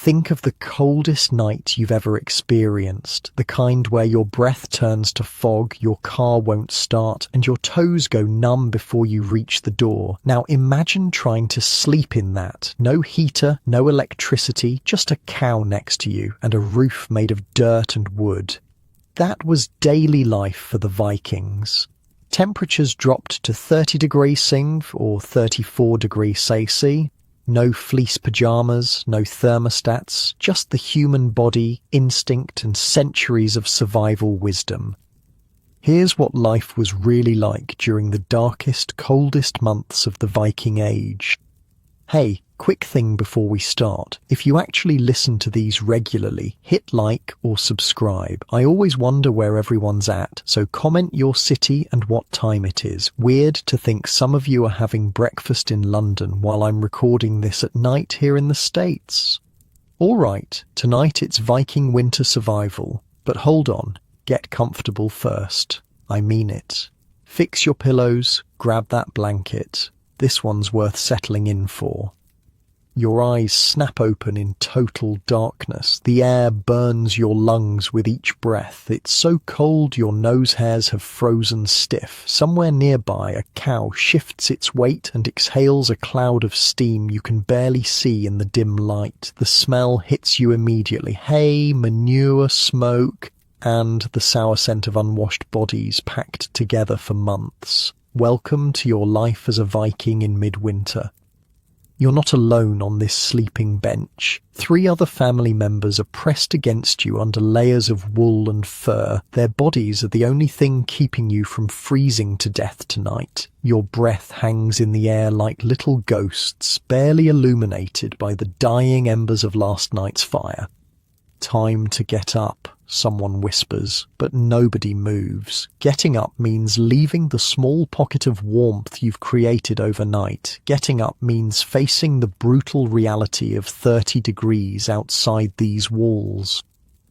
Think of the coldest night you've ever experienced, the kind where your breath turns to fog, your car won't start, and your toes go numb before you reach the door. Now imagine trying to sleep in that. No heater, no electricity, just a cow next to you, and a roof made of dirt and wood. That was daily life for the Vikings. Temperatures dropped to 30 degrees Cingv or 34 degrees Celsius. No fleece pajamas, no thermostats, just the human body, instinct, and centuries of survival wisdom. Here's what life was really like during the darkest, coldest months of the Viking Age. Hey, quick thing before we start. If you actually listen to these regularly, hit like or subscribe. I always wonder where everyone's at, so comment your city and what time it is. Weird to think some of you are having breakfast in London while I'm recording this at night here in the States. Alright, tonight it's Viking winter survival. But hold on, get comfortable first. I mean it. Fix your pillows, grab that blanket. This one's worth settling in for. Your eyes snap open in total darkness. The air burns your lungs with each breath. It's so cold your nose hairs have frozen stiff. Somewhere nearby, a cow shifts its weight and exhales a cloud of steam you can barely see in the dim light. The smell hits you immediately. Hay, manure, smoke, and the sour scent of unwashed bodies packed together for months. Welcome to your life as a Viking in midwinter. You're not alone on this sleeping bench. 3 other family members are pressed against you under layers of wool and fur. Their bodies are the only thing keeping you from freezing to death tonight. Your breath hangs in the air like little ghosts, barely illuminated by the dying embers of last night's fire. Time to get up, someone whispers, but nobody moves. Getting up means leaving the small pocket of warmth you've created overnight. Getting up means facing the brutal reality of 30 degrees outside these walls.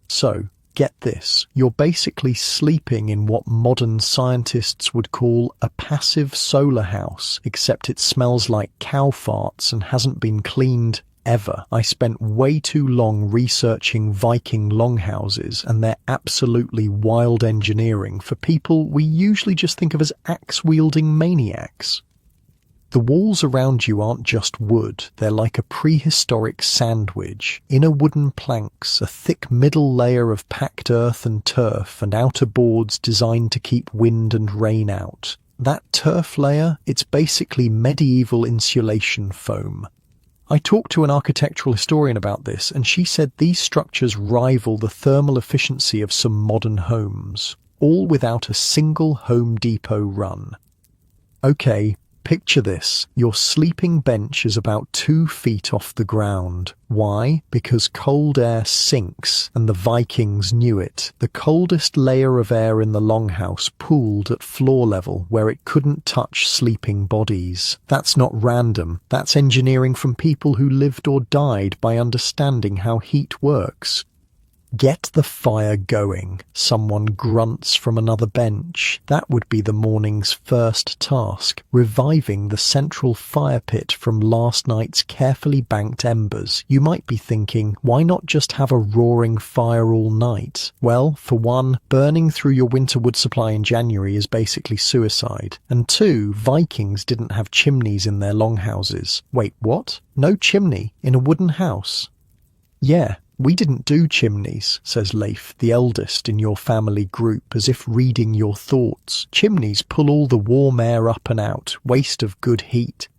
So, get this, you're basically sleeping in what modern scientists would call a passive solar house, except it smells like cow farts and hasn't been cleaned ever. I spent way too long researching Viking longhouses and their absolutely wild engineering for people we usually just think of as axe-wielding maniacs. The walls around you aren't just wood, they're like a prehistoric sandwich. Inner wooden planks, a thick middle layer of packed earth and turf, and outer boards designed to keep wind and rain out. That turf layer, it's basically medieval insulation foam. I talked to an architectural historian about this, and she said these structures rival the thermal efficiency of some modern homes, all without a single Home Depot run. Okay, picture this. Your sleeping bench is about 2 feet off the ground. Why? Because cold air sinks, and the Vikings knew it. The coldest layer of air in the longhouse pooled at floor level where it couldn't touch sleeping bodies. That's not random. That's engineering from people who lived or died by understanding how heat works. Get the fire going, someone grunts from another bench. That would be the morning's first task, reviving the central fire pit from last night's carefully banked embers. You might be thinking, why not just have a roaring fire all night? Well, for one, burning through your winter wood supply in January is basically suicide. And 2, Vikings didn't have chimneys in their longhouses. Wait, what? No chimney in a wooden house? Yeah. We didn't do chimneys, says Leif, the eldest in your family group, as if reading your thoughts. Chimneys pull all the warm air up and out, waste of good heat.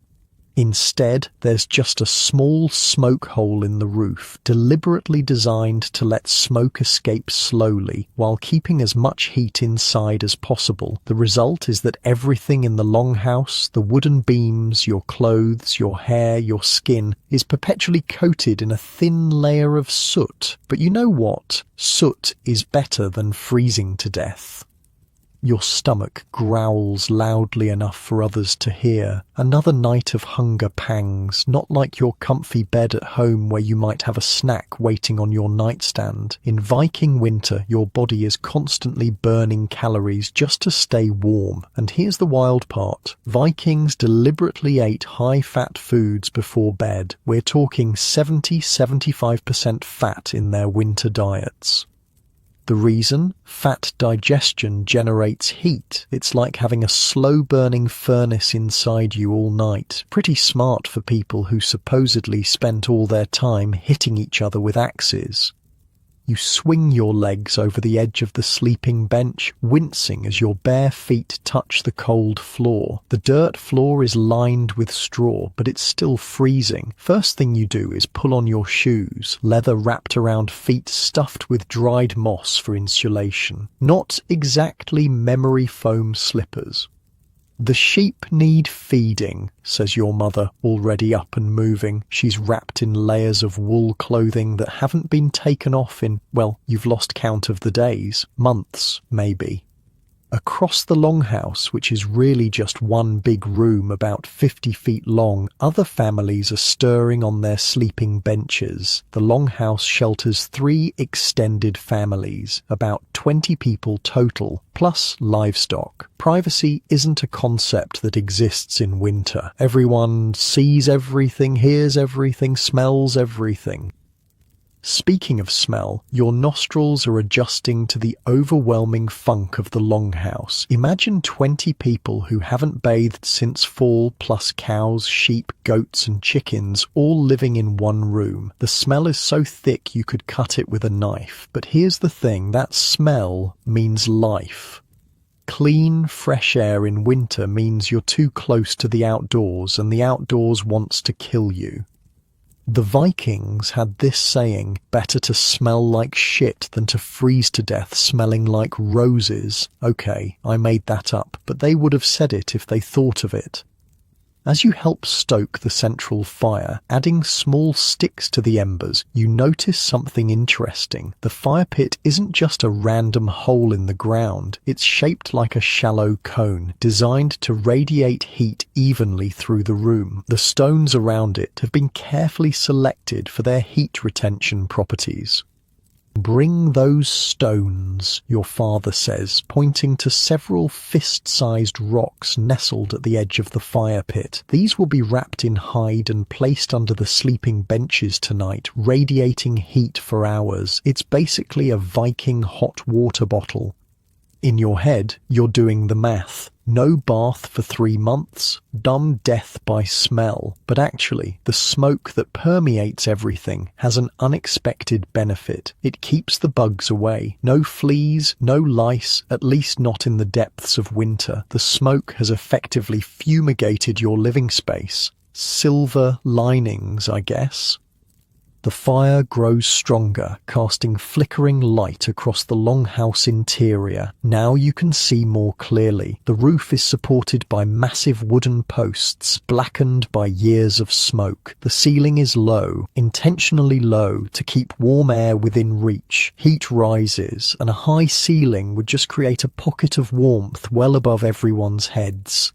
Instead, there's just a small smoke hole in the roof, deliberately designed to let smoke escape slowly, while keeping as much heat inside as possible. The result is that everything in the longhouse, the wooden beams, your clothes, your hair, your skin, is perpetually coated in a thin layer of soot. But you know what? Soot is better than freezing to death. Your stomach growls loudly enough for others to hear. Another night of hunger pangs, not like your comfy bed at home where you might have a snack waiting on your nightstand. In Viking winter, your body is constantly burning calories just to stay warm. And here's the wild part. Vikings deliberately ate high-fat foods before bed. We're talking 70–75% fat in their winter diets. The reason? Fat digestion generates heat. It's like having a slow-burning furnace inside you all night. Pretty smart for people who supposedly spent all their time hitting each other with axes. You swing your legs over the edge of the sleeping bench, wincing as your bare feet touch the cold floor. The dirt floor is lined with straw, but it's still freezing. First thing you do is pull on your shoes, leather wrapped around feet stuffed with dried moss for insulation. Not exactly memory foam slippers. The sheep need feeding, says your mother, already up and moving. She's wrapped in layers of wool clothing that haven't been taken off in, well, you've lost count of the days. Months, maybe. Across the longhouse, which is really just one big room about 50 feet long, other families are stirring on their sleeping benches. The longhouse shelters 3 extended families, about 20 people total, plus livestock. Privacy isn't a concept that exists in winter. Everyone sees everything, hears everything, smells everything. Speaking of smell, your nostrils are adjusting to the overwhelming funk of the longhouse. Imagine 20 people who haven't bathed since fall, plus cows, sheep, goats and chickens, all living in one room. The smell is so thick you could cut it with a knife. But here's the thing, that smell means life. Clean, fresh air in winter means you're too close to the outdoors, and the outdoors wants to kill you. The Vikings had this saying, better to smell like shit than to freeze to death smelling like roses. Okay, I made that up, but they would have said it if they thought of it. As you help stoke the central fire, adding small sticks to the embers, you notice something interesting. The fire pit isn't just a random hole in the ground. It's shaped like a shallow cone, designed to radiate heat evenly through the room. The stones around it have been carefully selected for their heat retention properties. Bring those stones, your father says, pointing to several fist-sized rocks nestled at the edge of the fire pit. These will be wrapped in hide and placed under the sleeping benches tonight, radiating heat for hours. It's basically a Viking hot water bottle. In your head, you're doing the math. No bath for 3 months, dumb death by smell. But actually, the smoke that permeates everything has an unexpected benefit. It keeps the bugs away. No fleas, no lice, at least not in the depths of winter. The smoke has effectively fumigated your living space. Silver linings, I guess. The fire grows stronger, casting flickering light across the longhouse interior. Now you can see more clearly. The roof is supported by massive wooden posts, blackened by years of smoke. The ceiling is low, intentionally low, to keep warm air within reach. Heat rises, and a high ceiling would just create a pocket of warmth well above everyone's heads.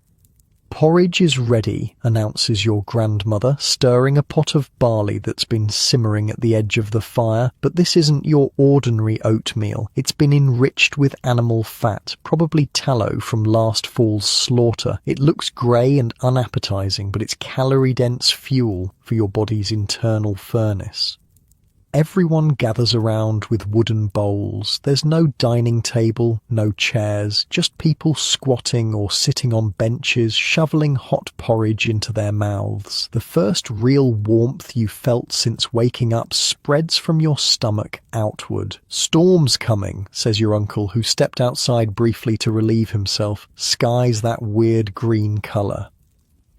Porridge is ready, announces your grandmother, stirring a pot of barley that's been simmering at the edge of the fire. But this isn't your ordinary oatmeal. It's been enriched with animal fat, probably tallow from last fall's slaughter. It looks grey and unappetizing, but it's calorie-dense fuel for your body's internal furnace. Everyone gathers around with wooden bowls. There's no dining table, no chairs, just people squatting or sitting on benches, shoveling hot porridge into their mouths. The first real warmth you felt since waking up spreads from your stomach outward. Storm's coming, says your uncle, who stepped outside briefly to relieve himself. Sky's that weird green colour.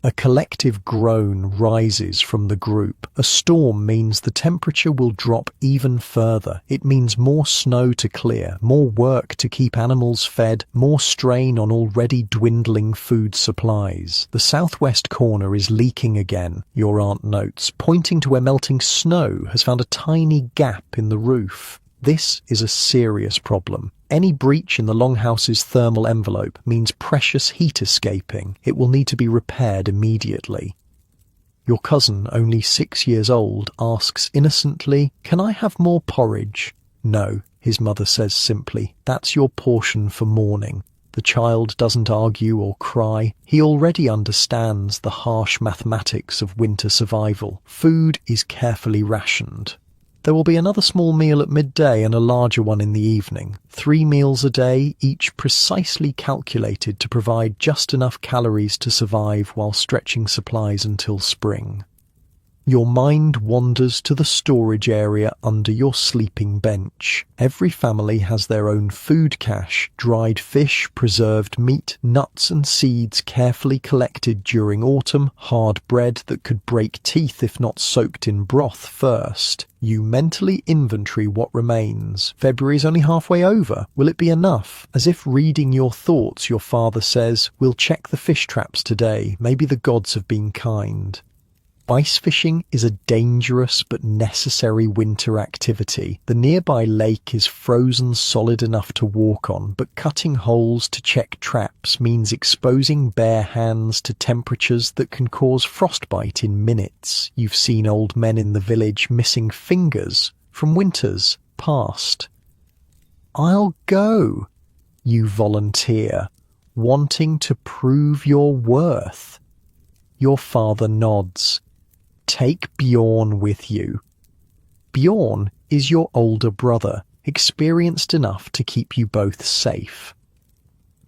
A collective groan rises from the group. A storm means the temperature will drop even further. It means more snow to clear, more work to keep animals fed, more strain on already dwindling food supplies. The southwest corner is leaking again, your aunt notes, pointing to where melting snow has found a tiny gap in the roof. This is a serious problem. Any breach in the longhouse's thermal envelope means precious heat escaping. It will need to be repaired immediately. Your cousin, only 6 years old, asks innocently, "Can I have more porridge?" "No," his mother says simply. "That's your portion for morning." The child doesn't argue or cry. He already understands the harsh mathematics of winter survival. Food is carefully rationed. There will be another small meal at midday and a larger one in the evening. 3 meals a day, each precisely calculated to provide just enough calories to survive while stretching supplies until spring. Your mind wanders to the storage area under your sleeping bench. Every family has their own food cache: dried fish, preserved meat, nuts and seeds carefully collected during autumn, hard bread that could break teeth if not soaked in broth first. You mentally inventory what remains. February's only halfway over. Will it be enough? As if reading your thoughts, your father says, "We'll check the fish traps today. Maybe the gods have been kind." Ice fishing is a dangerous but necessary winter activity. The nearby lake is frozen solid enough to walk on, but cutting holes to check traps means exposing bare hands to temperatures that can cause frostbite in minutes. You've seen old men in the village missing fingers from winters past. "I'll go," you volunteer, wanting to prove your worth. Your father nods. "Take Bjorn with you." Bjorn is your older brother, experienced enough to keep you both safe.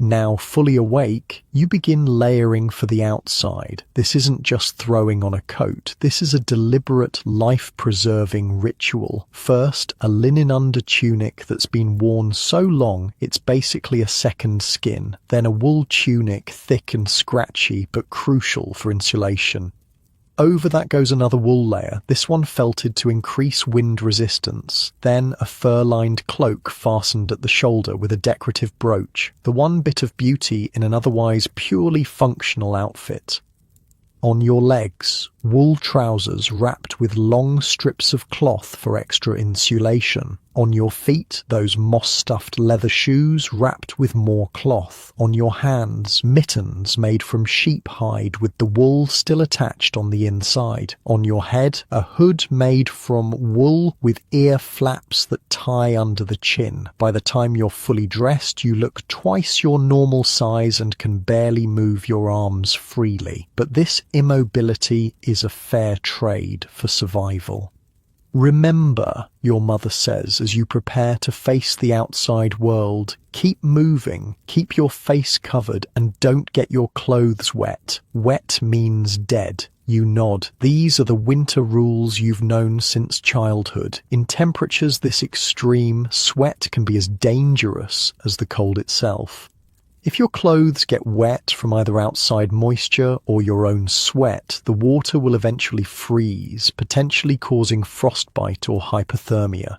Now fully awake, you begin layering for the outside. This isn't just throwing on a coat. This is a deliberate, life-preserving ritual. First, a linen under-tunic that's been worn so long it's basically a second skin. Then a wool tunic, thick and scratchy, but crucial for insulation. Over that goes another wool layer, this one felted to increase wind resistance. Then a fur-lined cloak fastened at the shoulder with a decorative brooch, the one bit of beauty in an otherwise purely functional outfit. On your legs, wool trousers wrapped with long strips of cloth for extra insulation. On your feet, those moss-stuffed leather shoes wrapped with more cloth. On your hands, mittens made from sheep hide with the wool still attached on the inside. On your head, a hood made from wool with ear flaps that tie under the chin. By the time you're fully dressed, you look twice your normal size and can barely move your arms freely. But this immobility is a fair trade for survival. "Remember," your mother says as you prepare to face the outside world, "keep moving, keep your face covered, and don't get your clothes wet." Wet means dead. You nod. These are the winter rules you've known since childhood. In temperatures this extreme, sweat can be as dangerous as the cold itself. If your clothes get wet from either outside moisture or your own sweat, the water will eventually freeze, potentially causing frostbite or hypothermia.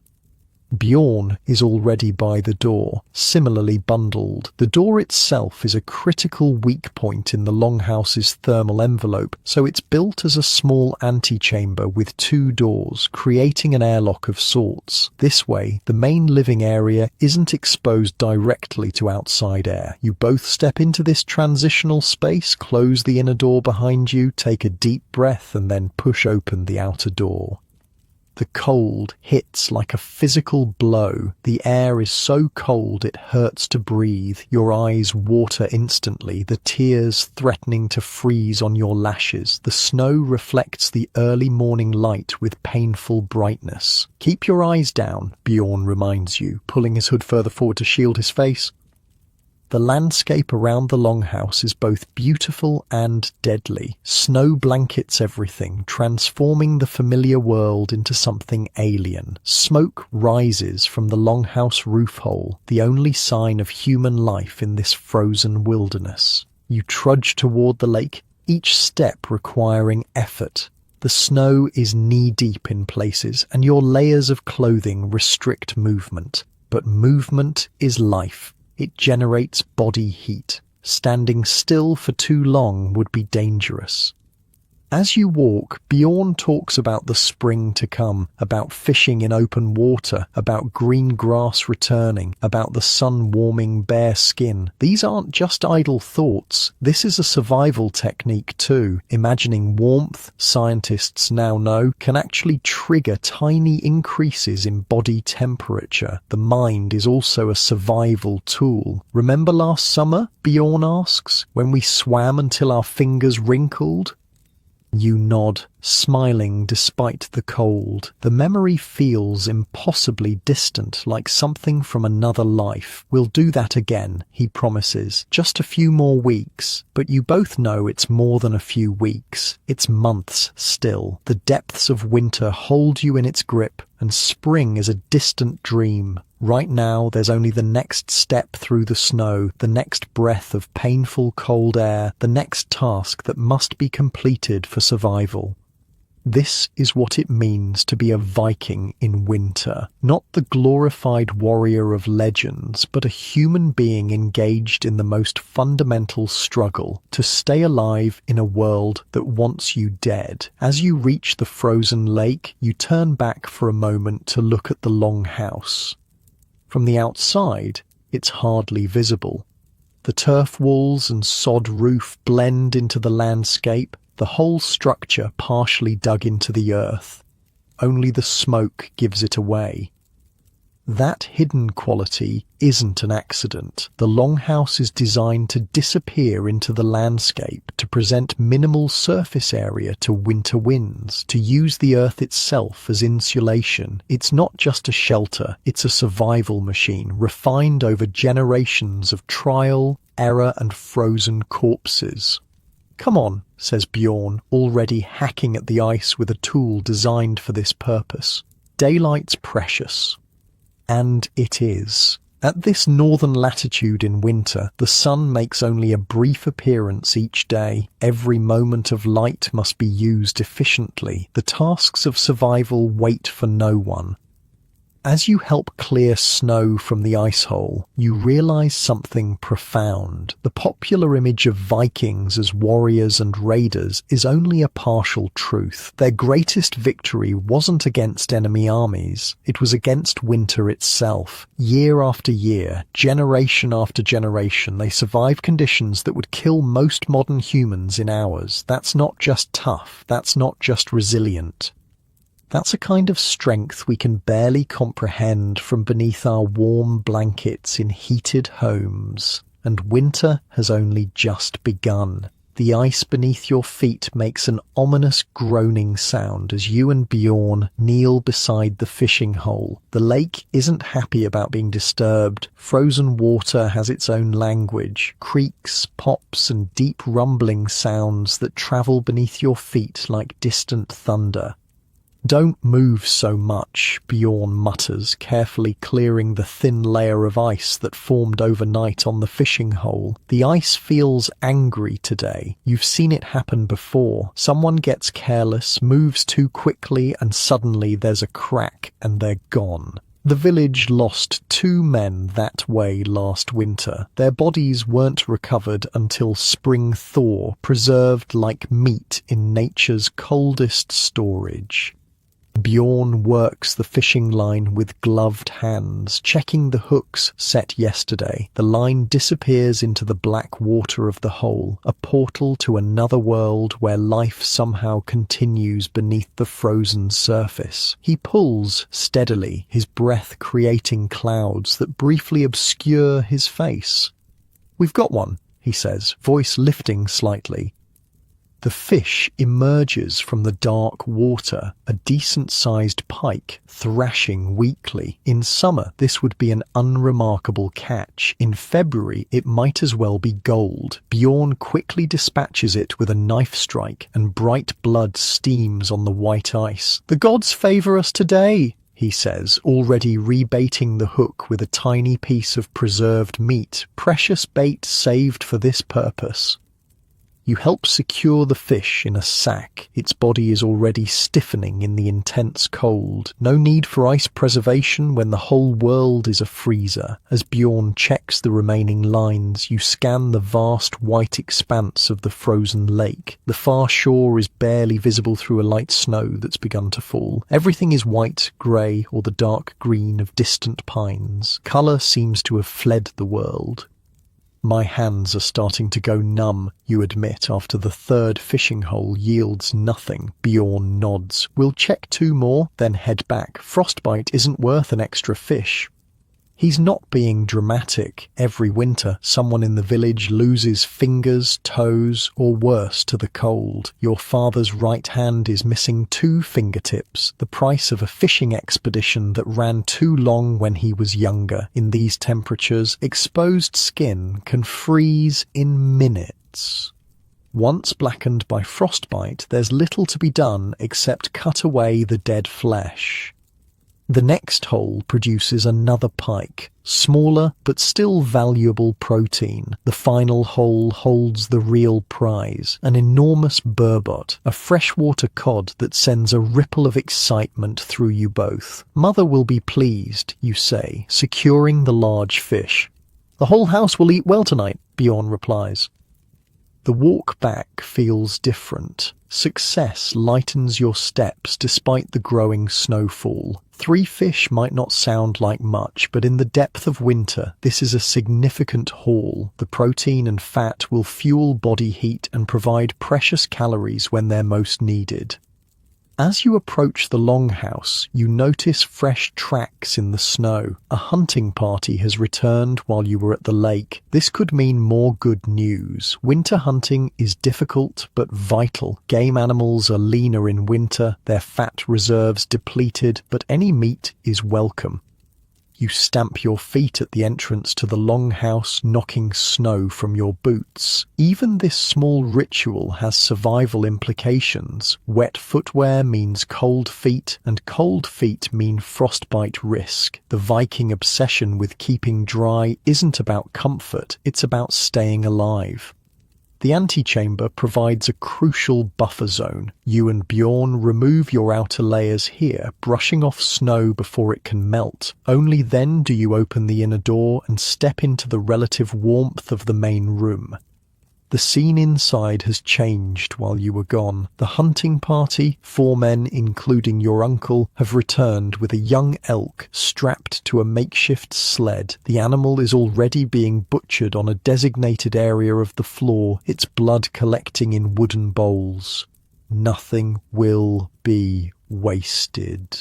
Bjorn is already by the door, similarly bundled. The door itself is a critical weak point in the longhouse's thermal envelope, so it's built as a small antechamber with 2 doors, creating an airlock of sorts. This way, the main living area isn't exposed directly to outside air. You both step into this transitional space, close the inner door behind you, take a deep breath, and then push open the outer door. The cold hits like a physical blow. The air is so cold it hurts to breathe. Your eyes water instantly, the tears threatening to freeze on your lashes. The snow reflects the early morning light with painful brightness. "Keep your eyes down," Bjorn reminds you, pulling his hood further forward to shield his face. The landscape around the longhouse is both beautiful and deadly. Snow blankets everything, transforming the familiar world into something alien. Smoke rises from the longhouse roof hole, the only sign of human life in this frozen wilderness. You trudge toward the lake, each step requiring effort. The snow is knee-deep in places, and your layers of clothing restrict movement. But movement is life. It generates body heat. Standing still for too long would be dangerous. As you walk, Bjorn talks about the spring to come, about fishing in open water, about green grass returning, about the sun warming bare skin. These aren't just idle thoughts. This is a survival technique too. Imagining warmth, scientists now know, can actually trigger tiny increases in body temperature. The mind is also a survival tool. Remember last summer, Bjorn asks, when we swam until our fingers wrinkled? You nod, smiling despite the cold. The memory feels impossibly distant, like something from another life. We'll do that again, he promises. Just a few more weeks. But you both know it's more than a few weeks. It's months still. The depths of winter hold you in its grip, and spring is a distant dream. Right now, there's only the next step through the snow, the next breath of painful cold air, the next task that must be completed for survival. This is what it means to be a Viking in winter. Not the glorified warrior of legends, but a human being engaged in the most fundamental struggle, to stay alive in a world that wants you dead. As you reach the frozen lake, you turn back for a moment to look at the longhouse. From the outside, it's hardly visible. The turf walls and sod roof blend into the landscape, the whole structure partially dug into the earth. Only the smoke gives it away. That hidden quality isn't an accident. The longhouse is designed to disappear into the landscape, to present minimal surface area to winter winds, to use the earth itself as insulation. It's not just a shelter, it's a survival machine, refined over generations of trial, error, and frozen corpses. "Come on," says Bjorn, already hacking at the ice with a tool designed for this purpose. "Daylight's precious." And it is. At this northern latitude in winter, the sun makes only a brief appearance each day. Every moment of light must be used efficiently. The tasks of survival wait for no one. As you help clear snow from the ice hole, you realize something profound. The popular image of Vikings as warriors and raiders is only a partial truth. Their greatest victory wasn't against enemy armies. It was against winter itself. Year after year, generation after generation, they survived conditions that would kill most modern humans in hours. That's not just tough. That's not just resilient. That's a kind of strength we can barely comprehend from beneath our warm blankets in heated homes. And winter has only just begun. The ice beneath your feet makes an ominous groaning sound as you and Bjorn kneel beside the fishing hole. The lake isn't happy about being disturbed. Frozen water has its own language, creaks, pops, and deep rumbling sounds that travel beneath your feet like distant thunder. "Don't move so much," Bjorn mutters, carefully clearing the thin layer of ice that formed overnight on the fishing hole. The ice feels angry today. You've seen it happen before. Someone gets careless, moves too quickly, and suddenly there's a crack and they're gone. The village lost 2 men that way last winter. Their bodies weren't recovered until spring thaw, preserved like meat in nature's coldest storage. Bjorn works the fishing line with gloved hands, checking the hooks set yesterday. The line disappears into the black water of the hole, a portal to another world where life somehow continues beneath the frozen surface. He pulls steadily, his breath creating clouds that briefly obscure his face. "We've got one," he says, voice lifting slightly. The fish emerges from the dark water, a decent-sized pike, thrashing weakly. In summer, this would be an unremarkable catch. In February, it might as well be gold. Bjorn quickly dispatches it with a knife strike, and bright blood steams on the white ice. "The gods favour us today," he says, already rebaiting the hook with a tiny piece of preserved meat, precious bait saved for this purpose. You help secure the fish in a sack. Its body is already stiffening in the intense cold. No need for ice preservation when the whole world is a freezer. As Bjorn checks the remaining lines, you scan the vast white expanse of the frozen lake. The far shore is barely visible through a light snow that's begun to fall. Everything is white, grey, or the dark green of distant pines. Colour seems to have fled the world. My hands are starting to go numb, you admit, after the third fishing hole yields nothing. Bjorn nods. We'll check 2 more, then head back. Frostbite isn't worth an extra fish. He's not being dramatic. Every winter, someone in the village loses fingers, toes, or worse to the cold. Your father's right hand is missing 2 fingertips, the price of a fishing expedition that ran too long when he was younger. In these temperatures, exposed skin can freeze in minutes. Once blackened by frostbite, there's little to be done except cut away the dead flesh. The next hole produces another pike, smaller but still valuable protein. The final hole holds the real prize, an enormous burbot, a freshwater cod that sends a ripple of excitement through you both. Mother will be pleased, you say, securing the large fish. The whole house will eat well tonight, Bjorn replies. The walk back feels different. Success lightens your steps despite the growing snowfall. 3 fish might not sound like much, but in the depth of winter, this is a significant haul. The protein and fat will fuel body heat and provide precious calories when they're most needed. As you approach the longhouse, you notice fresh tracks in the snow. A hunting party has returned while you were at the lake. This could mean more good news. Winter hunting is difficult but vital. Game animals are leaner in winter, their fat reserves depleted, but any meat is welcome. You stamp your feet at the entrance to the longhouse, knocking snow from your boots. Even this small ritual has survival implications. Wet footwear means cold feet, and cold feet mean frostbite risk. The Viking obsession with keeping dry isn't about comfort, it's about staying alive. The antechamber provides a crucial buffer zone. You and Bjorn remove your outer layers here, brushing off snow before it can melt. Only then do you open the inner door and step into the relative warmth of the main room. The scene inside has changed while you were gone. The hunting party, 4 men including your uncle, have returned with a young elk strapped to a makeshift sled. The animal is already being butchered on a designated area of the floor, its blood collecting in wooden bowls. Nothing will be wasted.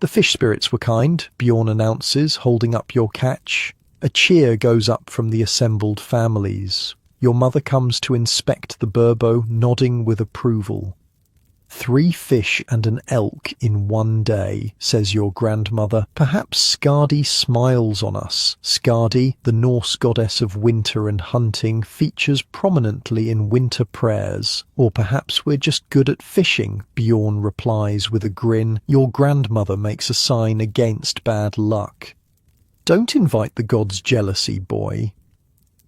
The fish spirits were kind, Bjorn announces, holding up your catch. A cheer goes up from the assembled families. Your mother comes to inspect the burbo, nodding with approval. 3 fish and an elk in one day, says your grandmother. Perhaps Skadi smiles on us. Skadi, the Norse goddess of winter and hunting, features prominently in winter prayers. Or perhaps we're just good at fishing, Bjorn replies with a grin. Your grandmother makes a sign against bad luck. Don't invite the gods' jealousy, boy.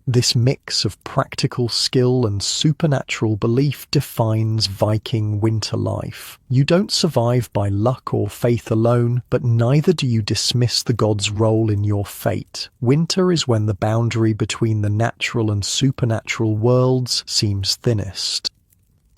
This mix of practical skill and supernatural belief defines Viking winter life. You don't survive by luck or faith alone, but neither do you dismiss the gods' role in your fate. Winter is when the boundary between the natural and supernatural worlds seems thinnest.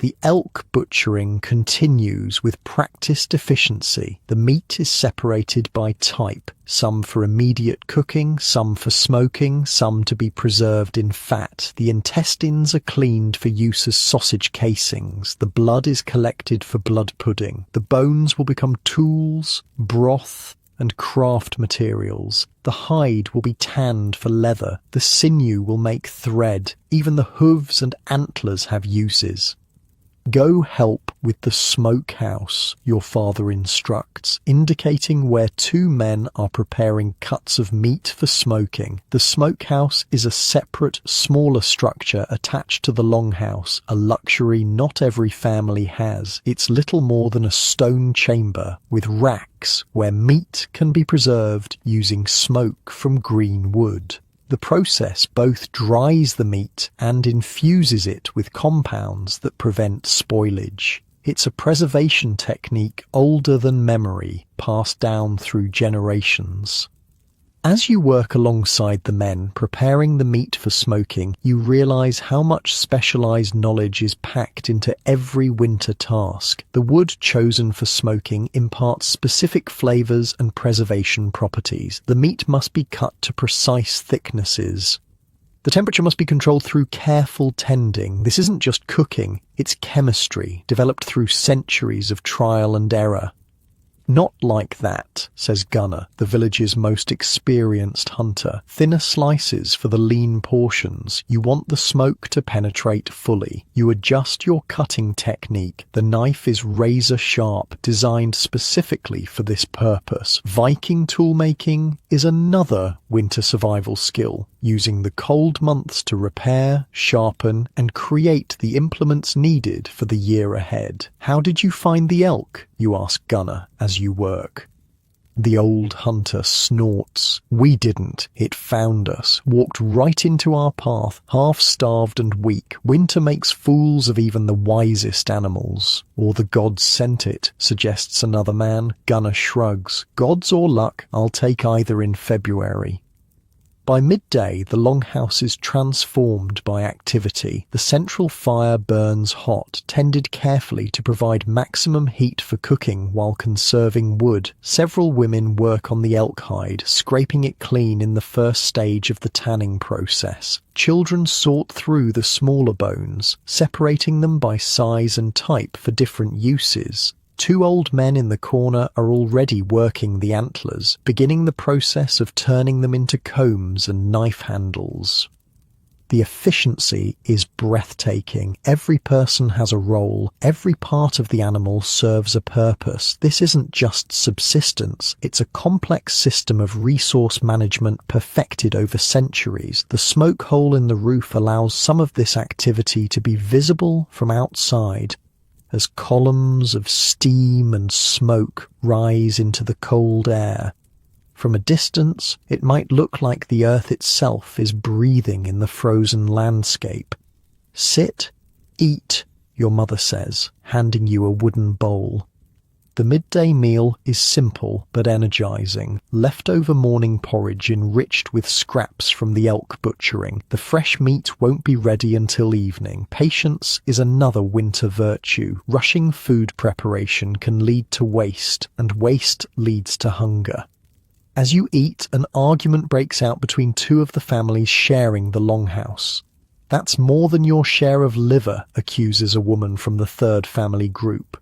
The elk butchering continues with practiced efficiency. The meat is separated by type, some for immediate cooking, some for smoking, some to be preserved in fat. The intestines are cleaned for use as sausage casings. The blood is collected for blood pudding. The bones will become tools, broth, and craft materials. The hide will be tanned for leather. The sinew will make thread. Even the hooves and antlers have uses. Go help with the smokehouse, your father instructs, indicating where 2 men are preparing cuts of meat for smoking. The smokehouse is a separate, smaller structure attached to the longhouse, a luxury not every family has. It's little more than a stone chamber with racks where meat can be preserved using smoke from green wood. The process both dries the meat and infuses it with compounds that prevent spoilage. It's a preservation technique older than memory, passed down through generations. As you work alongside the men preparing the meat for smoking, you realize how much specialized knowledge is packed into every winter task. The wood chosen for smoking imparts specific flavors and preservation properties. The meat must be cut to precise thicknesses. The temperature must be controlled through careful tending. This isn't just cooking, it's chemistry, developed through centuries of trial and error. "Not like that," says Gunnar, the village's most experienced hunter. "Thinner slices for the lean portions. You want the smoke to penetrate fully. You adjust your cutting technique. The knife is razor sharp, designed specifically for this purpose." Viking toolmaking is another winter survival skill, using the cold months to repair, sharpen, and create the implements needed for the year ahead. "How did you find the elk?" you ask Gunnar as you work. The old hunter snorts. "We didn't. It found us, walked right into our path, half-starved and weak. Winter makes fools of even the wisest animals." "Or the gods sent it," suggests another man. Gunnar shrugs. "Gods or luck, I'll take either in February." By midday, the longhouse is transformed by activity. The central fire burns hot, tended carefully to provide maximum heat for cooking while conserving wood. Several women work on the elk hide, scraping it clean in the first stage of the tanning process. Children sort through the smaller bones, separating them by size and type for different uses. Two old men in the corner are already working the antlers, beginning the process of turning them into combs and knife handles. The efficiency is breathtaking. Every person has a role. Every part of the animal serves a purpose. This isn't just subsistence. It's a complex system of resource management perfected over centuries. The smoke hole in the roof allows some of this activity to be visible from outside, as columns of steam and smoke rise into the cold air. From a distance, it might look like the earth itself is breathing in the frozen landscape. "Sit, eat," your mother says, handing you a wooden bowl. The midday meal is simple but energizing. Leftover morning porridge enriched with scraps from the elk butchering. The fresh meat won't be ready until evening. Patience is another winter virtue. Rushing food preparation can lead to waste, and waste leads to hunger. As you eat, an argument breaks out between two of the families sharing the longhouse. "That's more than your share of liver," accuses a woman from the third family group.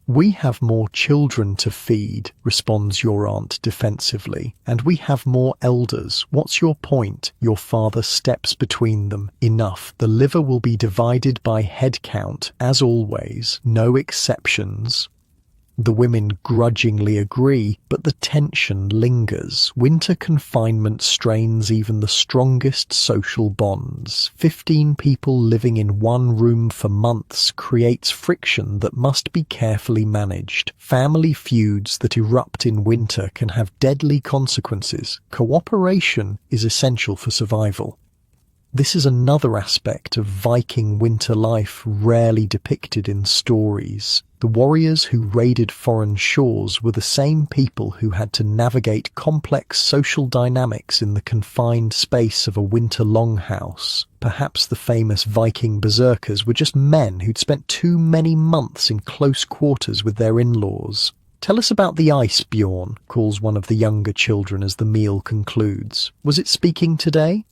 "We have more children to feed," responds your aunt defensively, "and we have more elders. What's your point?" Your father steps between them. "Enough. The liver will be divided by head count, as always. No exceptions." The women grudgingly agree, but the tension lingers. Winter confinement strains even the strongest social bonds. 15 people living in one room for months creates friction that must be carefully managed. Family feuds that erupt in winter can have deadly consequences. Cooperation is essential for survival. This is another aspect of Viking winter life rarely depicted in stories. The warriors who raided foreign shores were the same people who had to navigate complex social dynamics in the confined space of a winter longhouse. Perhaps the famous Viking berserkers were just men who'd spent too many months in close quarters with their in-laws. "Tell us about the ice, Bjorn," calls one of the younger children as the meal concludes. "Was it speaking today?"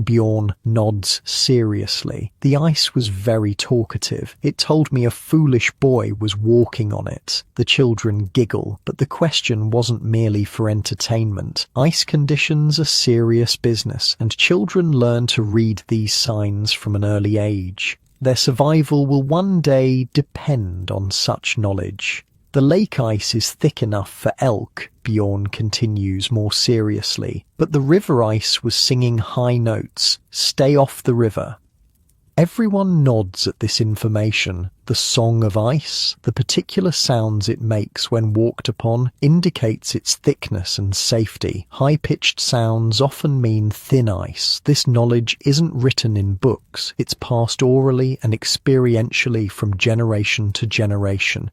Bjorn nods seriously. "The ice was very talkative. It told me a foolish boy was walking on it." The children giggle, but the question wasn't merely for entertainment. Ice conditions are serious business, and children learn to read these signs from an early age. Their survival will one day depend on such knowledge. "The lake ice is thick enough for elk," Bjorn continues more seriously, "but the river ice was singing high notes. Stay off the river." Everyone nods at this information. The song of ice, the particular sounds it makes when walked upon, indicates its thickness and safety. High-pitched sounds often mean thin ice. This knowledge isn't written in books. It's passed orally and experientially from generation to generation.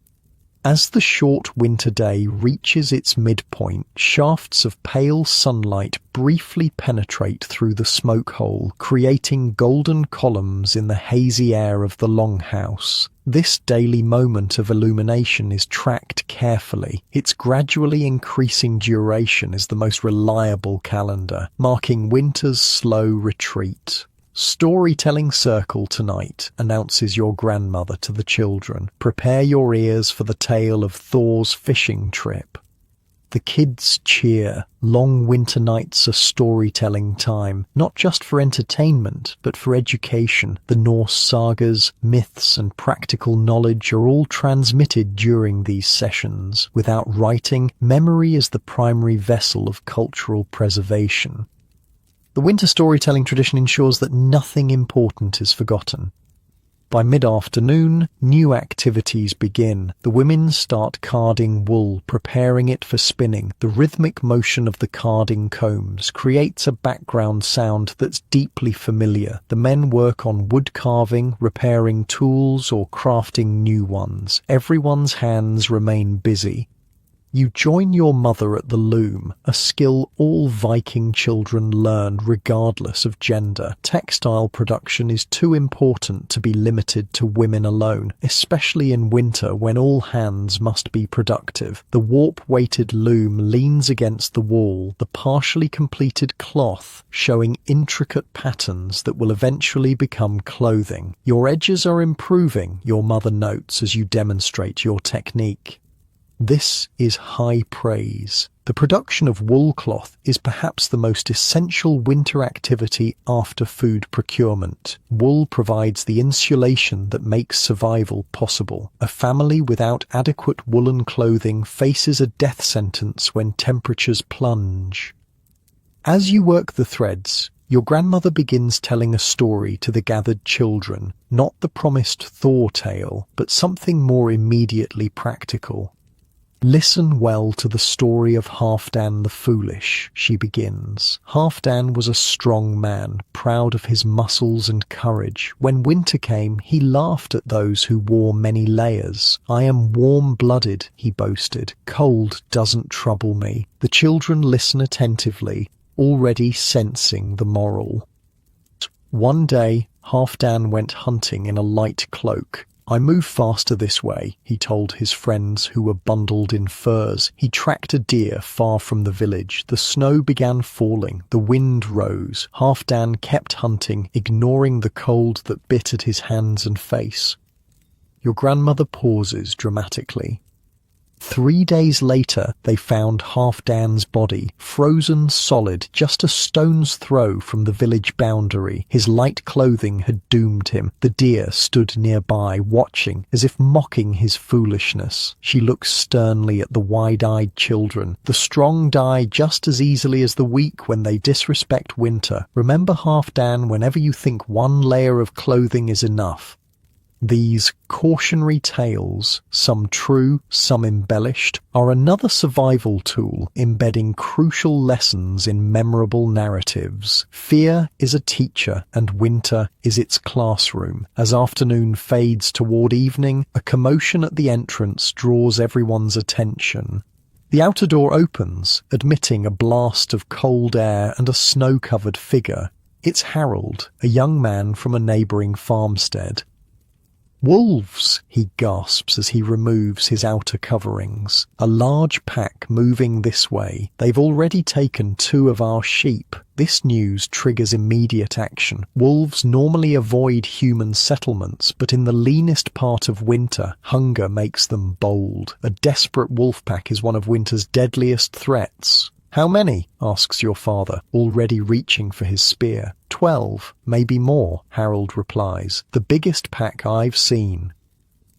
As the short winter day reaches its midpoint, shafts of pale sunlight briefly penetrate through the smoke hole, creating golden columns in the hazy air of the longhouse. This daily moment of illumination is tracked carefully. Its gradually increasing duration is the most reliable calendar, marking winter's slow retreat. "Storytelling circle tonight," announces your grandmother to the children. "Prepare your ears for the tale of Thor's fishing trip." The kids cheer. Long winter nights are storytelling time, not just for entertainment, but for education. The Norse sagas, myths, and practical knowledge are all transmitted during these sessions. Without writing, memory is the primary vessel of cultural preservation. The winter storytelling tradition ensures that nothing important is forgotten. By mid-afternoon, new activities begin. The women start carding wool, preparing it for spinning. The rhythmic motion of the carding combs creates a background sound that's deeply familiar. The men work on wood carving, repairing tools, or crafting new ones. Everyone's hands remain busy. You join your mother at the loom, a skill all Viking children learn regardless of gender. Textile production is too important to be limited to women alone, especially in winter when all hands must be productive. The warp-weighted loom leans against the wall, the partially completed cloth showing intricate patterns that will eventually become clothing. Your edges are improving, your mother notes as you demonstrate your technique. This is high praise. The production of wool cloth is perhaps the most essential winter activity after food procurement. Wool provides the insulation that makes survival possible. A family without adequate woolen clothing faces a death sentence when temperatures plunge. As you work the threads, your grandmother begins telling a story to the gathered children, not the promised Thor tale, but something more immediately practical. "Listen well to the story of Halfdan the Foolish," she begins. "Halfdan was a strong man, proud of his muscles and courage. When winter came, he laughed at those who wore many layers. 'I am warm-blooded,' he boasted. 'Cold doesn't trouble me.'" The children listen attentively, already sensing the moral. One day, Halfdan went hunting in a light cloak. "I move faster this way," he told his friends who were bundled in furs. He tracked a deer far from the village. The snow began falling. The wind rose. Halfdan kept hunting, ignoring the cold that bit at his hands and face. Your grandmother pauses dramatically. 3 days later, they found Halfdan's body, frozen solid, just a stone's throw from the village boundary. His light clothing had doomed him. The deer stood nearby, watching, as if mocking his foolishness. She looked sternly at the wide-eyed children. "The strong die just as easily as the weak when they disrespect winter. Remember, Halfdan, whenever you think one layer of clothing is enough." These cautionary tales, some true, some embellished, are another survival tool embedding crucial lessons in memorable narratives. Fear is a teacher and winter is its classroom. As afternoon fades toward evening, a commotion at the entrance draws everyone's attention. The outer door opens, admitting a blast of cold air and a snow-covered figure. It's Harold, a young man from a neighbouring farmstead. "Wolves!" he gasps as he removes his outer coverings. "A large pack moving this way. They've already taken 2 of our sheep." This news triggers immediate action. Wolves normally avoid human settlements, but in the leanest part of winter, hunger makes them bold. A desperate wolf pack is one of winter's deadliest threats. "How many?" asks your father, already reaching for his spear. 12, maybe more, Harold replies. "The biggest pack I've seen."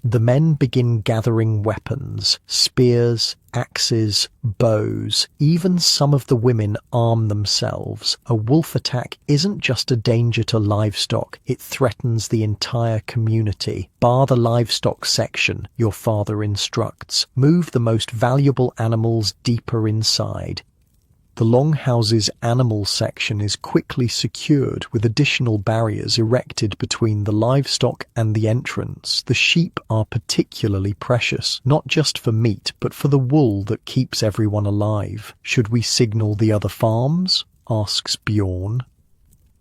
The men begin gathering weapons, spears, axes, bows. Even some of the women arm themselves. A wolf attack isn't just a danger to livestock, it threatens the entire community. Bar the livestock section, your father instructs. Move the most valuable animals deeper inside. The longhouse's animal section is quickly secured with additional barriers erected between the livestock and the entrance. The sheep are particularly precious, not just for meat, but for the wool that keeps everyone alive. Should we signal the other farms? Asks Bjorn.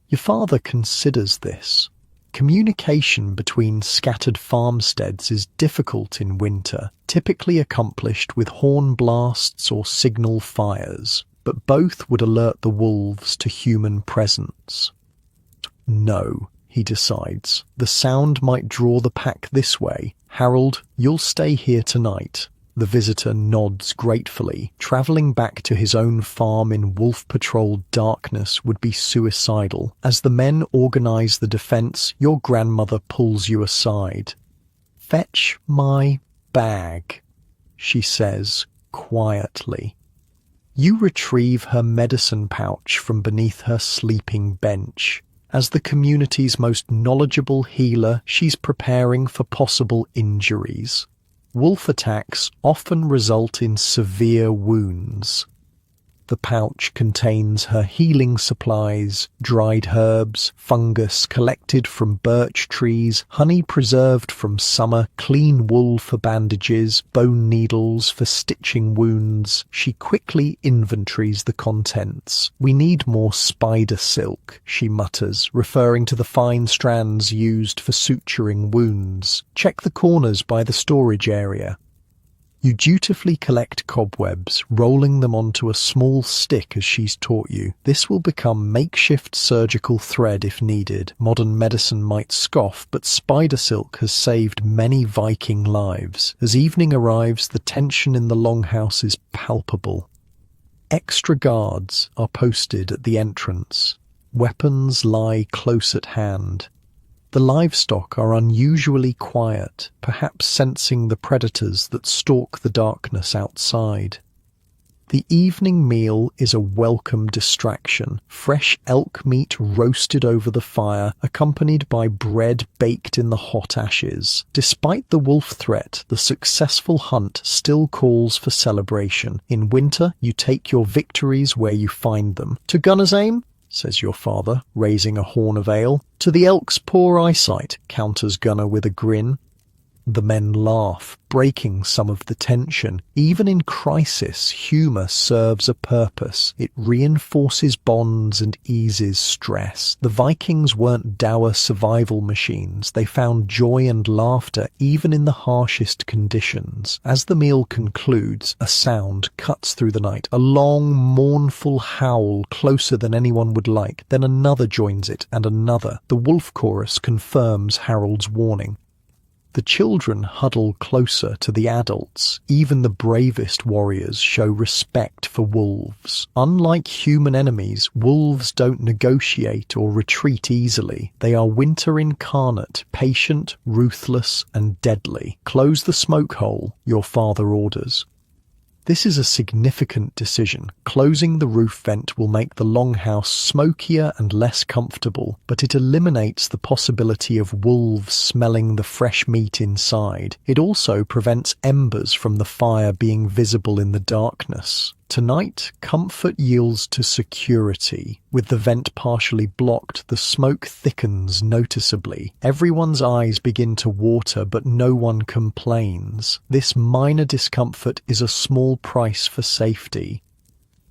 Your father considers this. Communication between scattered farmsteads is difficult in winter, typically accomplished with horn blasts or signal fires. But both would alert the wolves to human presence. No, he decides. The sound might draw the pack this way. Harold, you'll stay here tonight. The visitor nods gratefully. Traveling back to his own farm in wolf-patrolled darkness would be suicidal. As the men organize the defense, your grandmother pulls you aside. Fetch my bag, she says quietly. You retrieve her medicine pouch from beneath her sleeping bench. As the community's most knowledgeable healer, she's preparing for possible injuries. Wolf attacks often result in severe wounds. The pouch contains her healing supplies, dried herbs, fungus collected from birch trees, honey preserved from summer, clean wool for bandages, bone needles for stitching wounds. She quickly inventories the contents. We need more spider silk, she mutters, referring to the fine strands used for suturing wounds. Check the corners by the storage area. You dutifully collect cobwebs, rolling them onto a small stick as she's taught you. This will become makeshift surgical thread if needed. Modern medicine might scoff, but spider silk has saved many Viking lives. As evening arrives, the tension in the longhouse is palpable. Extra guards are posted at the entrance. Weapons lie close at hand. The livestock are unusually quiet, perhaps sensing the predators that stalk the darkness outside. The evening meal is a welcome distraction. Fresh elk meat roasted over the fire, accompanied by bread baked in the hot ashes. Despite the wolf threat, the successful hunt still calls for celebration. In winter, you take your victories where you find them. To gunner's aim? Says your father, raising a horn of ale. To the elk's poor eyesight, counters Gunner with a grin. The men laugh, breaking some of the tension. Even in crisis, humour serves a purpose. It reinforces bonds and eases stress. The Vikings weren't dour survival machines. They found joy and laughter even in the harshest conditions. As the meal concludes, a sound cuts through the night. A long, mournful howl closer than anyone would like. Then another joins it, and another. The wolf chorus confirms Harold's warning. The children huddle closer to the adults. Even the bravest warriors show respect for wolves. Unlike human enemies, wolves don't negotiate or retreat easily. They are winter incarnate, patient, ruthless, and deadly. Close the smoke hole, your father orders. This is a significant decision. Closing the roof vent will make the longhouse smokier and less comfortable, but it eliminates the possibility of wolves smelling the fresh meat inside. It also prevents embers from the fire being visible in the darkness. Tonight, comfort yields to security. With the vent partially blocked, the smoke thickens noticeably. Everyone's eyes begin to water, but no one complains. This minor discomfort is a small price for safety.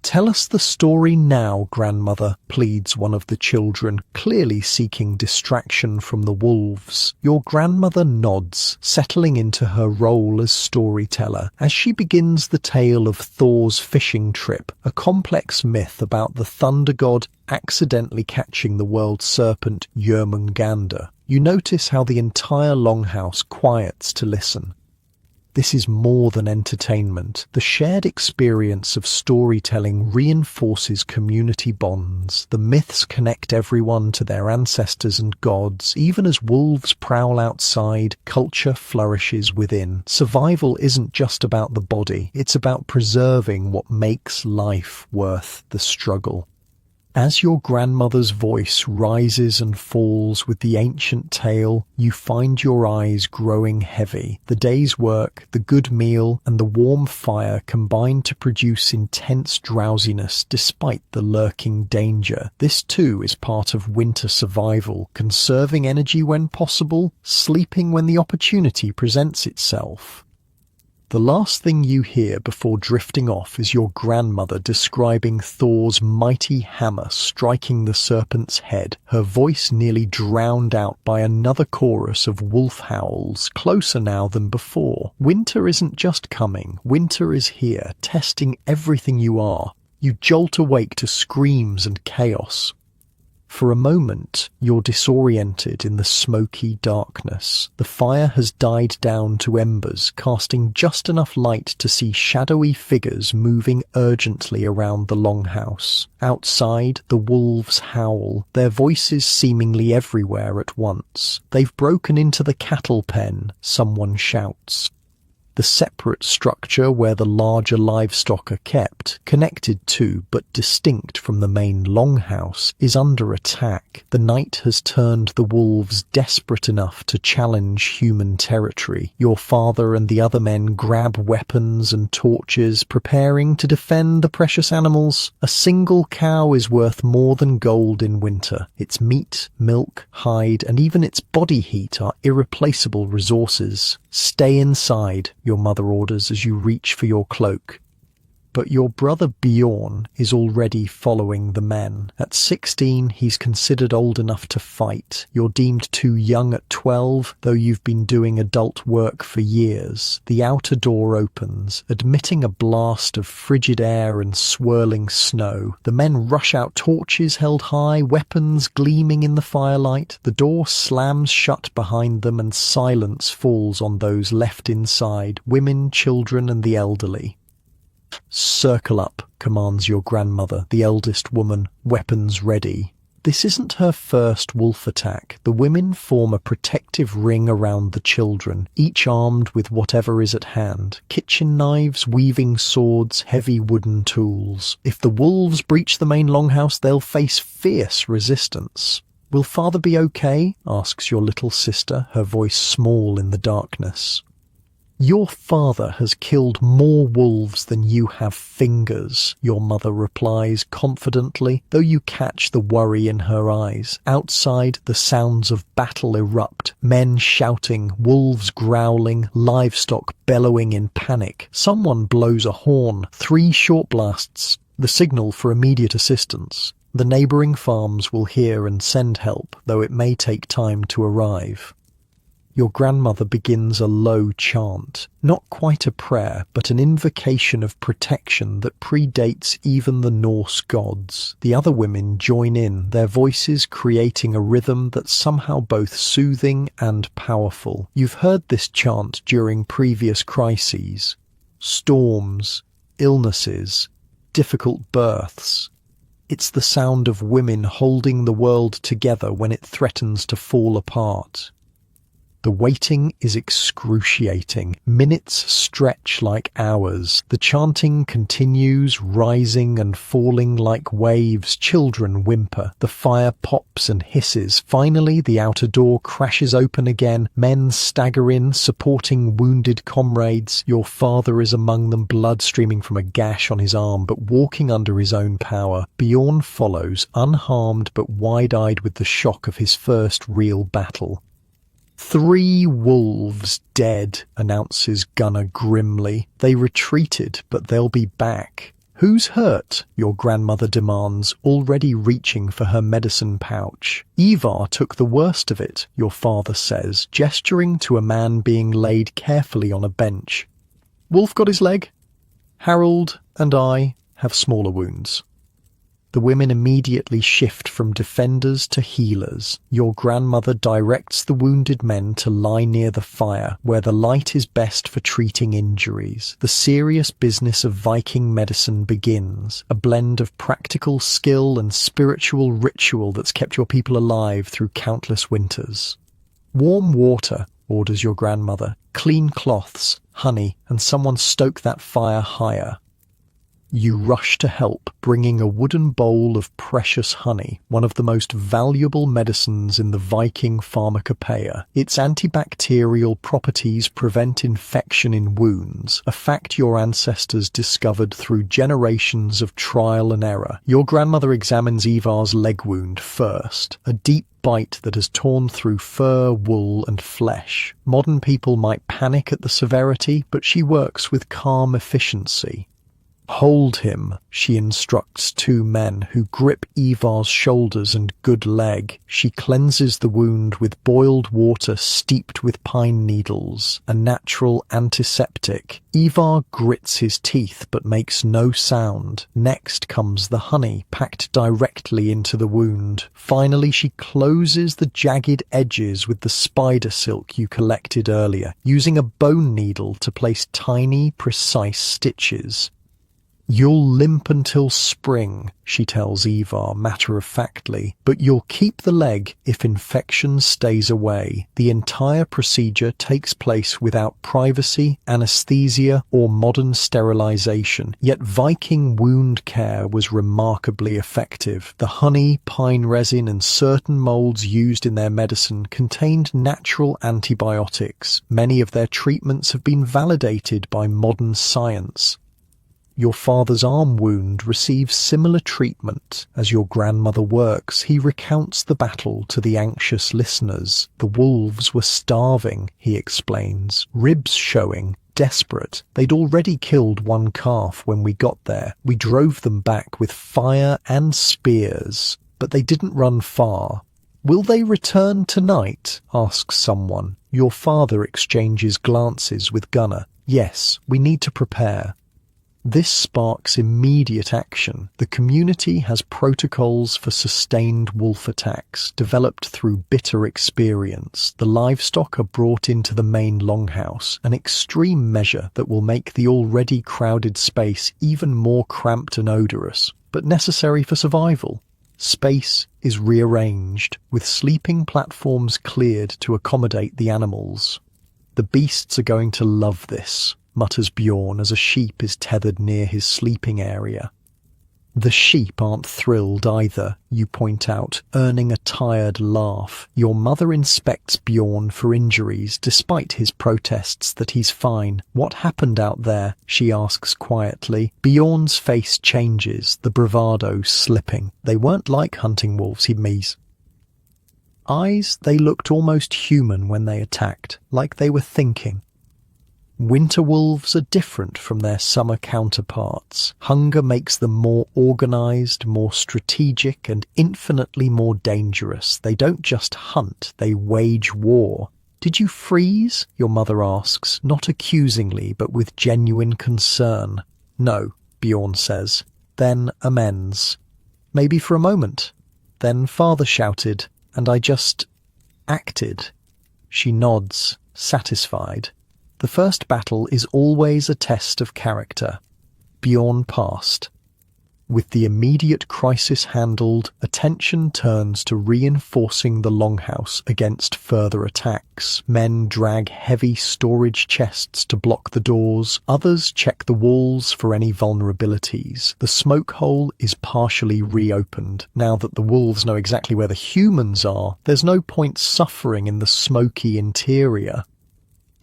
Tell us the story now, grandmother, pleads one of the children, clearly seeking distraction from the wolves. Your grandmother nods, settling into her role as storyteller. As she begins the tale of Thor's fishing trip, a complex myth about the thunder god accidentally catching the world serpent Jörmungandr, you notice how the entire longhouse quiets to listen. This is more than entertainment. The shared experience of storytelling reinforces community bonds. The myths connect everyone to their ancestors and gods. Even as wolves prowl outside, culture flourishes within. Survival isn't just about the body, it's about preserving what makes life worth the struggle. As your grandmother's voice rises and falls with the ancient tale, you find your eyes growing heavy. The day's work, the good meal, and the warm fire combine to produce intense drowsiness despite the lurking danger. This too is part of winter survival, conserving energy when possible, sleeping when the opportunity presents itself. The last thing you hear before drifting off is your grandmother describing Thor's mighty hammer striking the serpent's head, her voice nearly drowned out by another chorus of wolf howls, closer now than before. Winter isn't just coming, winter is here, testing everything you are. You jolt awake to screams and chaos. For a moment, you're disoriented in the smoky darkness. The fire has died down to embers, casting just enough light to see shadowy figures moving urgently around the longhouse. Outside, the wolves howl, their voices seemingly everywhere at once. They've broken into the cattle pen, someone shouts. The separate structure where the larger livestock are kept, connected to but distinct from the main longhouse, is under attack. The night has turned the wolves desperate enough to challenge human territory. Your father and the other men grab weapons and torches, preparing to defend the precious animals. A single cow is worth more than gold in winter. Its meat, milk, hide, and even its body heat are irreplaceable resources. Stay inside, your mother orders as you reach for your cloak. But your brother Bjorn is already following the men. At 16, he's considered old enough to fight. You're deemed too young at 12, though you've been doing adult work for years. The outer door opens, admitting a blast of frigid air and swirling snow. The men rush out, torches held high, weapons gleaming in the firelight. The door slams shut behind them and silence falls on those left inside, women, children, and the elderly. "Circle up," commands your grandmother, the eldest woman, weapons ready. This isn't her first wolf attack. The women form a protective ring around the children, each armed with whatever is at hand. Kitchen knives, weaving swords, heavy wooden tools. If the wolves breach the main longhouse, they'll face fierce resistance. "Will father be okay?" asks your little sister, her voice small in the darkness. "Your father has killed more wolves than you have fingers," your mother replies confidently, though you catch the worry in her eyes. Outside, the sounds of battle erupt, men shouting, wolves growling, livestock bellowing in panic. Someone blows a horn, 3 short blasts, the signal for immediate assistance. The neighbouring farms will hear and send help, though it may take time to arrive. Your grandmother begins a low chant, not quite a prayer, but an invocation of protection that predates even the Norse gods. The other women join in, their voices creating a rhythm that's somehow both soothing and powerful. You've heard this chant during previous crises. Storms, illnesses, difficult births. It's the sound of women holding the world together when it threatens to fall apart. The waiting is excruciating. Minutes stretch like hours. The chanting continues, rising and falling like waves. Children whimper. The fire pops and hisses. Finally, the outer door crashes open again. Men stagger in, supporting wounded comrades. Your father is among them, blood streaming from a gash on his arm, but walking under his own power. Bjorn follows, unharmed but wide-eyed with the shock of his first real battle. 3 wolves dead, announces Gunnar grimly. They retreated, but they'll be back. Who's hurt? Your grandmother demands, already reaching for her medicine pouch. Ivar took the worst of it, your father says, gesturing to a man being laid carefully on a bench. Wolf got his leg. Harold and I have smaller wounds. The The women immediately shift from defenders to healers. Your grandmother directs the wounded men to lie near the fire, where the light is best for treating injuries. The serious business of Viking medicine begins, a blend of practical skill and spiritual ritual that's kept your people alive through countless winters. Warm water, orders your grandmother, clean cloths, honey, and someone stoke that fire higher. You rush to help, bringing a wooden bowl of precious honey, one of the most valuable medicines in the Viking pharmacopoeia. Its antibacterial properties prevent infection in wounds, a fact your ancestors discovered through generations of trial and error. Your grandmother examines Ivar's leg wound first, a deep bite that has torn through fur, wool, and flesh. Modern people might panic at the severity, but she works with calm efficiency. Hold him, she instructs two men who grip Ivar's shoulders and good leg. She cleanses the wound with boiled water steeped with pine needles, a natural antiseptic. Ivar grits his teeth but makes no sound. Next comes the honey, packed directly into the wound. Finally, she closes the jagged edges with the spider silk you collected earlier, using a bone needle to place tiny, precise stitches. You'll limp until spring, she tells Ivar matter-of-factly, but you'll keep the leg if infection stays away. The entire procedure takes place without privacy, anesthesia, or modern sterilization, yet Viking wound care was remarkably effective. The honey, pine resin, and certain molds used in their medicine contained natural antibiotics. Many of their treatments have been validated by modern science. Your father's arm wound receives similar treatment. As your grandmother works, he recounts the battle to the anxious listeners. The wolves were starving, he explains, ribs showing, desperate. They'd already killed one calf when we got there. We drove them back with fire and spears, but they didn't run far. Will they return tonight? Asks someone. Your father exchanges glances with Gunnar. Yes, we need to prepare. This sparks immediate action. The community has protocols for sustained wolf attacks, developed through bitter experience. The livestock are brought into the main longhouse, an extreme measure that will make the already crowded space even more cramped and odorous, but necessary for survival. Space is rearranged, with sleeping platforms cleared to accommodate the animals. The beasts are going to love this, mutters Bjorn as a sheep is tethered near his sleeping area. The sheep aren't thrilled either, you point out, earning a tired laugh. Your mother inspects Bjorn for injuries, despite his protests that he's fine. What happened out there? She asks quietly. Bjorn's face changes, the bravado slipping. They weren't like hunting wolves, he mees. Eyes, they looked almost human when they attacked, like they were thinking. Winter wolves are different from their summer counterparts. Hunger makes them more organized, more strategic, and infinitely more dangerous. They don't just hunt, they wage war. Did you freeze? Your mother asks, not accusingly, but with genuine concern. No, Bjorn says. Then amends. Maybe for a moment. Then father shouted, and I just acted. She nods, satisfied. The first battle is always a test of character. Bjorn passed. With the immediate crisis handled, attention turns to reinforcing the longhouse against further attacks. Men drag heavy storage chests to block the doors. Others check the walls for any vulnerabilities. The smoke hole is partially reopened. Now that the wolves know exactly where the humans are, there's no point suffering in the smoky interior.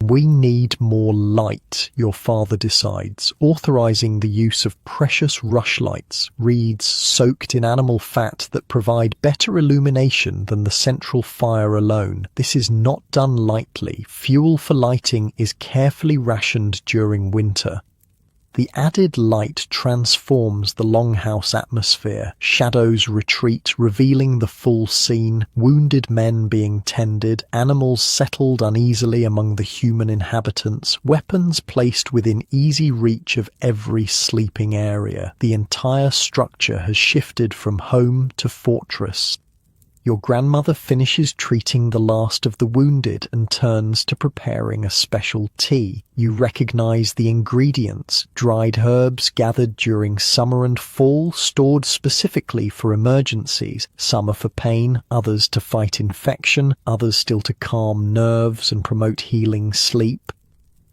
We need more light, your father decides, authorizing the use of precious rushlights, reeds soaked in animal fat that provide better illumination than the central fire alone. This is not done lightly. Fuel for lighting is carefully rationed during winter. The added light transforms the longhouse atmosphere. Shadows retreat, revealing the full scene, wounded men being tended, animals settled uneasily among the human inhabitants, weapons placed within easy reach of every sleeping area. The entire structure has shifted from home to fortress. Your grandmother finishes treating the last of the wounded and turns to preparing a special tea. You recognize the ingredients: dried herbs gathered during summer and fall, stored specifically for emergencies. Some are for pain, others to fight infection, others still to calm nerves and promote healing sleep.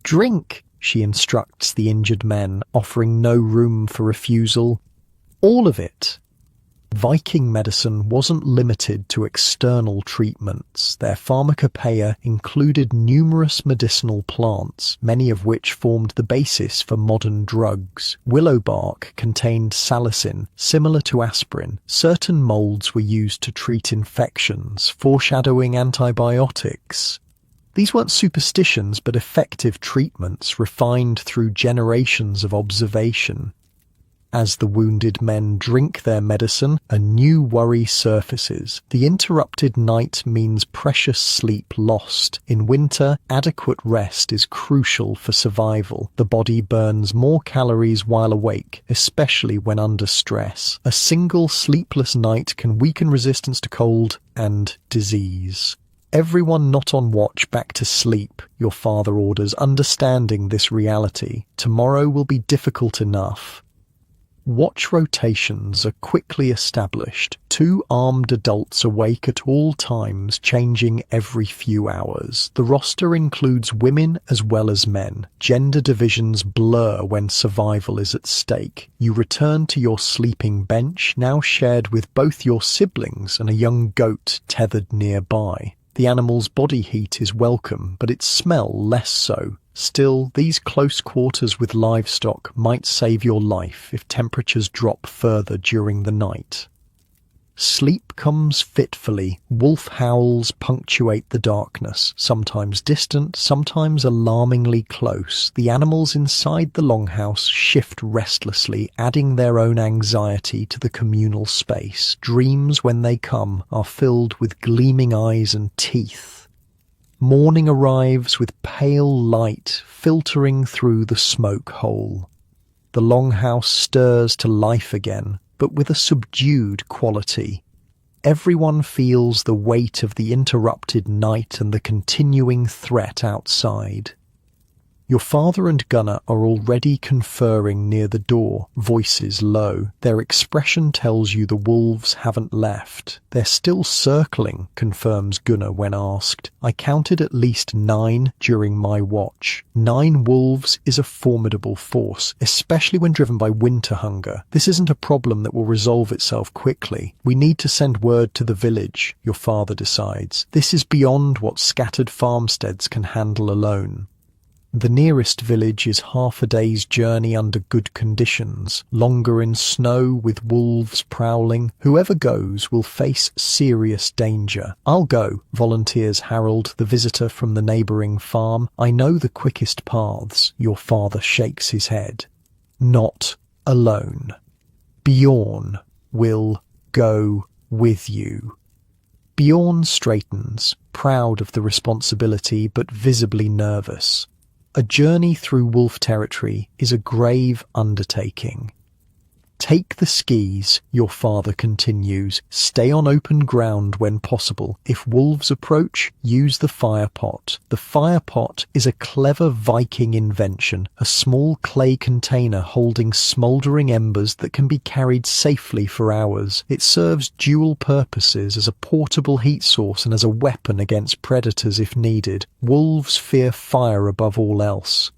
"Drink," she instructs the injured men, offering no room for refusal. "All of it." Viking medicine wasn't limited to external treatments. Their pharmacopoeia included numerous medicinal plants, many of which formed the basis for modern drugs. Willow bark contained salicin, similar to aspirin. Certain molds were used to treat infections, foreshadowing antibiotics. These weren't superstitions, but effective treatments refined through generations of observation. As the wounded men drink their medicine, a new worry surfaces. The interrupted night means precious sleep lost. In winter, adequate rest is crucial for survival. The body burns more calories while awake, especially when under stress. A single sleepless night can weaken resistance to cold and disease. "Everyone not on watch back to sleep," your father orders, understanding this reality. "Tomorrow will be difficult enough." Watch rotations are quickly established. 2 armed adults awake at all times, changing every few hours. The roster includes women as well as men. Gender divisions blur when survival is at stake. You return to your sleeping bench, now shared with both your siblings and a young goat tethered nearby. The animal's body heat is welcome, but its smell less so. Still, these close quarters with livestock might save your life if temperatures drop further during the night. Sleep comes fitfully. Wolf howls punctuate the darkness, sometimes distant, sometimes alarmingly close. The animals inside the longhouse shift restlessly, adding their own anxiety to the communal space. Dreams, when they come, are filled with gleaming eyes and teeth. Morning arrives with pale light filtering through the smoke hole. The longhouse stirs to life again, but with a subdued quality. Everyone feels the weight of the interrupted night and the continuing threat outside. Your father and Gunnar are already conferring near the door, voices low. Their expression tells you the wolves haven't left. "They're still circling," confirms Gunnar when asked. "I counted at least 9 during my watch. 9 wolves is a formidable force, especially when driven by winter hunger. This isn't a problem that will resolve itself quickly. We need to send word to the village," your father decides. "This is beyond what scattered farmsteads can handle alone." The nearest village is half a day's journey under good conditions, longer in snow with wolves prowling. Whoever goes will face serious danger. "I'll go," volunteers Harold, the visitor from the neighbouring farm. "I know the quickest paths." Your father shakes his head. "Not alone. Bjorn will go with you." Bjorn straightens, proud of the responsibility but visibly nervous. A journey through wolf territory is a grave undertaking. "Take the skis," your father continues. "Stay on open ground when possible. If wolves approach, use the fire pot." The fire pot is a clever Viking invention, a small clay container holding smouldering embers that can be carried safely for hours. It serves dual purposes as a portable heat source and as a weapon against predators if needed. Wolves fear fire above all else.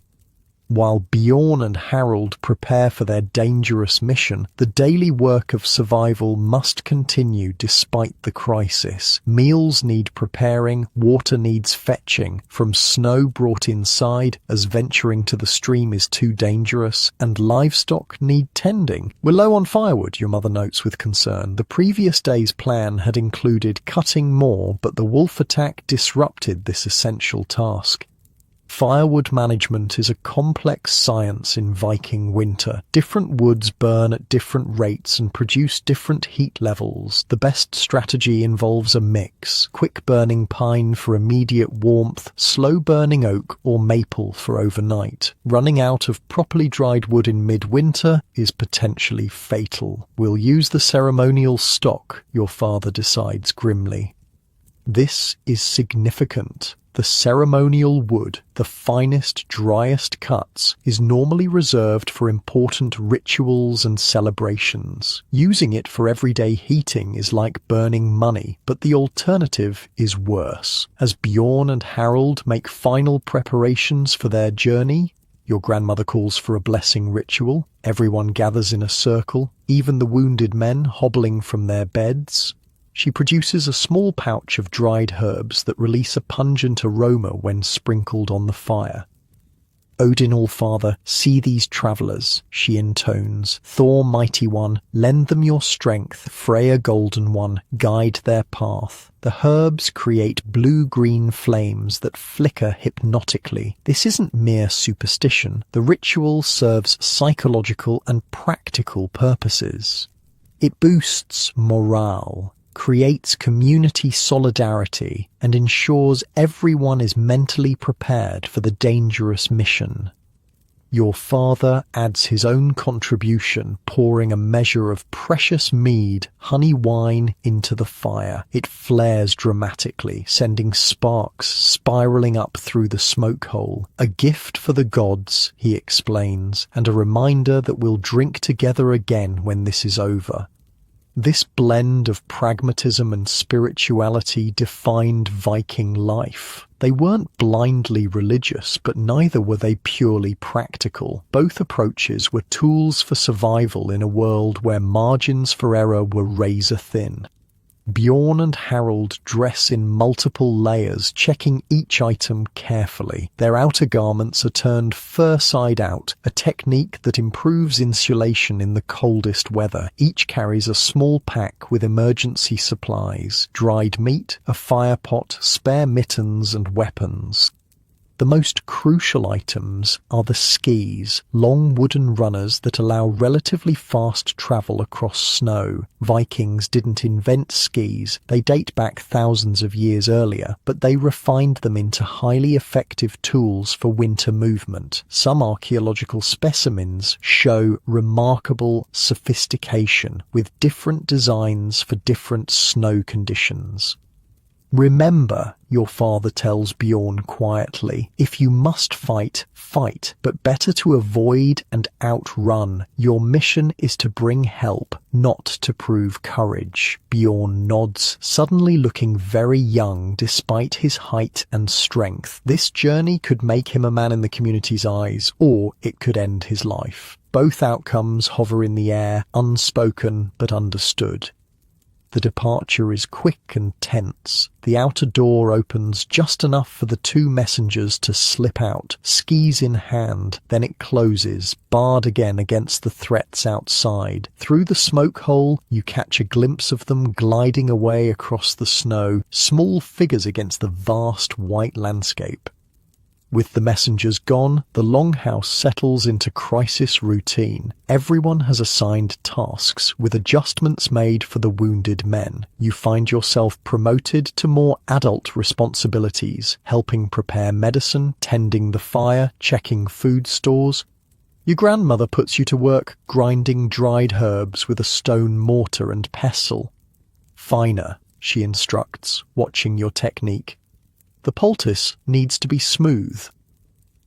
While Bjorn and Harold prepare for their dangerous mission, the daily work of survival must continue despite the crisis. Meals need preparing, water needs fetching, from snow brought inside as venturing to the stream is too dangerous, and livestock need tending. "We're low on firewood," your mother notes with concern. The previous day's plan had included cutting more, but the wolf attack disrupted this essential task. Firewood management is a complex science in Viking winter. Different woods burn at different rates and produce different heat levels. The best strategy involves a mix: quick-burning pine for immediate warmth, slow-burning oak or maple for overnight. Running out of properly dried wood in midwinter is potentially fatal. "We'll use the ceremonial stock," your father decides grimly. This is significant. The ceremonial wood, the finest, driest cuts, is normally reserved for important rituals and celebrations. Using it for everyday heating is like burning money, but the alternative is worse. As Bjorn and Harold make final preparations for their journey, your grandmother calls for a blessing ritual. Everyone gathers in a circle, even the wounded men hobbling from their beds. She produces a small pouch of dried herbs that release a pungent aroma when sprinkled on the fire. "Odin Allfather, see these travellers," she intones. "Thor, mighty one, lend them your strength. Freya, golden one, guide their path." The herbs create blue-green flames that flicker hypnotically. This isn't mere superstition. The ritual serves psychological and practical purposes. It boosts morale, creates community solidarity, and ensures everyone is mentally prepared for the dangerous mission. Your father adds his own contribution, pouring a measure of precious mead, honey wine, into the fire. It flares dramatically, sending sparks spiraling up through the smoke hole. "A gift for the gods," he explains, "and a reminder that we'll drink together again when this is over." This blend of pragmatism and spirituality defined Viking life. They weren't blindly religious, but neither were they purely practical. Both approaches were tools for survival in a world where margins for error were razor thin. Bjorn and Harold dress in multiple layers, checking each item carefully. Their outer garments are turned fur side out, a technique that improves insulation in the coldest weather. Each carries a small pack with emergency supplies: dried meat, a fire pot, spare mittens, and weapons. The most crucial items are the skis, long wooden runners that allow relatively fast travel across snow. Vikings didn't invent skis, they date back thousands of years earlier, but they refined them into highly effective tools for winter movement. Some archaeological specimens show remarkable sophistication, with different designs for different snow conditions. "Remember," your father tells Bjorn quietly, "if you must fight, fight, but better to avoid and outrun. Your mission is to bring help, not to prove courage." Bjorn nods, suddenly looking very young despite his height and strength. This journey could make him a man in the community's eyes, or it could end his life. Both outcomes hover in the air, unspoken but understood. The departure is quick and tense. The outer door opens just enough for the two messengers to slip out, skis in hand. Then it closes, barred again against the threats outside. Through the smoke hole, you catch a glimpse of them gliding away across the snow, small figures against the vast white landscape. With the messengers gone, the longhouse settles into crisis routine. Everyone has assigned tasks, with adjustments made for the wounded men. You find yourself promoted to more adult responsibilities, helping prepare medicine, tending the fire, checking food stores. Your grandmother puts you to work grinding dried herbs with a stone mortar and pestle. "Finer," she instructs, watching your technique. "The poultice needs to be smooth."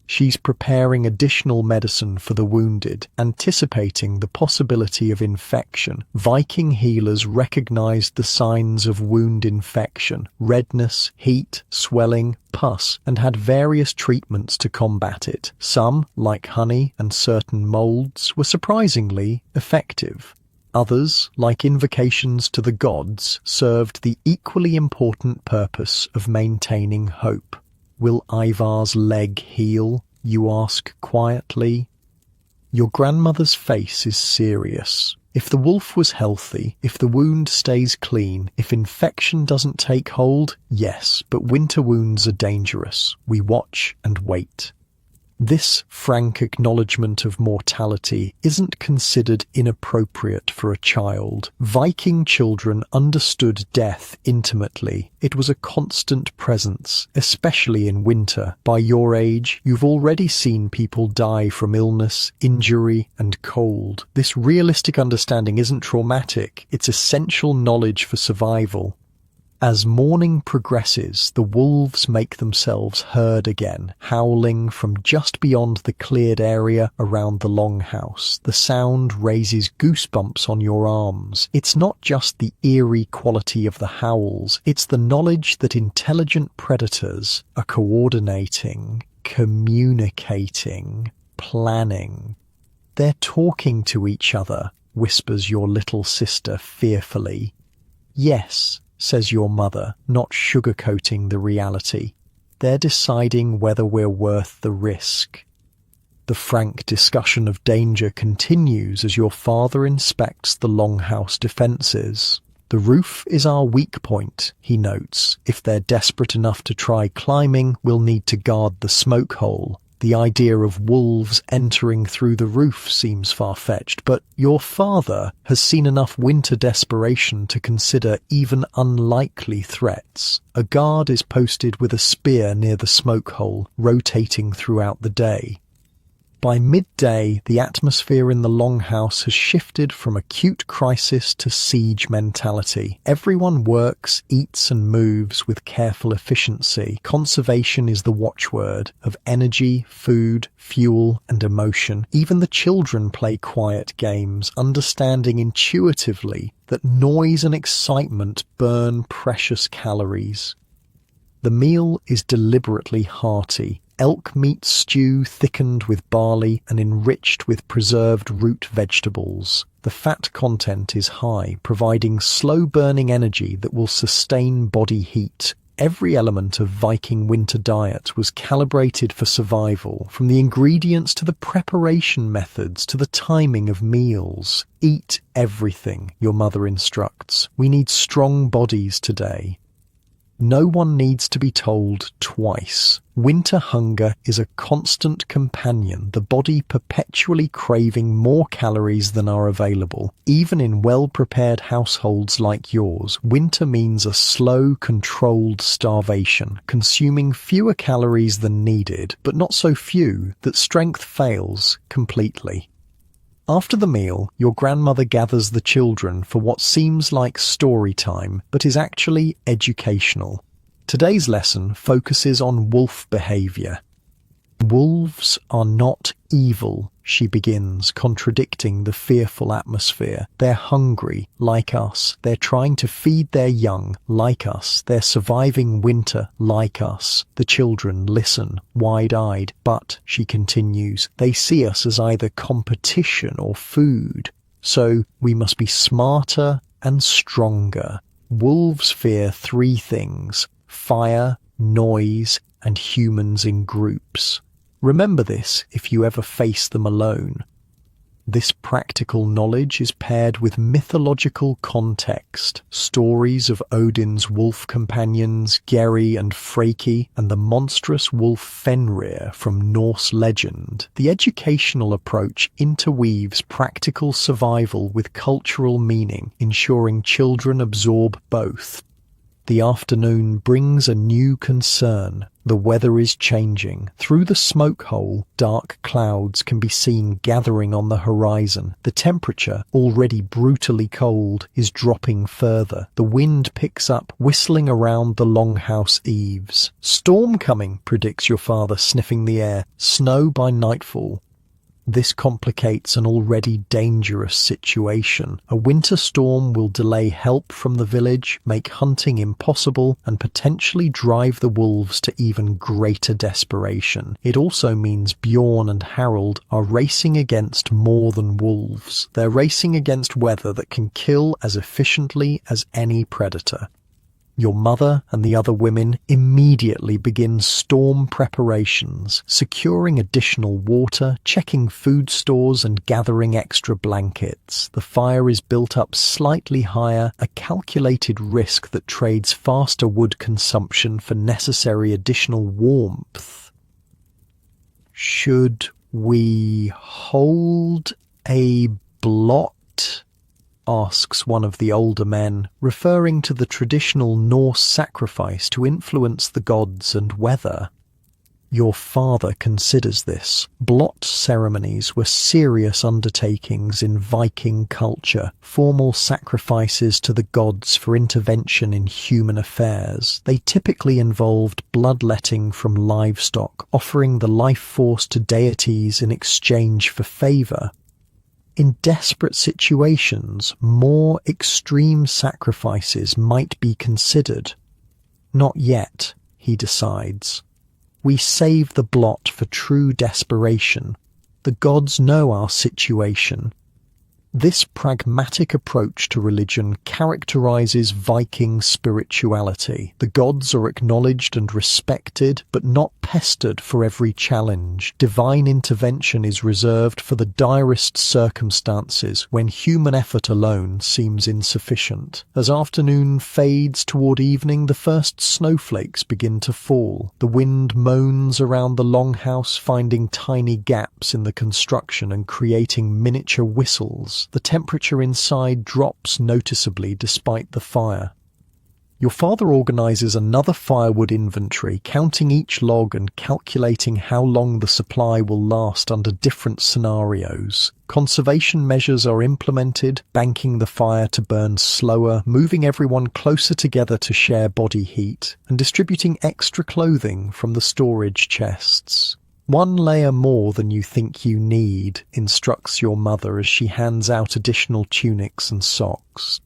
She's preparing additional medicine for the wounded, anticipating the possibility of infection. Viking healers recognized the signs of wound infection: redness, heat, swelling, pus, and had various treatments to combat it. Some, like honey and certain molds, were surprisingly effective. Others, like invocations to the gods, served the equally important purpose of maintaining hope. "Will Ivar's leg heal?" you ask quietly. Your grandmother's face is serious. If the wolf was healthy, if the wound stays clean, if infection doesn't take hold, yes, but winter wounds are dangerous. We watch and wait. This frank acknowledgement of mortality isn't considered inappropriate for a child. Viking children understood death intimately. It was a constant presence, especially in winter. By your age, you've already seen people die from illness, injury, and cold. This realistic understanding isn't traumatic. It's essential knowledge for survival. As morning progresses, the wolves make themselves heard again, howling from just beyond the cleared area around the longhouse. The sound raises goosebumps on your arms. It's not just the eerie quality of the howls, it's the knowledge that intelligent predators are coordinating, communicating, planning. They're talking to each other, whispers your little sister fearfully. Yes, says your mother, not sugarcoating the reality. They're deciding whether we're worth the risk. The frank discussion of danger continues as your father inspects the longhouse defences. The roof is our weak point, he notes. If they're desperate enough to try climbing, we'll need to guard the smoke hole. The idea of wolves entering through the roof seems far-fetched, but your father has seen enough winter desperation to consider even unlikely threats. A guard is posted with a spear near the smoke hole, rotating throughout the day. By midday, the atmosphere in the longhouse has shifted from acute crisis to siege mentality. Everyone works, eats and moves with careful efficiency. Conservation is the watchword of energy, food, fuel and emotion. Even the children play quiet games, understanding intuitively that noise and excitement burn precious calories. The meal is deliberately hearty. Elk meat stew thickened with barley and enriched with preserved root vegetables. The fat content is high, providing slow-burning energy that will sustain body heat. Every element of Viking winter diet was calibrated for survival, from the ingredients to the preparation methods to the timing of meals. Eat everything, your mother instructs. We need strong bodies today. No one needs to be told twice. Winter hunger is a constant companion, the body perpetually craving more calories than are available. Even in well-prepared households like yours, winter means a slow, controlled starvation, consuming fewer calories than needed, but not so few that strength fails completely. After the meal, your grandmother gathers the children for what seems like story time, but is actually educational. Today's lesson focuses on wolf behavior. Wolves are not evil, she begins, contradicting the fearful atmosphere. They're hungry, like us. They're trying to feed their young, like us. They're surviving winter, like us. The children listen, wide-eyed. But, she continues, they see us as either competition or food. So, we must be smarter and stronger. Wolves fear three things: fire, noise, and humans in groups. Remember this if you ever face them alone. This practical knowledge is paired with mythological context, stories of Odin's wolf companions, Geri and Freki, and the monstrous wolf Fenrir from Norse legend. The educational approach interweaves practical survival with cultural meaning, ensuring children absorb both. The afternoon brings a new concern. The weather is changing. Through the smoke hole, dark clouds can be seen gathering on the horizon. The temperature, already brutally cold, is dropping further. The wind picks up, whistling around the longhouse eaves. Storm coming, predicts your father, sniffing the air. Snow by nightfall. This complicates an already dangerous situation. A winter storm will delay help from the village, make hunting impossible, and potentially drive the wolves to even greater desperation. It also means Bjorn and Harold are racing against more than wolves. They're racing against weather that can kill as efficiently as any predator. Your mother and the other women immediately begin storm preparations, securing additional water, checking food stores, and gathering extra blankets. The fire is built up slightly higher, a calculated risk that trades faster wood consumption for necessary additional warmth. Should we hold a blot? Asks one of the older men, referring to the traditional Norse sacrifice to influence the gods and weather. Your father considers this. Blot ceremonies were serious undertakings in Viking culture, formal sacrifices to the gods for intervention in human affairs. They typically involved bloodletting from livestock, offering the life force to deities in exchange for favor. In desperate situations, more extreme sacrifices might be considered. Not yet, he decides. We save the blot for true desperation. The gods know our situation. This pragmatic approach to religion characterizes Viking spirituality. The gods are acknowledged and respected, but not pestered for every challenge. Divine intervention is reserved for the direst circumstances when human effort alone seems insufficient. As afternoon fades toward evening, the first snowflakes begin to fall. The wind moans around the longhouse, finding tiny gaps in the construction and creating miniature whistles. The temperature inside drops noticeably despite the fire. Your father organizes another firewood inventory, counting each log and calculating how long the supply will last under different scenarios. Conservation measures are implemented, banking the fire to burn slower, moving everyone closer together to share body heat, and distributing extra clothing from the storage chests. One layer more than you think you need, instructs your mother as she hands out additional tunics and socks.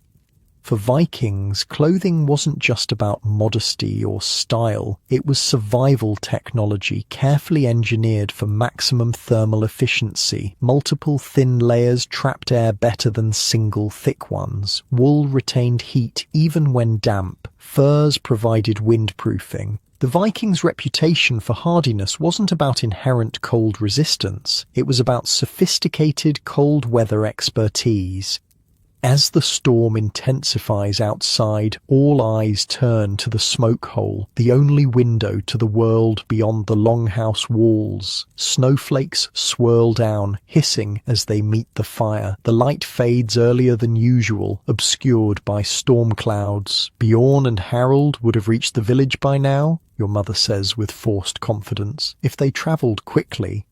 For Vikings, clothing wasn't just about modesty or style, it was survival technology carefully engineered for maximum thermal efficiency. Multiple thin layers trapped air better than single thick ones. Wool retained heat even when damp. Furs provided windproofing. The Vikings' reputation for hardiness wasn't about inherent cold resistance, it was about sophisticated cold weather expertise. As the storm intensifies outside, all eyes turn to the smoke hole, the only window to the world beyond the longhouse walls. Snowflakes swirl down, hissing as they meet the fire. The light fades earlier than usual, obscured by storm clouds. Bjorn and Harold would have reached the village by now, your mother says with forced confidence, if they travelled quickly.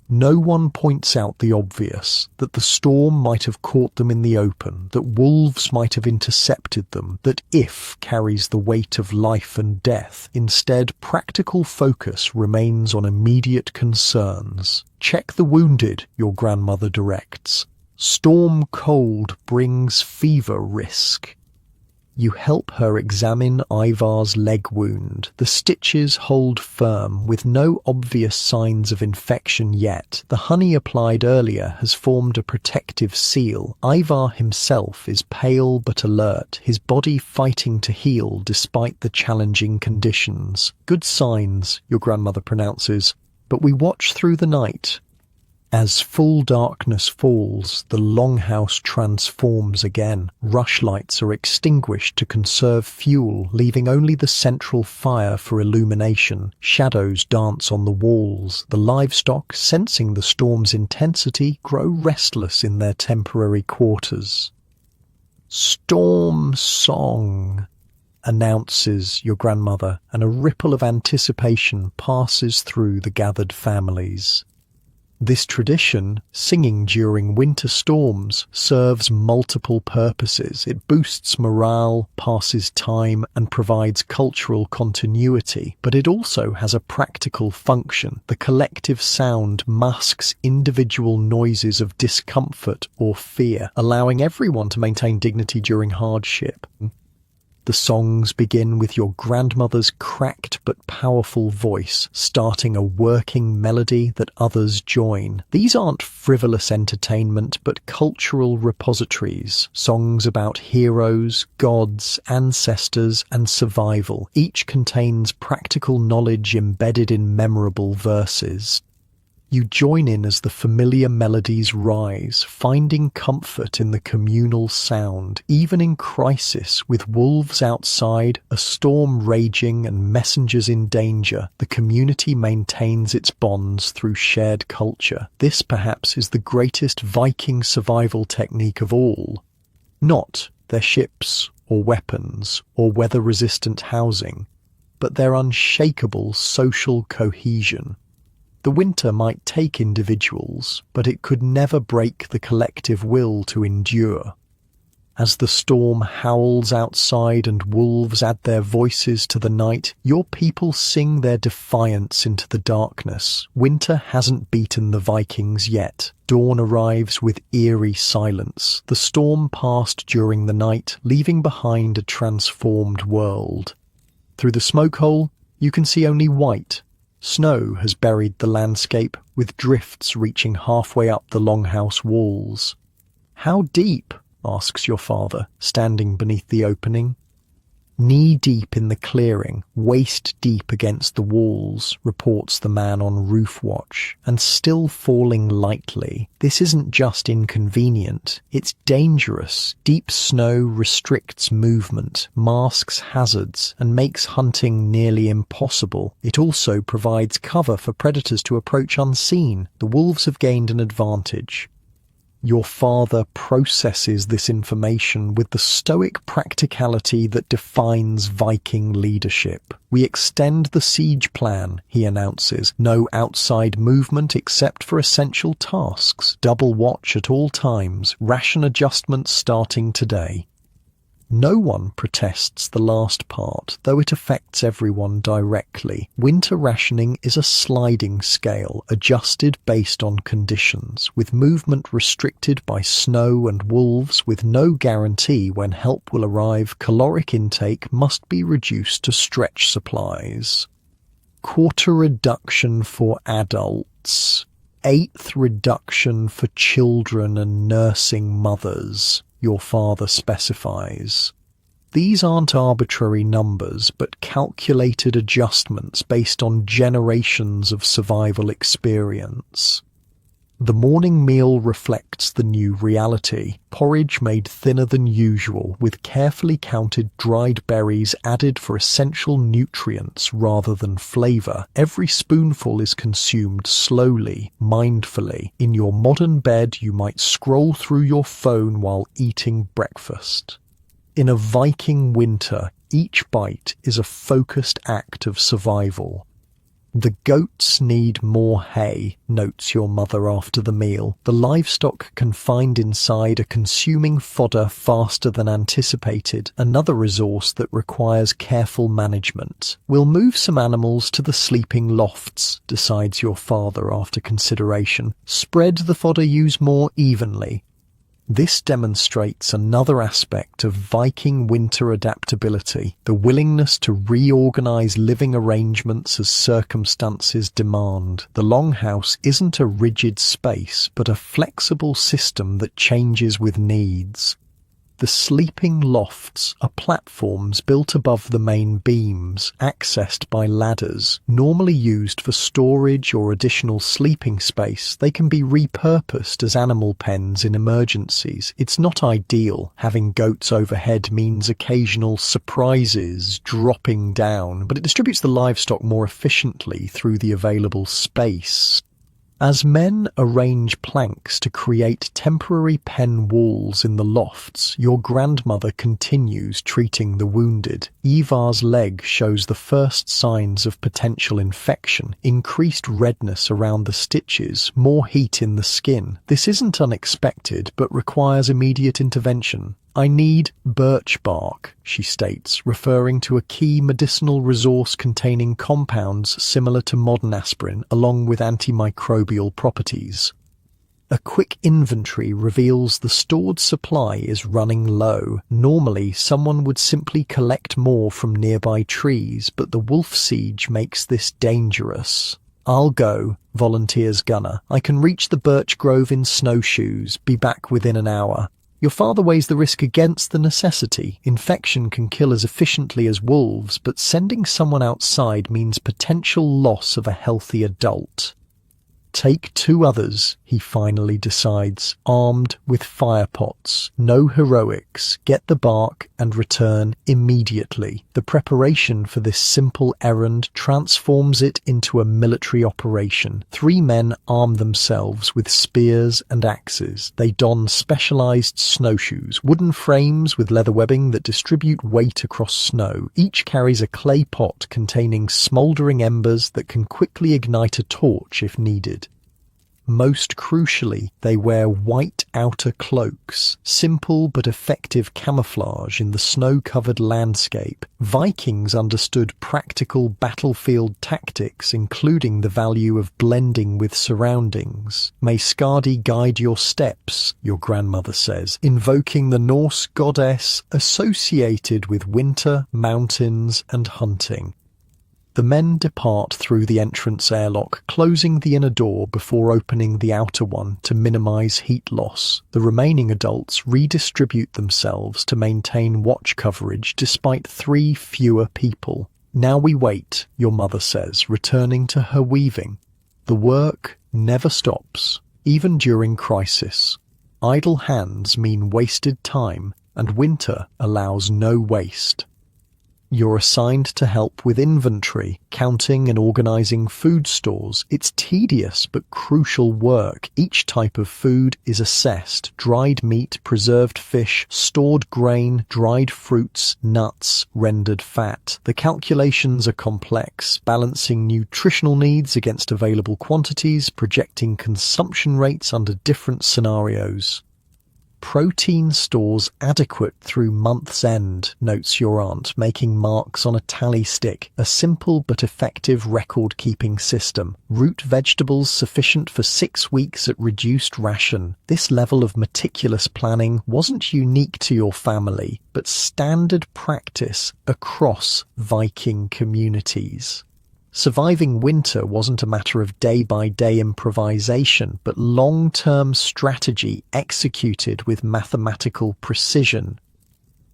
No one points out the obvious, that the storm might have caught them in the open, that wolves might have intercepted them, that if carries the weight of life and death. Instead, practical focus remains on immediate concerns. Check the wounded, your grandmother directs. Storm cold brings fever risk. You help her examine Ivar's leg wound. The stitches hold firm, with no obvious signs of infection yet. The honey applied earlier has formed a protective seal. Ivar himself is pale but alert, his body fighting to heal despite the challenging conditions. Good signs, your grandmother pronounces, but we watch through the night. As full darkness falls, the longhouse transforms again. Rushlights are extinguished to conserve fuel, leaving only the central fire for illumination. Shadows dance on the walls. The livestock, sensing the storm's intensity, grow restless in their temporary quarters. Storm song, announces your grandmother, and a ripple of anticipation passes through the gathered families. This tradition, singing during winter storms, serves multiple purposes. It boosts morale, passes time, and provides cultural continuity. But it also has a practical function. The collective sound masks individual noises of discomfort or fear, allowing everyone to maintain dignity during hardship. The songs begin with your grandmother's cracked but powerful voice, starting a working melody that others join. These aren't frivolous entertainment, but cultural repositories. Songs about heroes, gods, ancestors, and survival. Each contains practical knowledge embedded in memorable verses. You join in as the familiar melodies rise, finding comfort in the communal sound. Even in crisis, with wolves outside, a storm raging, and messengers in danger, the community maintains its bonds through shared culture. This perhaps is the greatest Viking survival technique of all. Not their ships or weapons or weather-resistant housing, but their unshakable social cohesion. The winter might take individuals, but it could never break the collective will to endure. As the storm howls outside and wolves add their voices to the night, your people sing their defiance into the darkness. Winter hasn't beaten the Vikings yet. Dawn arrives with eerie silence. The storm passed during the night, leaving behind a transformed world. Through the smoke hole, you can see only white. Snow has buried the landscape, with drifts reaching halfway up the longhouse walls. "How deep?" asks your father, standing beneath the opening. "Knee-deep in the clearing, waist-deep against the walls," reports the man on roof watch, "and still falling lightly. This isn't just inconvenient, it's dangerous. Deep snow restricts movement, masks hazards, and makes hunting nearly impossible. It also provides cover for predators to approach unseen. The wolves have gained an advantage." Your father processes this information with the stoic practicality that defines Viking leadership. "We extend the siege plan," he announces. "No outside movement except for essential tasks. Double watch at all times. Ration adjustments starting today." No one protests the last part, though it affects everyone directly. Winter rationing is a sliding scale, adjusted based on conditions, with movement restricted by snow and wolves, with no guarantee when help will arrive. Caloric intake must be reduced to stretch supplies. Quarter reduction for adults. Eighth reduction for children and nursing mothers, your father specifies. These aren't arbitrary numbers, but calculated adjustments based on generations of survival experience. The morning meal reflects the new reality. Porridge made thinner than usual, with carefully counted dried berries added for essential nutrients rather than flavor. Every spoonful is consumed slowly, mindfully. In your modern bed, you might scroll through your phone while eating breakfast. In a Viking winter, each bite is a focused act of survival. "The goats need more hay," notes your mother after the meal. "The livestock confined inside are consuming fodder faster than anticipated, another resource that requires careful management. We'll move some animals to the sleeping lofts," decides your father after consideration. "Spread the fodder use more evenly." This demonstrates another aspect of Viking winter adaptability, the willingness to reorganize living arrangements as circumstances demand. The longhouse isn't a rigid space, but a flexible system that changes with needs. The sleeping lofts are platforms built above the main beams, accessed by ladders. Normally used for storage or additional sleeping space, they can be repurposed as animal pens in emergencies. It's not ideal. Having goats overhead means occasional surprises dropping down, but it distributes the livestock more efficiently through the available space. As men arrange planks to create temporary pen walls in the lofts, your grandmother continues treating the wounded. Ivar's leg shows the first signs of potential infection, increased redness around the stitches, more heat in the skin. This isn't unexpected, but requires immediate intervention. "I need birch bark," she states, referring to a key medicinal resource containing compounds similar to modern aspirin, along with antimicrobial properties. A quick inventory reveals the stored supply is running low. Normally, someone would simply collect more from nearby trees, but the wolf siege makes this dangerous. "I'll go," volunteers Gunnar. "I can reach the birch grove in snowshoes, be back within an hour." Your father weighs the risk against the necessity. Infection can kill as efficiently as wolves, but sending someone outside means potential loss of a healthy adult. "Take 2 others," he finally decides, armed with fire pots. No heroics. Get the bark and return immediately. The preparation for this simple errand transforms it into a military operation. 3 men arm themselves with spears and axes. They don specialized snowshoes, wooden frames with leather webbing that distribute weight across snow. Each carries a clay pot containing smoldering embers that can quickly ignite a torch if needed. Most crucially, they wear white outer cloaks, simple but effective camouflage in the snow-covered landscape. Vikings understood practical battlefield tactics, including the value of blending with surroundings. "May Skadi guide your steps," your grandmother says, invoking the Norse goddess associated with winter, mountains, and hunting. The men depart through the entrance airlock, closing the inner door before opening the outer one to minimize heat loss. The remaining adults redistribute themselves to maintain watch coverage despite 3 fewer people. "Now we wait," your mother says, returning to her weaving. The work never stops, even during crisis. Idle hands mean wasted time, and winter allows no waste. You're assigned to help with inventory, counting and organizing food stores. It's tedious but crucial work. Each type of food is assessed: dried meat, preserved fish, stored grain, dried fruits, nuts, rendered fat. The calculations are complex, balancing nutritional needs against available quantities, projecting consumption rates under different scenarios. "Protein stores adequate through month's end," notes your aunt, making marks on a tally stick, a simple but effective record-keeping system. "Root vegetables sufficient for 6 weeks at reduced ration." This level of meticulous planning wasn't unique to your family, but standard practice across Viking communities. Surviving winter wasn't a matter of day-by-day improvisation, but long-term strategy executed with mathematical precision.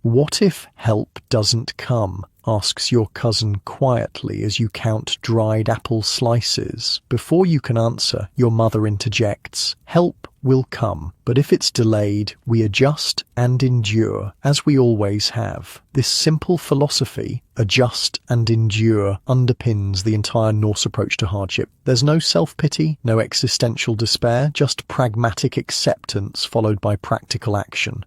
"What if help doesn't come?" asks your cousin quietly as you count dried apple slices. Before you can answer, your mother interjects, "Help will come, but if it's delayed, we adjust and endure, as we always have." This simple philosophy, adjust and endure, underpins the entire Norse approach to hardship. There's no self-pity, no existential despair, just pragmatic acceptance followed by practical action.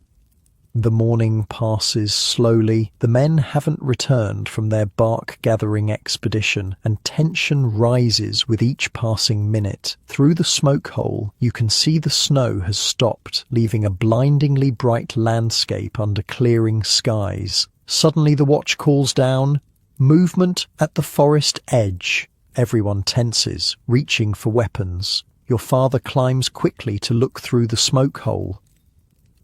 The morning passes slowly. The men haven't returned from their bark-gathering expedition, and tension rises with each passing minute. Through the smoke hole, you can see the snow has stopped, leaving a blindingly bright landscape under clearing skies. Suddenly the watch calls down, "Movement at the forest edge." Everyone tenses, reaching for weapons. Your father climbs quickly to look through the smoke hole.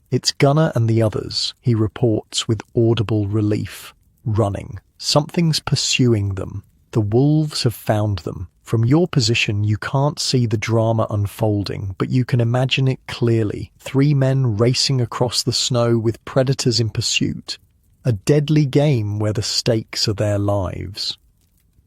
"It's Gunnar and the others," he reports with audible relief. "Running. Something's pursuing them. The wolves have found them." From your position, you can't see the drama unfolding, but you can imagine it clearly. 3 men racing across the snow with predators in pursuit. A deadly game where the stakes are their lives.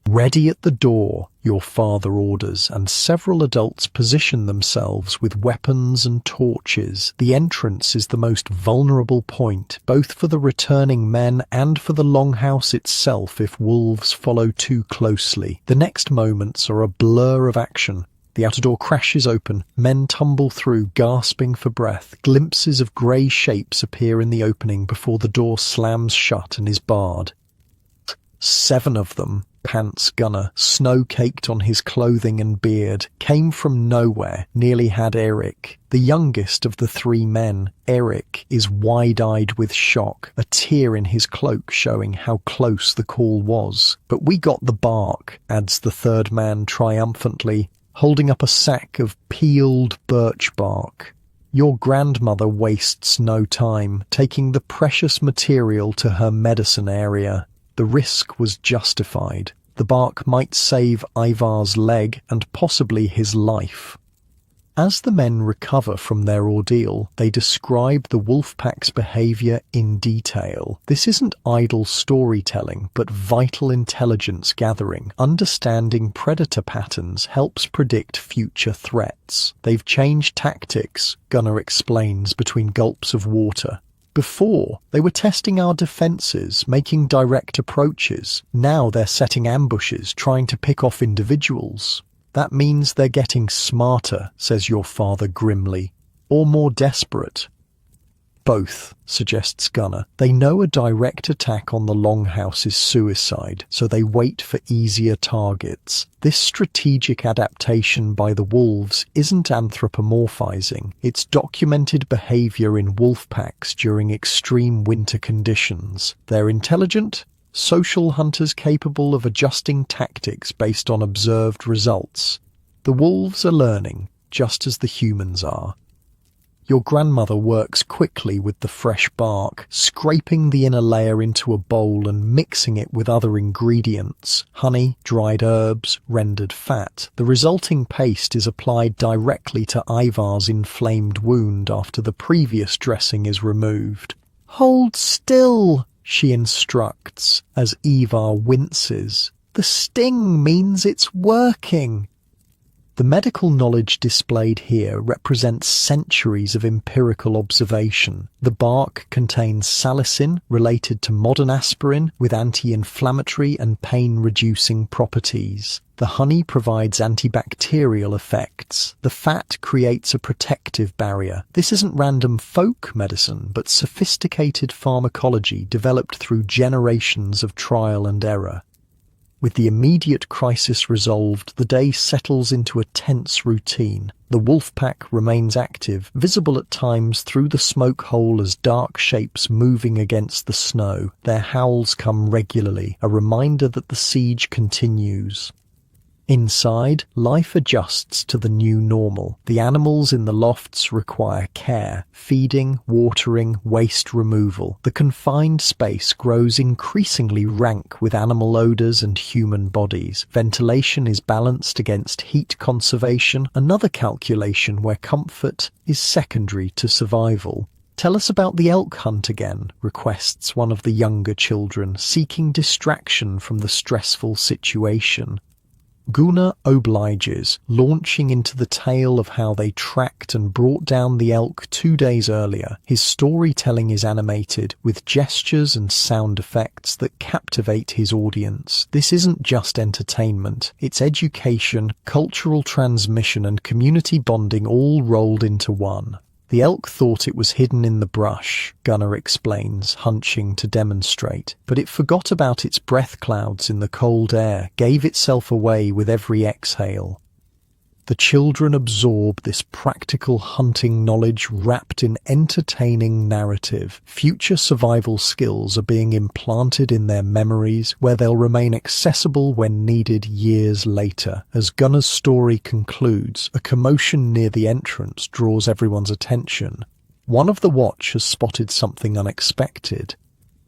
"Ready at the door," your father orders, and several adults position themselves with weapons and torches. The entrance is the most vulnerable point, both for the returning men and for the longhouse itself if wolves follow too closely. The next moments are a blur of action. The outer door crashes open. Men tumble through, gasping for breath. Glimpses of grey shapes appear in the opening before the door slams shut and is barred. 7 of them, pants Gunnar, snow-caked on his clothing and beard, came from nowhere, nearly had Eric. The youngest of the 3 men, Eric, is wide-eyed with shock, a tear in his cloak showing how close the call was. "But we got the bark," adds the 3rd man triumphantly. holding up a sack of peeled birch bark. Your grandmother wastes no time, taking the precious material to her medicine area. The risk was justified. The bark might save Ivar's leg and possibly his life. As the men recover from their ordeal, they describe the Wolfpack's behavior in detail. This isn't idle storytelling, but vital intelligence gathering. Understanding predator patterns helps predict future threats. They've changed tactics, Gunnar explains between gulps of water. Before, they were testing our defenses, making direct approaches. Now they're setting ambushes, trying to pick off individuals. That means they're getting smarter, says your father grimly, or more desperate. Both, suggests Gunnar. They know a direct attack on the longhouse is suicide, so they wait for easier targets. This strategic adaptation by the wolves isn't anthropomorphizing. It's documented behavior in wolf packs during extreme winter conditions. They're intelligent, social hunters capable of adjusting tactics based on observed results. The wolves are learning, just as the humans are. Your grandmother works quickly with the fresh bark, scraping the inner layer into a bowl and mixing it with other ingredients, honey, dried herbs, rendered fat. The resulting paste is applied directly to Ivar's inflamed wound after the previous dressing is removed. "Hold still," she instructs, as Ivar winces. "The sting means it's working." The medical knowledge displayed here represents centuries of empirical observation. The bark contains salicin, related to modern aspirin, with anti-inflammatory and pain-reducing properties. The honey provides antibacterial effects. The fat creates a protective barrier. This isn't random folk medicine, but sophisticated pharmacology developed through generations of trial and error. With the immediate crisis resolved, the day settles into a tense routine. The wolf pack remains active, visible at times through the smoke hole as dark shapes moving against the snow. Their howls come regularly, a reminder that the siege continues. Inside, life adjusts to the new normal. The animals in the lofts require care, feeding, watering, waste removal. The confined space grows increasingly rank with animal odors and human bodies. Ventilation is balanced against heat conservation, another calculation where comfort is secondary to survival. "Tell us about the elk hunt again," requests one of the younger children, seeking distraction from the stressful situation. Gunnar obliges, launching into the tale of how they tracked and brought down the elk 2 days earlier. His storytelling is animated, with gestures and sound effects that captivate his audience. This isn't just entertainment, it's education, cultural transmission and community bonding all rolled into one. "The elk thought it was hidden in the brush," Gunnar explains, hunching to demonstrate, "but it forgot about its breath clouds in the cold air, gave itself away with every exhale." The children absorb this practical hunting knowledge wrapped in entertaining narrative. Future survival skills are being implanted in their memories, where they'll remain accessible when needed years later. As Gunnar's story concludes, a commotion near the entrance draws everyone's attention. One of the watch has spotted something unexpected.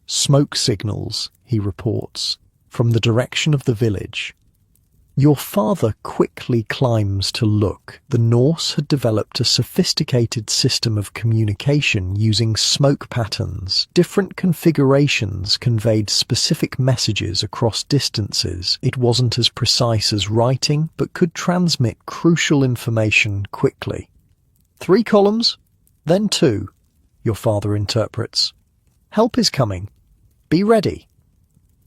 "Smoke signals," he reports, "from the direction of the village." Your father quickly climbs to look. The Norse had developed a sophisticated system of communication using smoke patterns. Different configurations conveyed specific messages across distances. It wasn't as precise as writing, but could transmit crucial information quickly. "3 columns, then 2, your father interprets. "Help is coming. Be ready."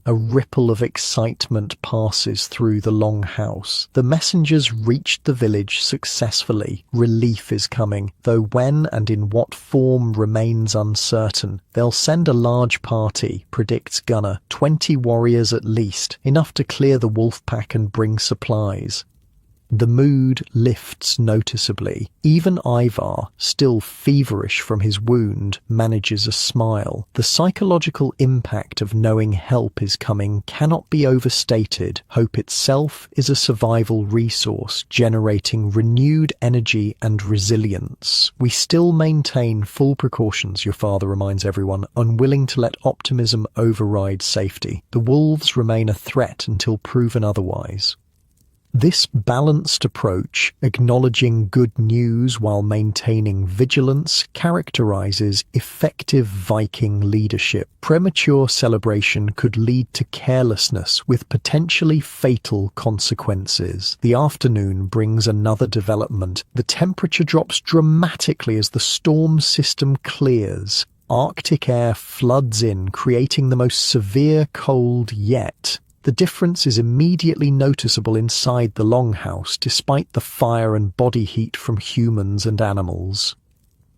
A ripple of excitement passes through the longhouse. The messengers reached the village successfully. Relief is coming, though when and in what form remains uncertain. They'll send a large party, predicts Gunnar, 20 warriors at least, enough to clear the wolf pack and bring supplies. The mood lifts noticeably. Even Ivar, still feverish from his wound, manages a smile. The psychological impact of knowing help is coming cannot be overstated. Hope itself is a survival resource, generating renewed energy and resilience. We still maintain full precautions, your father reminds everyone, unwilling to let optimism override safety. The wolves remain a threat until proven otherwise. This balanced approach, acknowledging good news while maintaining vigilance, characterizes effective Viking leadership. Premature celebration could lead to carelessness with potentially fatal consequences. The afternoon brings another development. The temperature drops dramatically as the storm system clears. Arctic air floods in, creating the most severe cold yet. The difference is immediately noticeable inside the longhouse, despite the fire and body heat from humans and animals.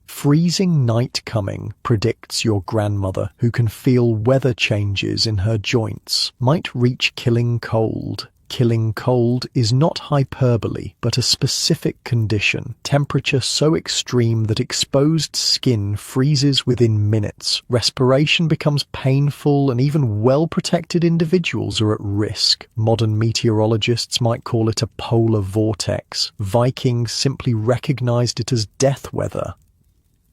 Freezing night coming, predicts your grandmother, who can feel weather changes in her joints, might reach killing cold. Killing cold is not hyperbole, but a specific condition. Temperature so extreme that exposed skin freezes within minutes. Respiration becomes painful, and even well-protected individuals are at risk. Modern meteorologists might call it a polar vortex. Vikings simply recognized it as death weather.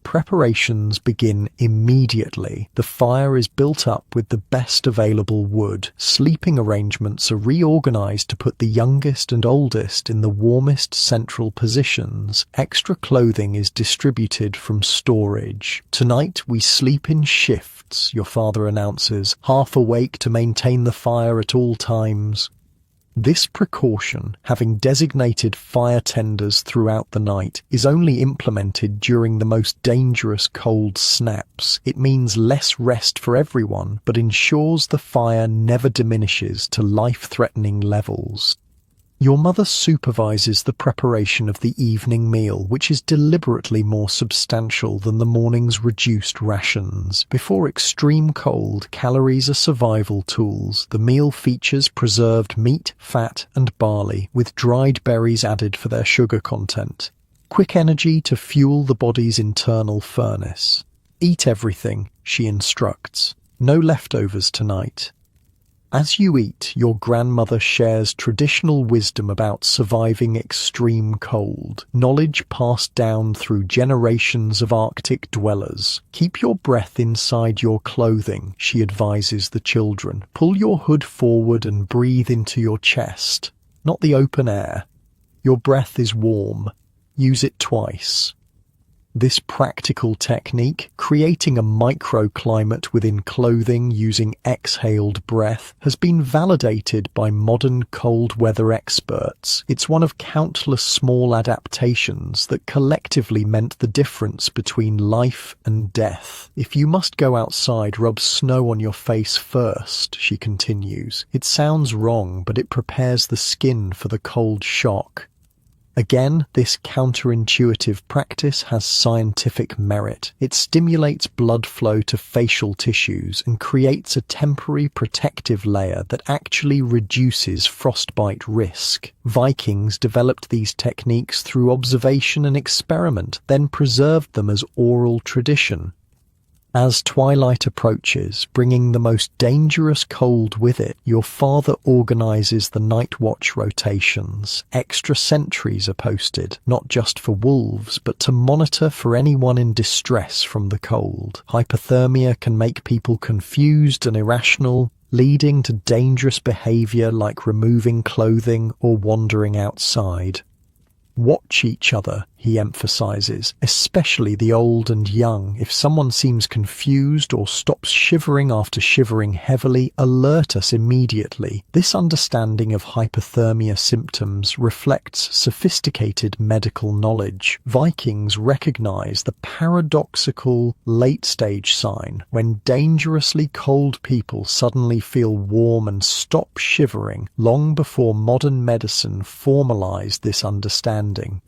Preparations begin immediately. The fire is built up with the best available wood. Sleeping arrangements are reorganized to put the youngest and oldest in the warmest central positions. Extra clothing is distributed from storage. Tonight we sleep in shifts, your father announces, half awake to maintain the fire at all times. This precaution, having designated fire tenders throughout the night, is only implemented during the most dangerous cold snaps. It means less rest for everyone, but ensures the fire never diminishes to life-threatening levels. Your mother supervises the preparation of the evening meal, which is deliberately more substantial than the morning's reduced rations. Before extreme cold, calories are survival tools. The meal features preserved meat, fat, and barley, with dried berries added for their sugar content. Quick energy to fuel the body's internal furnace. Eat everything, she instructs. No leftovers tonight. As you eat, your grandmother shares traditional wisdom about surviving extreme cold, knowledge passed down through generations of Arctic dwellers. Keep your breath inside your clothing, she advises the children. Pull your hood forward and breathe into your chest, not the open air. Your breath is warm. Use it twice. This practical technique, creating a microclimate within clothing using exhaled breath, has been validated by modern cold weather experts. It's one of countless small adaptations that collectively meant the difference between life and death. If you must go outside, rub snow on your face first, she continues. It sounds wrong, but it prepares the skin for the cold shock. Again, this counterintuitive practice has scientific merit. It stimulates blood flow to facial tissues and creates a temporary protective layer that actually reduces frostbite risk. Vikings developed these techniques through observation and experiment, then preserved them as oral tradition. As twilight approaches, bringing the most dangerous cold with it, your father organizes the night watch rotations. Extra sentries are posted, not just for wolves, but to monitor for anyone in distress from the cold. Hypothermia can make people confused and irrational, leading to dangerous behavior like removing clothing or wandering outside. Watch each other, he emphasizes, especially the old and young. If someone seems confused or stops shivering after shivering heavily, alert us immediately. This understanding of hypothermia symptoms reflects sophisticated medical knowledge. Vikings recognize the paradoxical late-stage sign when dangerously cold people suddenly feel warm and stop shivering long before modern medicine formalized this understanding.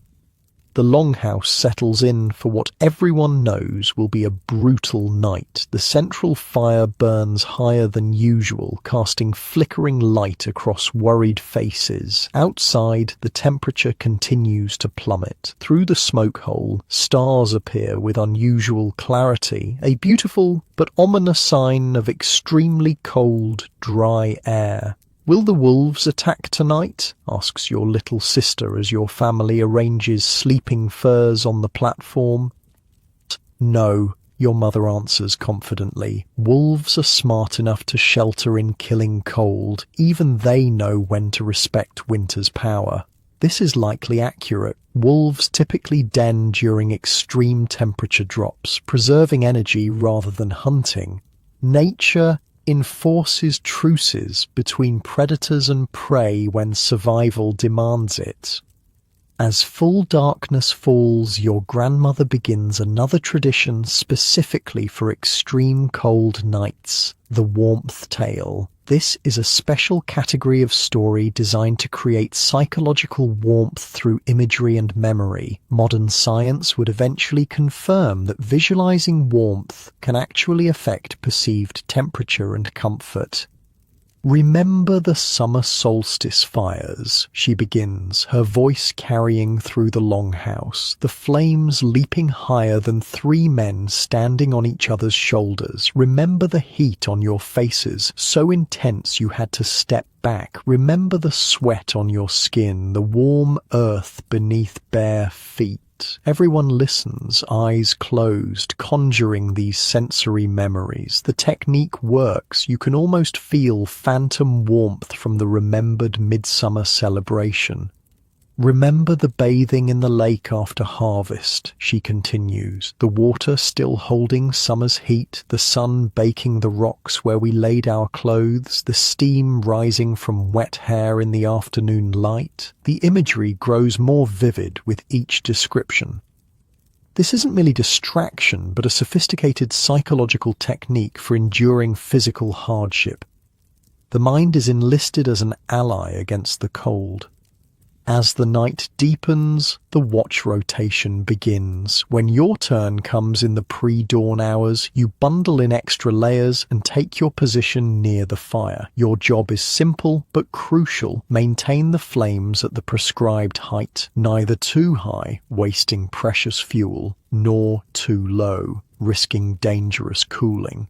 The longhouse settles in for what everyone knows will be a brutal night. The central fire burns higher than usual, casting flickering light across worried faces. Outside, the temperature continues to plummet. Through the smoke hole, stars appear with unusual clarity, a beautiful but ominous sign of extremely cold, dry air. "Will the wolves attack tonight?" asks your little sister as your family arranges sleeping furs on the platform. "No," your mother answers confidently. "Wolves are smart enough to shelter in killing cold. Even they know when to respect winter's power." This is likely accurate. Wolves typically den during extreme temperature drops, preserving energy rather than hunting. Nature enforces truces between predators and prey when survival demands it. As full darkness falls, your grandmother begins another tradition specifically for extreme cold nights, the warmth tale. This is a special category of story designed to create psychological warmth through imagery and memory. Modern science would eventually confirm that visualizing warmth can actually affect perceived temperature and comfort. "Remember the summer solstice fires," she begins, her voice carrying through the longhouse, the flames leaping higher than three men standing on each other's shoulders. "Remember the heat on your faces, so intense you had to step back. Remember the sweat on your skin, the warm earth beneath bare feet." Everyone listens, eyes closed, conjuring these sensory memories. The technique works. You can almost feel phantom warmth from the remembered midsummer celebration. "Remember the bathing in the lake after harvest," she continues, "the water still holding summer's heat, the sun baking the rocks where we laid our clothes, the steam rising from wet hair in the afternoon light." The imagery grows more vivid with each description. This isn't merely distraction, but a sophisticated psychological technique for enduring physical hardship. The mind is enlisted as an ally against the cold. As the night deepens, the watch rotation begins. When your turn comes in the pre-dawn hours, you bundle in extra layers and take your position near the fire. Your job is simple but crucial. Maintain the flames at the prescribed height, neither too high, wasting precious fuel, nor too low, risking dangerous cooling.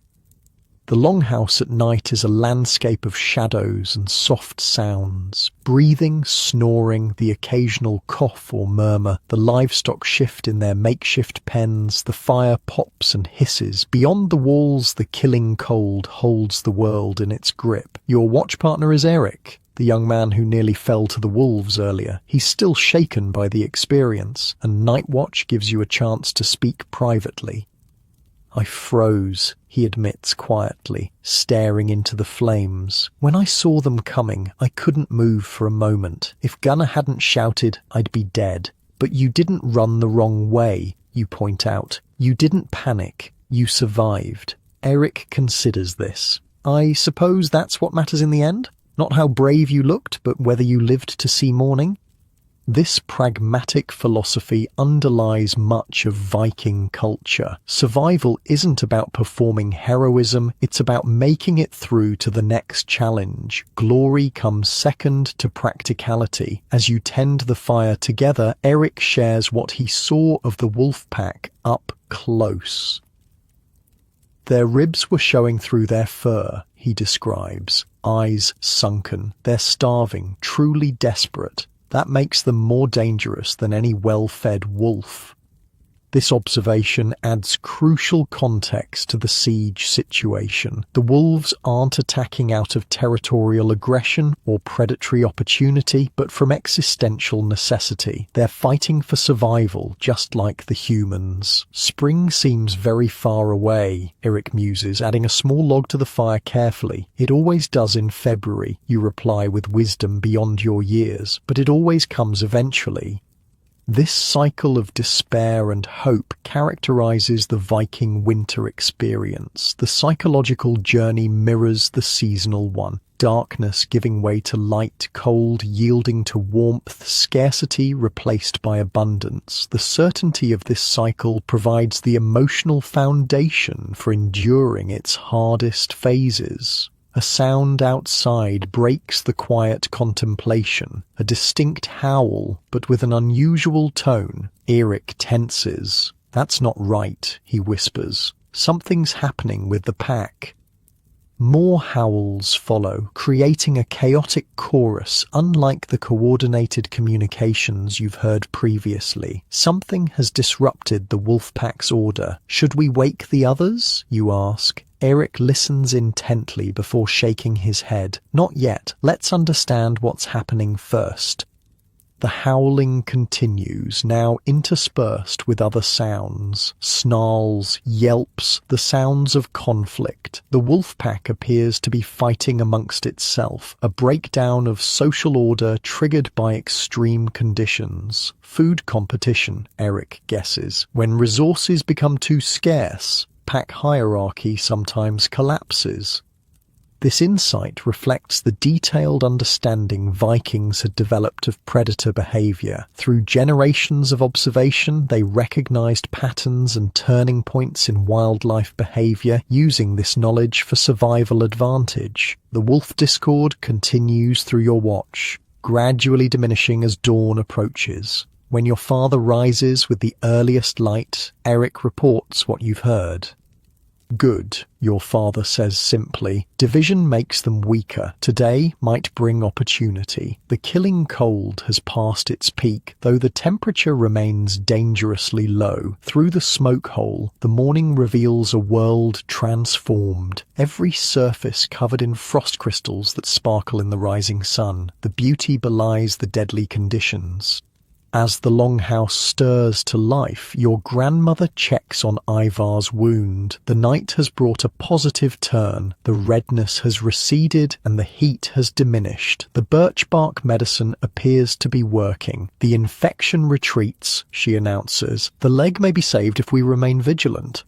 The longhouse at night is a landscape of shadows and soft sounds. Breathing, snoring, the occasional cough or murmur. The livestock shift in their makeshift pens. The fire pops and hisses. Beyond the walls, the killing cold holds the world in its grip. Your watch partner is Eric, the young man who nearly fell to the wolves earlier. He's still shaken by the experience, and Night Watch gives you a chance to speak privately. "I froze," he admits quietly, staring into the flames. "When I saw them coming, I couldn't move for a moment. If Gunnar hadn't shouted, I'd be dead. But you didn't run the wrong way," you point out. "You didn't panic. You survived." Eric considers this. "I suppose that's what matters in the end? Not how brave you looked, but whether you lived to see morning?" This pragmatic philosophy underlies much of Viking culture. Survival isn't about performing heroism, it's about making it through to the next challenge. Glory comes second to practicality. As you tend the fire together, Eric shares what he saw of the wolf pack up close. "Their ribs were showing through their fur," he describes, eyes sunken. "They're starving, truly desperate. That makes them more dangerous than any well-fed wolf." This observation adds crucial context to the siege situation. The wolves aren't attacking out of territorial aggression or predatory opportunity, but from existential necessity. They're fighting for survival, just like the humans. "Spring seems very far away," Eric muses, adding a small log to the fire carefully. "It always does in February," you reply with wisdom beyond your years, "but it always comes eventually." This cycle of despair and hope characterizes the Viking winter experience. The psychological journey mirrors the seasonal one. Darkness giving way to light, cold yielding to warmth, scarcity replaced by abundance. The certainty of this cycle provides the emotional foundation for enduring its hardest phases. A sound outside breaks the quiet contemplation, a distinct howl, but with an unusual tone. Eric tenses. "That's not right," he whispers. "Something's happening with the pack." More howls follow, creating a chaotic chorus unlike the coordinated communications you've heard previously. Something has disrupted the wolf pack's order. "Should we wake the others?" you ask. Eric listens intently before shaking his head. "Not yet. Let's understand what's happening first." The howling continues, now interspersed with other sounds. Snarls, yelps, the sounds of conflict. The wolf pack appears to be fighting amongst itself, a breakdown of social order triggered by extreme conditions. Food competition, Eric guesses. When resources become too scarce, pack hierarchy sometimes collapses. This insight reflects the detailed understanding Vikings had developed of predator behavior. Through generations of observation, they recognized patterns and turning points in wildlife behavior, using this knowledge for survival advantage. The wolf discord continues through your watch, gradually diminishing as dawn approaches. When your father rises with the earliest light, Eric reports what you've heard. "Good," your father says simply. "Division makes them weaker. Today might bring opportunity. The killing cold has passed its peak, though the temperature remains dangerously low. Through the smoke hole, the morning reveals a world transformed. Every surface covered in frost crystals that sparkle in the rising sun. The beauty belies the deadly conditions." As the longhouse stirs to life, your grandmother checks on Ivar's wound. The night has brought a positive turn. The redness has receded and the heat has diminished. The birch bark medicine appears to be working. The infection retreats, she announces. The leg may be saved if we remain vigilant.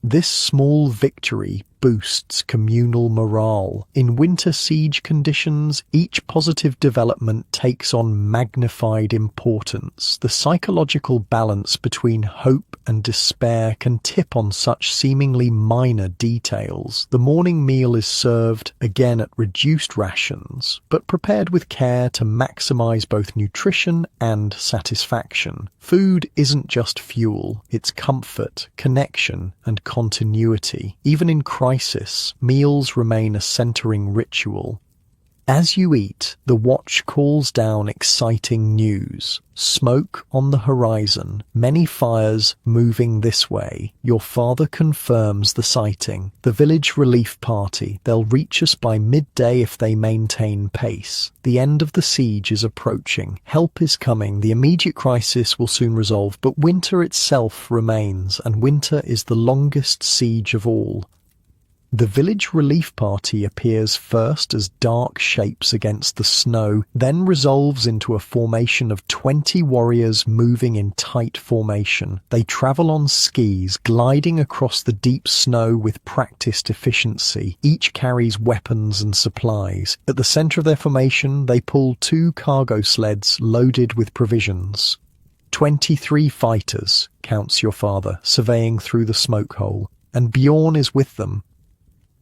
This small victory boosts communal morale. In winter siege conditions, each positive development takes on magnified importance. The psychological balance between hope and despair can tip on such seemingly minor details. The morning meal is served, again at reduced rations, but prepared with care to maximize both nutrition and satisfaction. Food isn't just fuel, it's comfort, connection, and continuity. Even in crisis, meals remain a centering ritual. As you eat, the watch calls down exciting news. Smoke on the horizon, many fires moving this way. Your father confirms the sighting. The village relief party. They'll reach us by midday if they maintain pace. The end of the siege is approaching. Help is coming. The immediate crisis will soon resolve, but winter itself remains, and winter is the longest siege of all. The village relief party appears first as dark shapes against the snow, then resolves into a formation of 20 warriors moving in tight formation. They travel on skis, gliding across the deep snow with practiced efficiency. Each carries weapons and supplies. At the center of their formation, they pull 2 cargo sleds loaded with provisions. 23 fighters, counts your father, surveying through the smoke hole, and Bjorn is with them.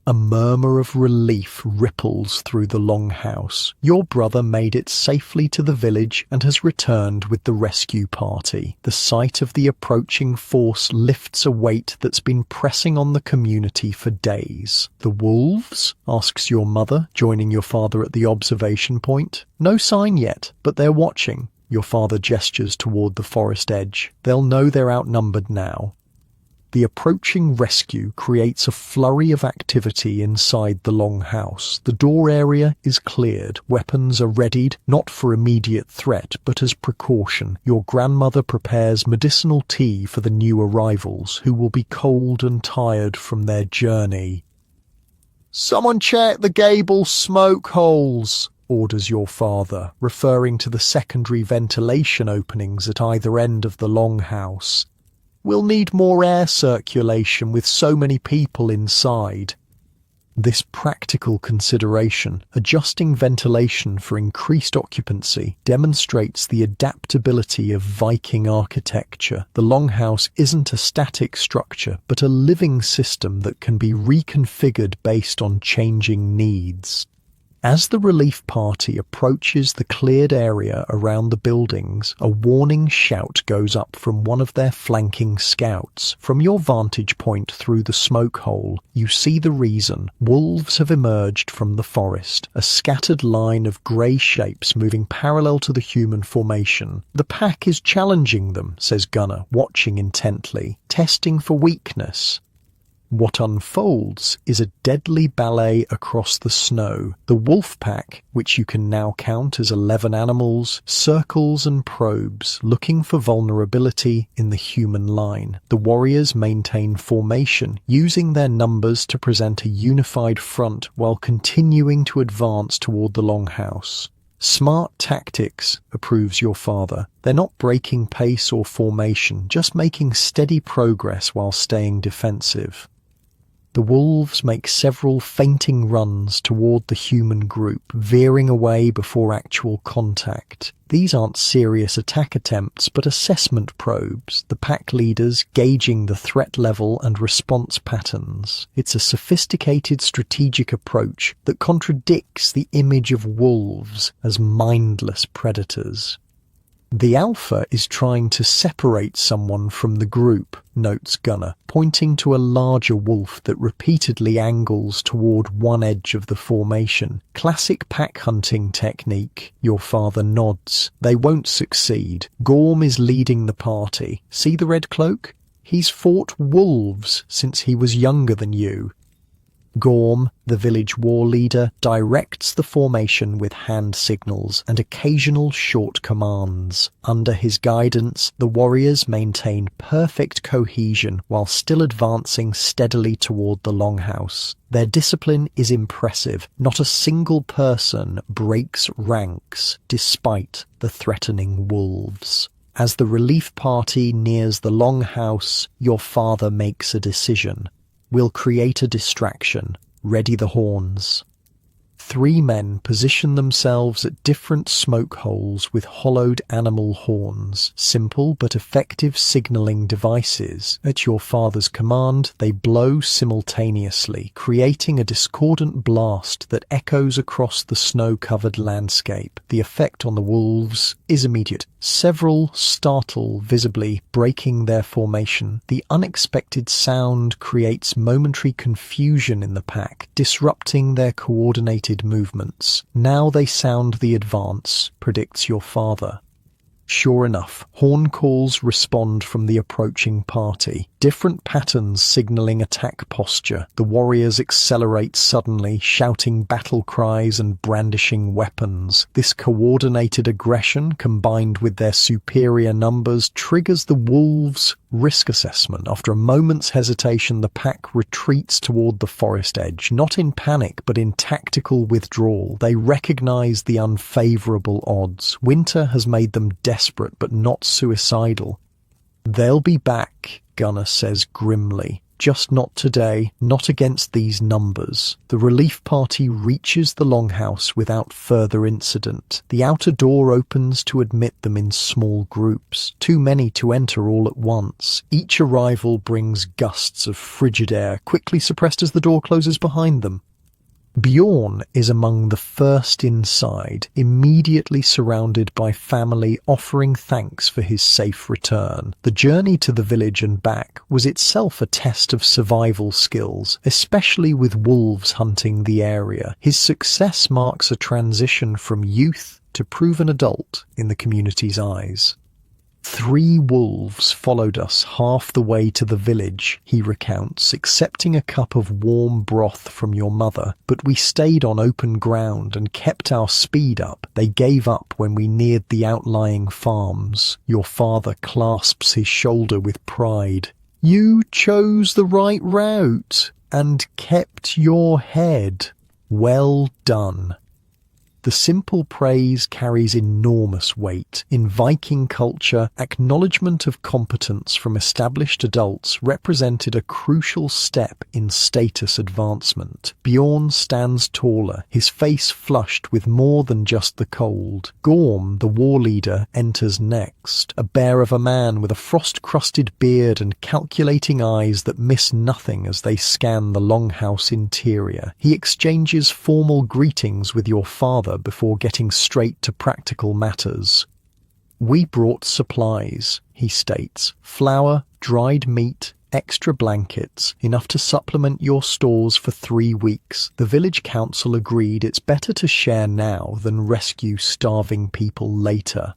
A murmur of relief ripples through the longhouse. Your brother made it safely to the village and has returned with the rescue party. The sight of the approaching force lifts a weight that's been pressing on the community for days. "The wolves?" asks your mother, joining your father at the observation point. "No sign yet, but they're watching." Your father gestures toward the forest edge. "They'll know they're outnumbered now." The approaching rescue creates a flurry of activity inside the longhouse. The door area is cleared. Weapons are readied, not for immediate threat, but as precaution. Your grandmother prepares medicinal tea for the new arrivals, who will be cold and tired from their journey. "Someone check the gable smoke holes," orders your father, referring to the secondary ventilation openings at either end of the longhouse. "We'll need more air circulation with so many people inside." This practical consideration, adjusting ventilation for increased occupancy, demonstrates the adaptability of Viking architecture. The longhouse isn't a static structure, but a living system that can be reconfigured based on changing needs. As the relief party approaches the cleared area around the buildings, a warning shout goes up from one of their flanking scouts. From your vantage point through the smoke hole, you see the reason. Wolves have emerged from the forest, a scattered line of grey shapes moving parallel to the human formation. "The pack is challenging them," says Gunnar, watching intently, "testing for weakness." What unfolds is a deadly ballet across the snow. The wolf pack, which you can now count as 11 animals, circles and probes, looking for vulnerability in the human line. The warriors maintain formation, using their numbers to present a unified front while continuing to advance toward the longhouse. "Smart tactics," approves your father. "They're not breaking pace or formation, just making steady progress while staying defensive." The wolves make several feinting runs toward the human group, veering away before actual contact. These aren't serious attack attempts, but assessment probes, the pack leaders gauging the threat level and response patterns. It's a sophisticated strategic approach that contradicts the image of wolves as mindless predators. "The alpha is trying to separate someone from the group," notes Gunnar, pointing to a larger wolf that repeatedly angles toward one edge of the formation. "Classic pack hunting technique," your father nods. "They won't succeed. Gorm is leading the party. See the red cloak? He's fought wolves since he was younger than you." Gorm, the village war leader, directs the formation with hand signals and occasional short commands. Under his guidance, the warriors maintain perfect cohesion while still advancing steadily toward the longhouse. Their discipline is impressive. Not a single person breaks ranks despite the threatening wolves. As the relief party nears the longhouse, your father makes a decision. "We'll create a distraction. Ready the horns." 3 men position themselves at different smoke holes with hollowed animal horns, simple but effective signaling devices. At your father's command, they blow simultaneously, creating a discordant blast that echoes across the snow-covered landscape. The effect on the wolves is immediate. Several startle visibly, breaking their formation. The unexpected sound creates momentary confusion in the pack, disrupting their coordinated movements. Now they sound the advance, predicts your father. Sure enough, horn calls respond from the approaching party, different patterns signaling attack posture. The warriors accelerate suddenly, shouting battle cries and brandishing weapons. This coordinated aggression, combined with their superior numbers, triggers the wolves' risk assessment. After a moment's hesitation, the pack retreats toward the forest edge, not in panic, but in tactical withdrawal. They recognize the unfavorable odds. Winter has made them desperate, but not suicidal. "They'll be back," Gunnar says grimly. "Just not today, not against these numbers." The relief party reaches the longhouse without further incident. The outer door opens to admit them in small groups, too many to enter all at once. Each arrival brings gusts of frigid air, quickly suppressed as the door closes behind them. Bjorn is among the first inside, immediately surrounded by family offering thanks for his safe return. The journey to the village and back was itself a test of survival skills, especially with wolves hunting the area. His success marks a transition from youth to proven adult in the community's eyes. 3 wolves followed us half the way to the village, he recounts, accepting a cup of warm broth from your mother. But we stayed on open ground and kept our speed up. They gave up when we neared the outlying farms. Your father clasps his shoulder with pride. "You chose the right route and kept your head. Well done." The The simple praise carries enormous weight. In Viking culture, acknowledgement of competence from established adults represented a crucial step in status advancement. Bjorn stands taller, his face flushed with more than just the cold. Gorm, the war leader, enters next, a bear of a man with a frost-crusted beard and calculating eyes that miss nothing as they scan the longhouse interior. He exchanges formal greetings with your father before getting straight to practical matters. "We brought supplies," he states. "Flour, dried meat, extra blankets, enough to supplement your stores for 3 weeks. The village council agreed it's better to share now than rescue starving people later."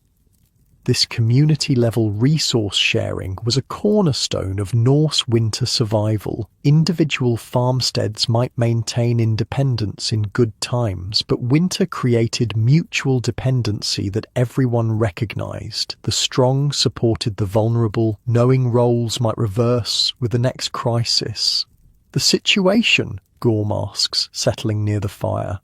This community-level resource sharing was a cornerstone of Norse winter survival. Individual farmsteads might maintain independence in good times, but winter created mutual dependency that everyone recognized. The strong supported the vulnerable, knowing roles might reverse with the next crisis. "The situation?" Gorm asks, settling near the fire.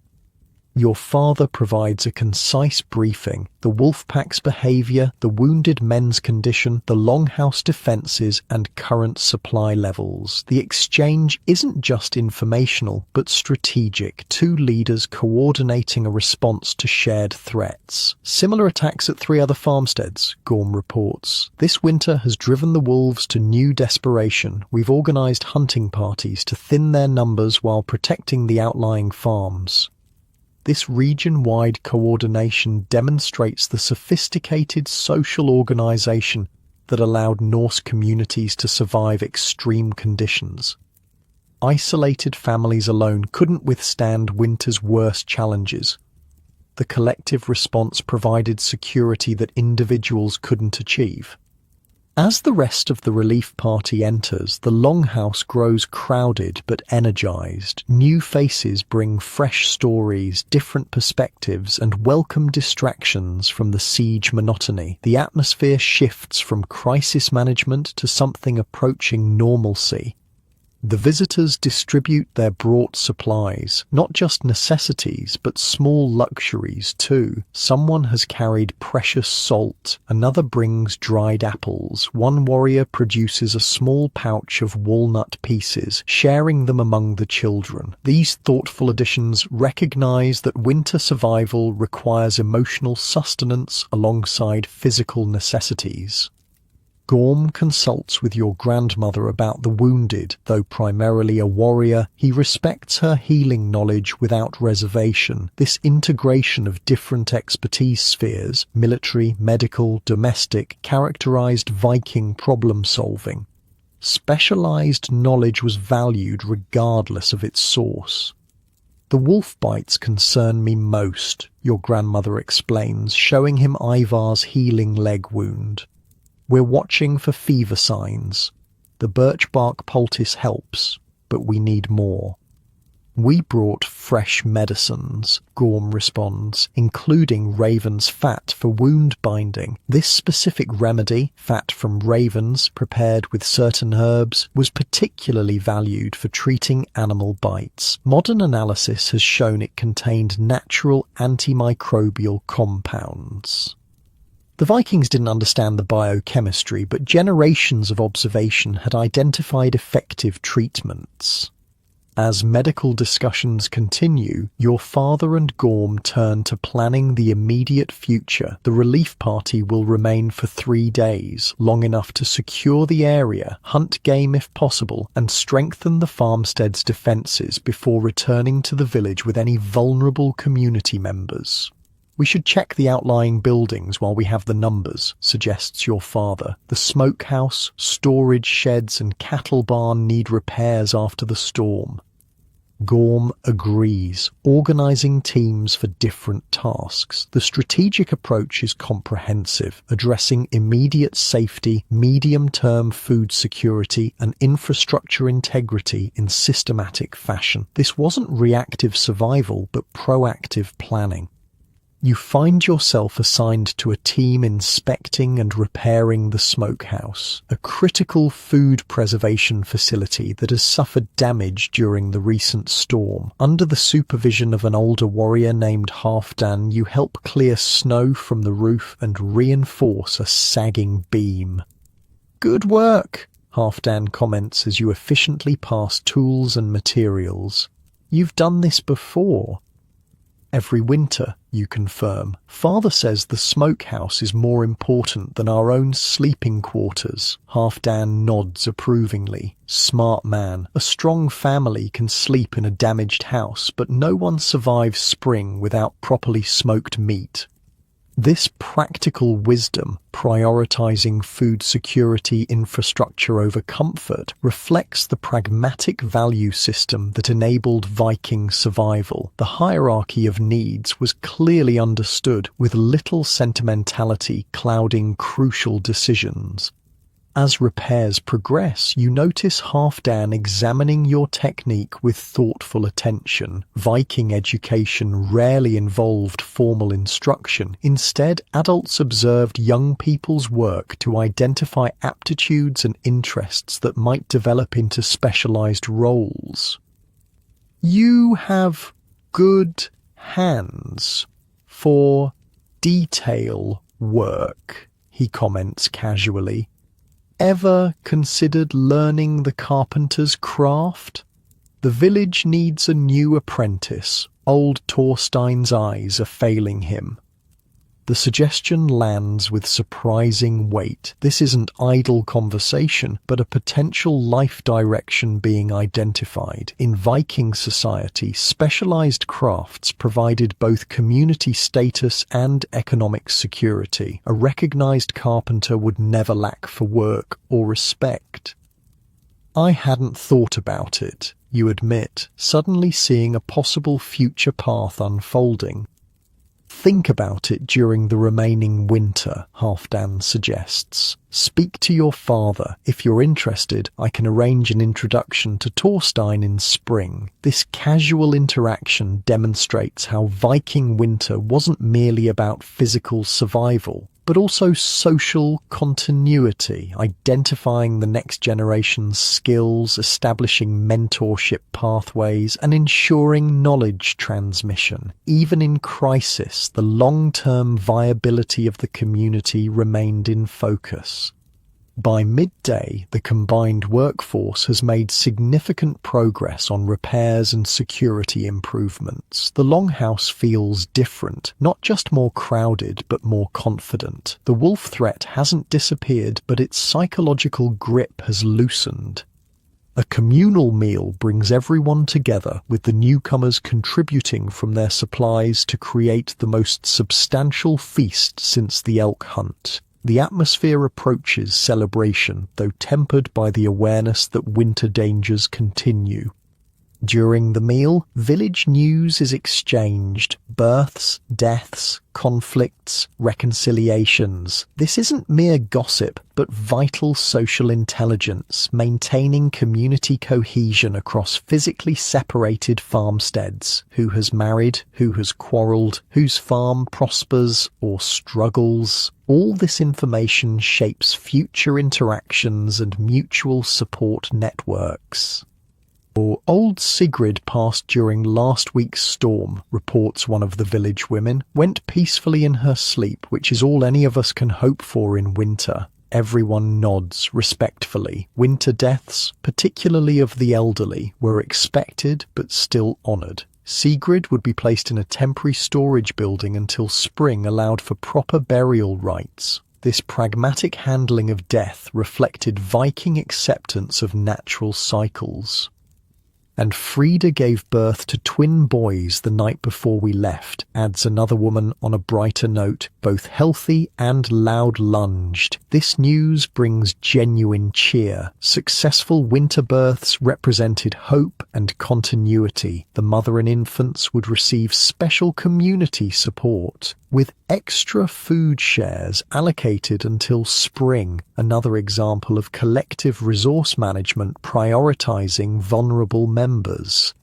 Your father provides a concise briefing: the wolf pack's behavior, the wounded men's condition, the longhouse defenses, and current supply levels. The exchange isn't just informational, but strategic. 2 leaders coordinating a response to shared threats. "Similar attacks at 3 other farmsteads," Gorm reports. "This winter has driven the wolves to new desperation. We've organized hunting parties to thin their numbers while protecting the outlying farms." This region-wide coordination demonstrates the sophisticated social organization that allowed Norse communities to survive extreme conditions. Isolated families alone couldn't withstand winter's worst challenges. The collective response provided security that individuals couldn't achieve. As the rest of the relief party enters, the longhouse grows crowded but energized. New faces bring fresh stories, different perspectives, and welcome distractions from the siege monotony. The atmosphere shifts from crisis management to something approaching normalcy. The visitors distribute their brought supplies, not just necessities, but small luxuries too. Someone has carried precious salt, another brings dried apples, one warrior produces a small pouch of walnut pieces, sharing them among the children. These thoughtful additions recognize that winter survival requires emotional sustenance alongside physical necessities. Gorm consults with your grandmother about the wounded. Though primarily a warrior, he respects her healing knowledge without reservation. This integration of different expertise spheres, military, medical, domestic, characterized Viking problem-solving. Specialized knowledge was valued regardless of its source. "The wolf bites concern me most," your grandmother explains, showing him Ivar's healing leg wound. "We're watching for fever signs. The birch bark poultice helps, but we need more." "We brought fresh medicines," Gorm responds, including raven's fat for wound binding. This specific remedy, fat from ravens prepared with certain herbs, was particularly valued for treating animal bites. Modern analysis has shown it contained natural antimicrobial compounds. The Vikings didn't understand the biochemistry, but generations of observation had identified effective treatments. As medical discussions continue, your father and Gorm turn to planning the immediate future. The relief party will remain for 3 days, long enough to secure the area, hunt game if possible, and strengthen the farmstead's defenses before returning to the village with any vulnerable community members. "We should check the outlying buildings while we have the numbers," suggests your father. "The smokehouse, storage sheds, and cattle barn need repairs after the storm." Gorm agrees, organizing teams for different tasks. The strategic approach is comprehensive, addressing immediate safety, medium-term food security, and infrastructure integrity in systematic fashion. This wasn't reactive survival, but proactive planning. You find yourself assigned to a team inspecting and repairing the smokehouse, a critical food preservation facility that has suffered damage during the recent storm. Under the supervision of an older warrior named Halfdan, you help clear snow from the roof and reinforce a sagging beam. "Good work," Halfdan comments as you efficiently pass tools and materials. "You've done this before." "Every winter," you confirm. "Father says the smokehouse is more important than our own sleeping quarters." Halfdan nods approvingly. "Smart man. A strong family can sleep in a damaged house, but no one survives spring without properly smoked meat." This practical wisdom, prioritizing food security infrastructure over comfort, reflects the pragmatic value system that enabled Viking survival. The hierarchy of needs was clearly understood, with little sentimentality clouding crucial decisions. As repairs progress, you notice Halfdan examining your technique with thoughtful attention. Viking education rarely involved formal instruction. Instead, adults observed young people's work to identify aptitudes and interests that might develop into specialized roles. "You have good hands for detail work," he comments casually. "Ever considered learning the carpenter's craft? The village needs a new apprentice. Old Thorstein's eyes are failing him." The suggestion lands with surprising weight. This isn't idle conversation, but a potential life direction being identified. In Viking society, specialized crafts provided both community status and economic security. A recognized carpenter would never lack for work or respect. "I hadn't thought about it," you admit, suddenly seeing a possible future path unfolding. "Think about it during the remaining winter," Halfdan suggests. "Speak to your father. If you're interested, I can arrange an introduction to Thorstein in spring." This casual interaction demonstrates how Viking winter wasn't merely about physical survival, but also social continuity, identifying the next generation's skills, establishing mentorship pathways, and ensuring knowledge transmission. Even in crisis, the long-term viability of the community remained in focus. By midday, the combined workforce has made significant progress on repairs and security improvements. The longhouse feels different, not just more crowded, but more confident. The wolf threat hasn't disappeared, but its psychological grip has loosened. A communal meal brings everyone together, with the newcomers contributing from their supplies to create the most substantial feast since the elk hunt. The atmosphere approaches celebration, though tempered by the awareness that winter dangers continue. During the meal, village news is exchanged: births, deaths, conflicts, reconciliations. This isn't mere gossip, but vital social intelligence, maintaining community cohesion across physically separated farmsteads. Who has married, who has quarrelled, whose farm prospers or struggles. All this information shapes future interactions and mutual support networks. "Old Sigrid passed during last week's storm," reports one of the village women. "Went peacefully in her sleep, which is all any of us can hope for in winter." Everyone nods respectfully. Winter deaths, particularly of the elderly, were expected but still honoured. Sigrid would be placed in a temporary storage building until spring allowed for proper burial rites. This pragmatic handling of death reflected Viking acceptance of natural cycles. "And Frida gave birth to twin boys the night before we left," adds another woman on a brighter note, "both healthy and loud-lunged. This news brings genuine cheer. Successful winter births represented hope and continuity. The mother and infants would receive special community support, with extra food shares allocated until spring." Another example of collective resource management prioritizing vulnerable members.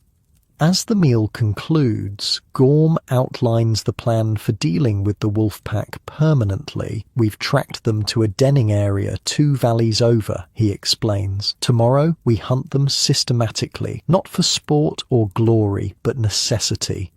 As the meal concludes, Gorm outlines the plan for dealing with the wolf pack permanently. We've tracked them to a denning area 2 valleys over, he explains. Tomorrow we hunt them systematically, not for sport or glory, but necessity.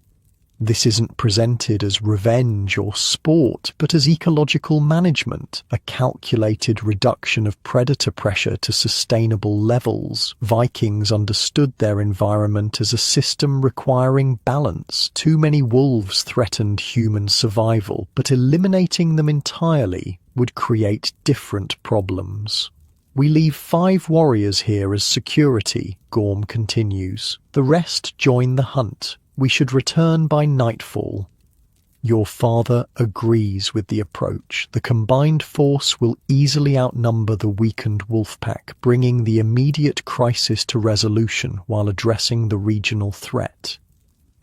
This isn't presented as revenge or sport, but as ecological management, a calculated reduction of predator pressure to sustainable levels. Vikings understood their environment as a system requiring balance. Too many wolves threatened human survival, but eliminating them entirely would create different problems. We leave 5 warriors here as security, Gorm continues. The rest join the hunt. We should return by nightfall. Your father agrees with the approach. The combined force will easily outnumber the weakened wolf pack, bringing the immediate crisis to resolution while addressing the regional threat.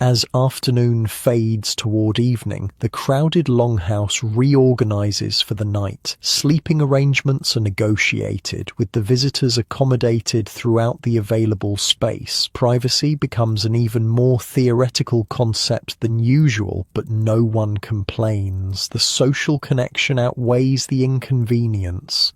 As afternoon fades toward evening, the crowded longhouse reorganizes for the night. Sleeping arrangements are negotiated, with the visitors accommodated throughout the available space. Privacy becomes an even more theoretical concept than usual, but no one complains. The social connection outweighs the inconvenience.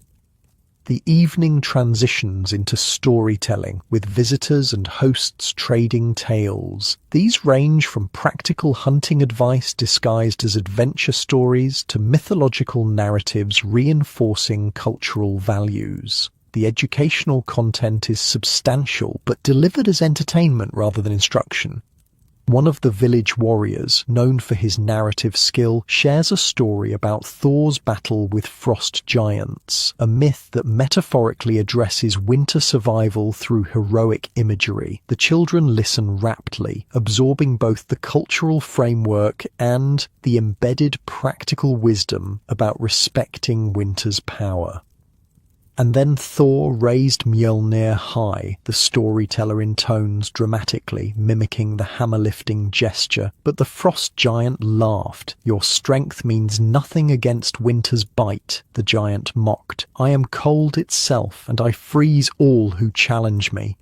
The evening transitions into storytelling, with visitors and hosts trading tales. These range from practical hunting advice disguised as adventure stories to mythological narratives reinforcing cultural values. The educational content is substantial, but delivered as entertainment rather than instruction. One of the village warriors, known for his narrative skill, shares a story about Thor's battle with frost giants, a myth that metaphorically addresses winter survival through heroic imagery. The children listen raptly, absorbing both the cultural framework and the embedded practical wisdom about respecting winter's power. And then Thor raised Mjolnir high, the storyteller intones dramatically, mimicking the hammer-lifting gesture. But the frost giant laughed. Your strength means nothing against winter's bite, the giant mocked. I am cold itself, and I freeze all who challenge me.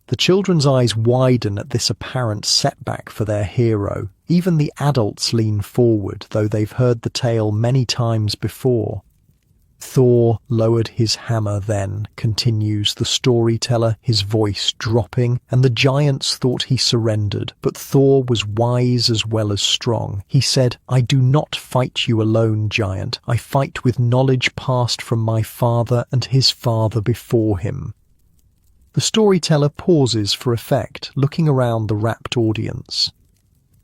The children's eyes widen at this apparent setback for their hero. Even the adults lean forward, though they've heard the tale many times before. Thor lowered his hammer then, continues the storyteller, his voice dropping, and the giants thought he surrendered, but Thor was wise as well as strong. He said, I do not fight you alone, giant. I fight with knowledge passed from my father and his father before him. The storyteller pauses for effect, looking around the rapt audience.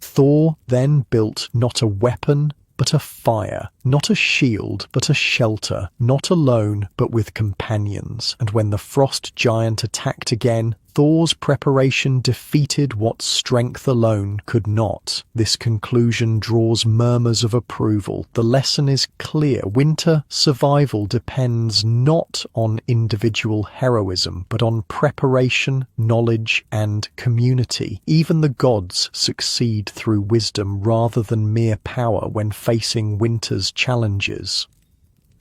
Thor then built not a weapon, but a fire, not a shield, but a shelter, not alone, but with companions. And when the frost giant attacked again, Thor's preparation defeated what strength alone could not. This conclusion draws murmurs of approval. The lesson is clear. Winter survival depends not on individual heroism, but on preparation, knowledge, and community. Even the gods succeed through wisdom rather than mere power when facing winter's challenges.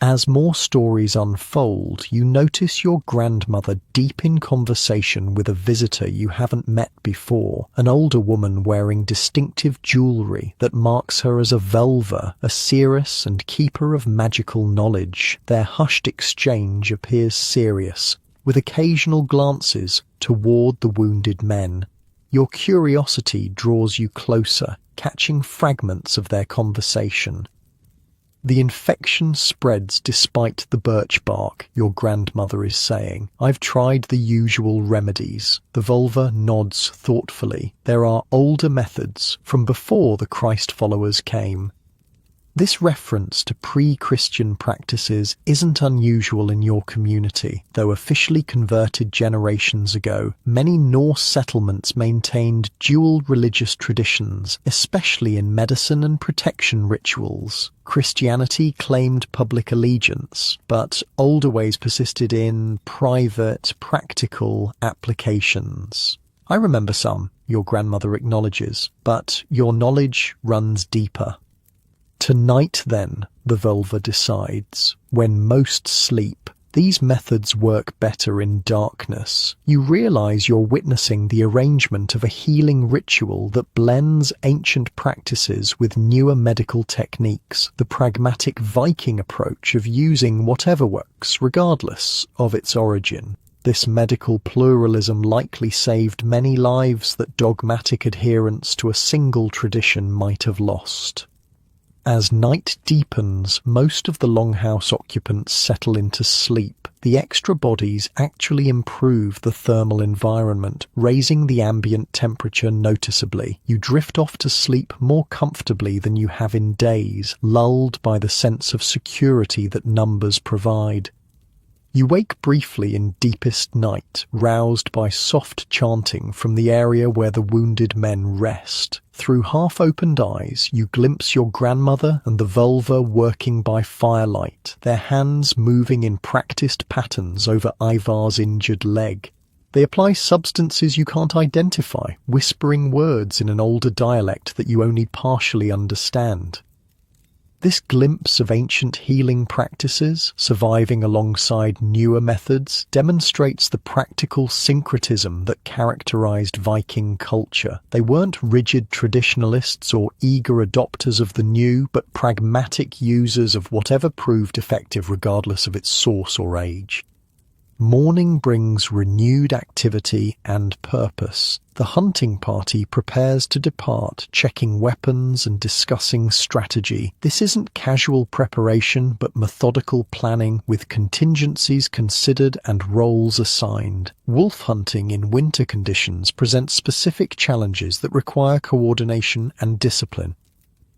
As more stories unfold, you notice your grandmother deep in conversation with a visitor you haven't met before, an older woman wearing distinctive jewelry that marks her as a Velva, a seeress and keeper of magical knowledge. Their hushed exchange appears serious, with occasional glances toward the wounded men. Your curiosity draws you closer, catching fragments of their conversation. The infection spreads despite the birch bark, your grandmother is saying. I've tried the usual remedies. The vulva nods thoughtfully. There are older methods from before the Christ followers came. This reference to pre-Christian practices isn't unusual in your community. Though officially converted generations ago, many Norse settlements maintained dual religious traditions, especially in medicine and protection rituals. Christianity claimed public allegiance, but older ways persisted in private, practical applications. I remember some, your grandmother acknowledges, but your knowledge runs deeper. Tonight, then, the vulva decides, when most sleep, These methods work better in darkness. You realize you're witnessing the arrangement of a healing ritual that blends ancient practices with newer medical techniques, the pragmatic Viking approach of using whatever works, regardless of its origin. This medical pluralism likely saved many lives that dogmatic adherence to a single tradition might have lost. As night deepens, most of the longhouse occupants settle into sleep. The extra bodies actually improve the thermal environment, raising the ambient temperature noticeably. You drift off to sleep more comfortably than you have in days, lulled by the sense of security that numbers provide. You wake briefly in deepest night, roused by soft chanting from the area where the wounded men rest. Through half-opened eyes, you glimpse your grandmother and the vulva working by firelight, their hands moving in practiced patterns over Ivar's injured leg. They apply substances you can't identify, whispering words in an older dialect that you only partially understand. This glimpse of ancient healing practices, surviving alongside newer methods, demonstrates the practical syncretism that characterized Viking culture. They weren't rigid traditionalists or eager adopters of the new, but pragmatic users of whatever proved effective regardless of its source or age. Morning brings renewed activity and purpose. The hunting party prepares to depart, checking weapons and discussing strategy. This isn't casual preparation, but methodical planning with contingencies considered and roles assigned. Wolf hunting in winter conditions presents specific challenges that require coordination and discipline.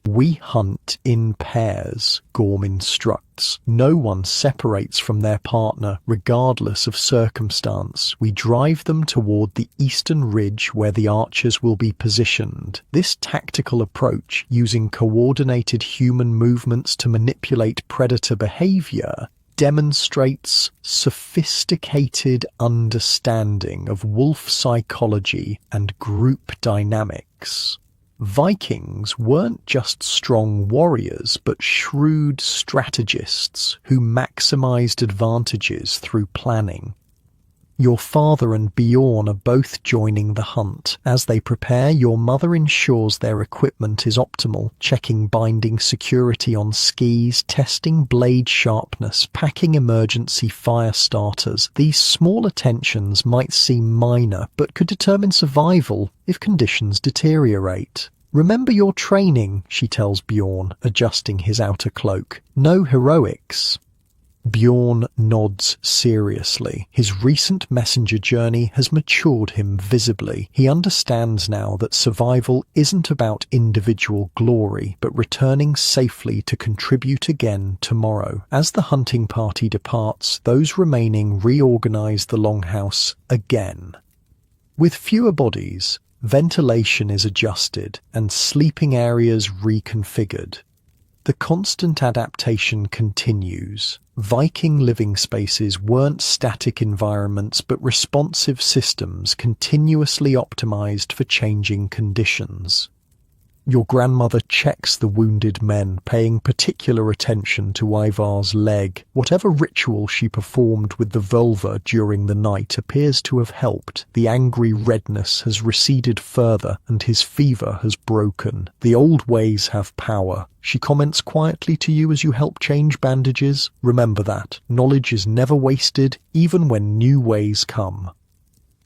We hunt in pairs, Gorm instructs. No one separates from their partner, regardless of circumstance. We drive them toward the eastern ridge where the archers will be positioned. This tactical approach, using coordinated human movements to manipulate predator behavior, demonstrates sophisticated understanding of wolf psychology and group dynamics. Vikings weren't just strong warriors, but shrewd strategists who maximized advantages through planning. Your father and Bjorn are both joining the hunt. As they prepare, your mother ensures their equipment is optimal, checking binding security on skis, testing blade sharpness, packing emergency fire starters. These small attentions might seem minor, but could determine survival if conditions deteriorate. Remember your training, she tells Bjorn, adjusting his outer cloak. No heroics. Bjorn nods seriously. His recent messenger journey has matured him visibly. He understands now that survival isn't about individual glory, but returning safely to contribute again tomorrow. As the hunting party departs, those remaining reorganize the longhouse again. With fewer bodies, ventilation is adjusted and sleeping areas reconfigured. The constant adaptation continues. Viking living spaces weren't static environments but responsive systems continuously optimized for changing conditions. Your grandmother checks the wounded men, paying particular attention to Ivar's leg. Whatever ritual she performed with the vulva during the night appears to have helped. The angry redness has receded further, and his fever has broken. The old ways have power. She comments quietly to you as you help change bandages. Remember that. Knowledge is never wasted, even when new ways come.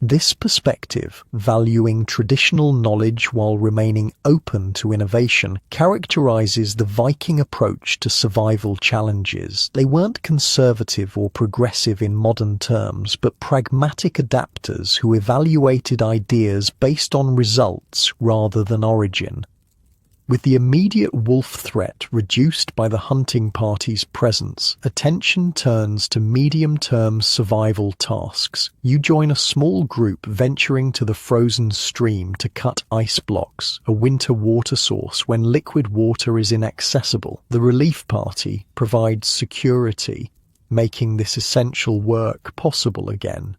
This perspective, valuing traditional knowledge while remaining open to innovation, characterizes the Viking approach to survival challenges. They weren't conservative or progressive in modern terms, but pragmatic adapters who evaluated ideas based on results rather than origin. With the immediate wolf threat reduced by the hunting party's presence, attention turns to medium-term survival tasks. You join a small group venturing to the frozen stream to cut ice blocks, a winter water source when liquid water is inaccessible. The relief party provides security, making this essential work possible again.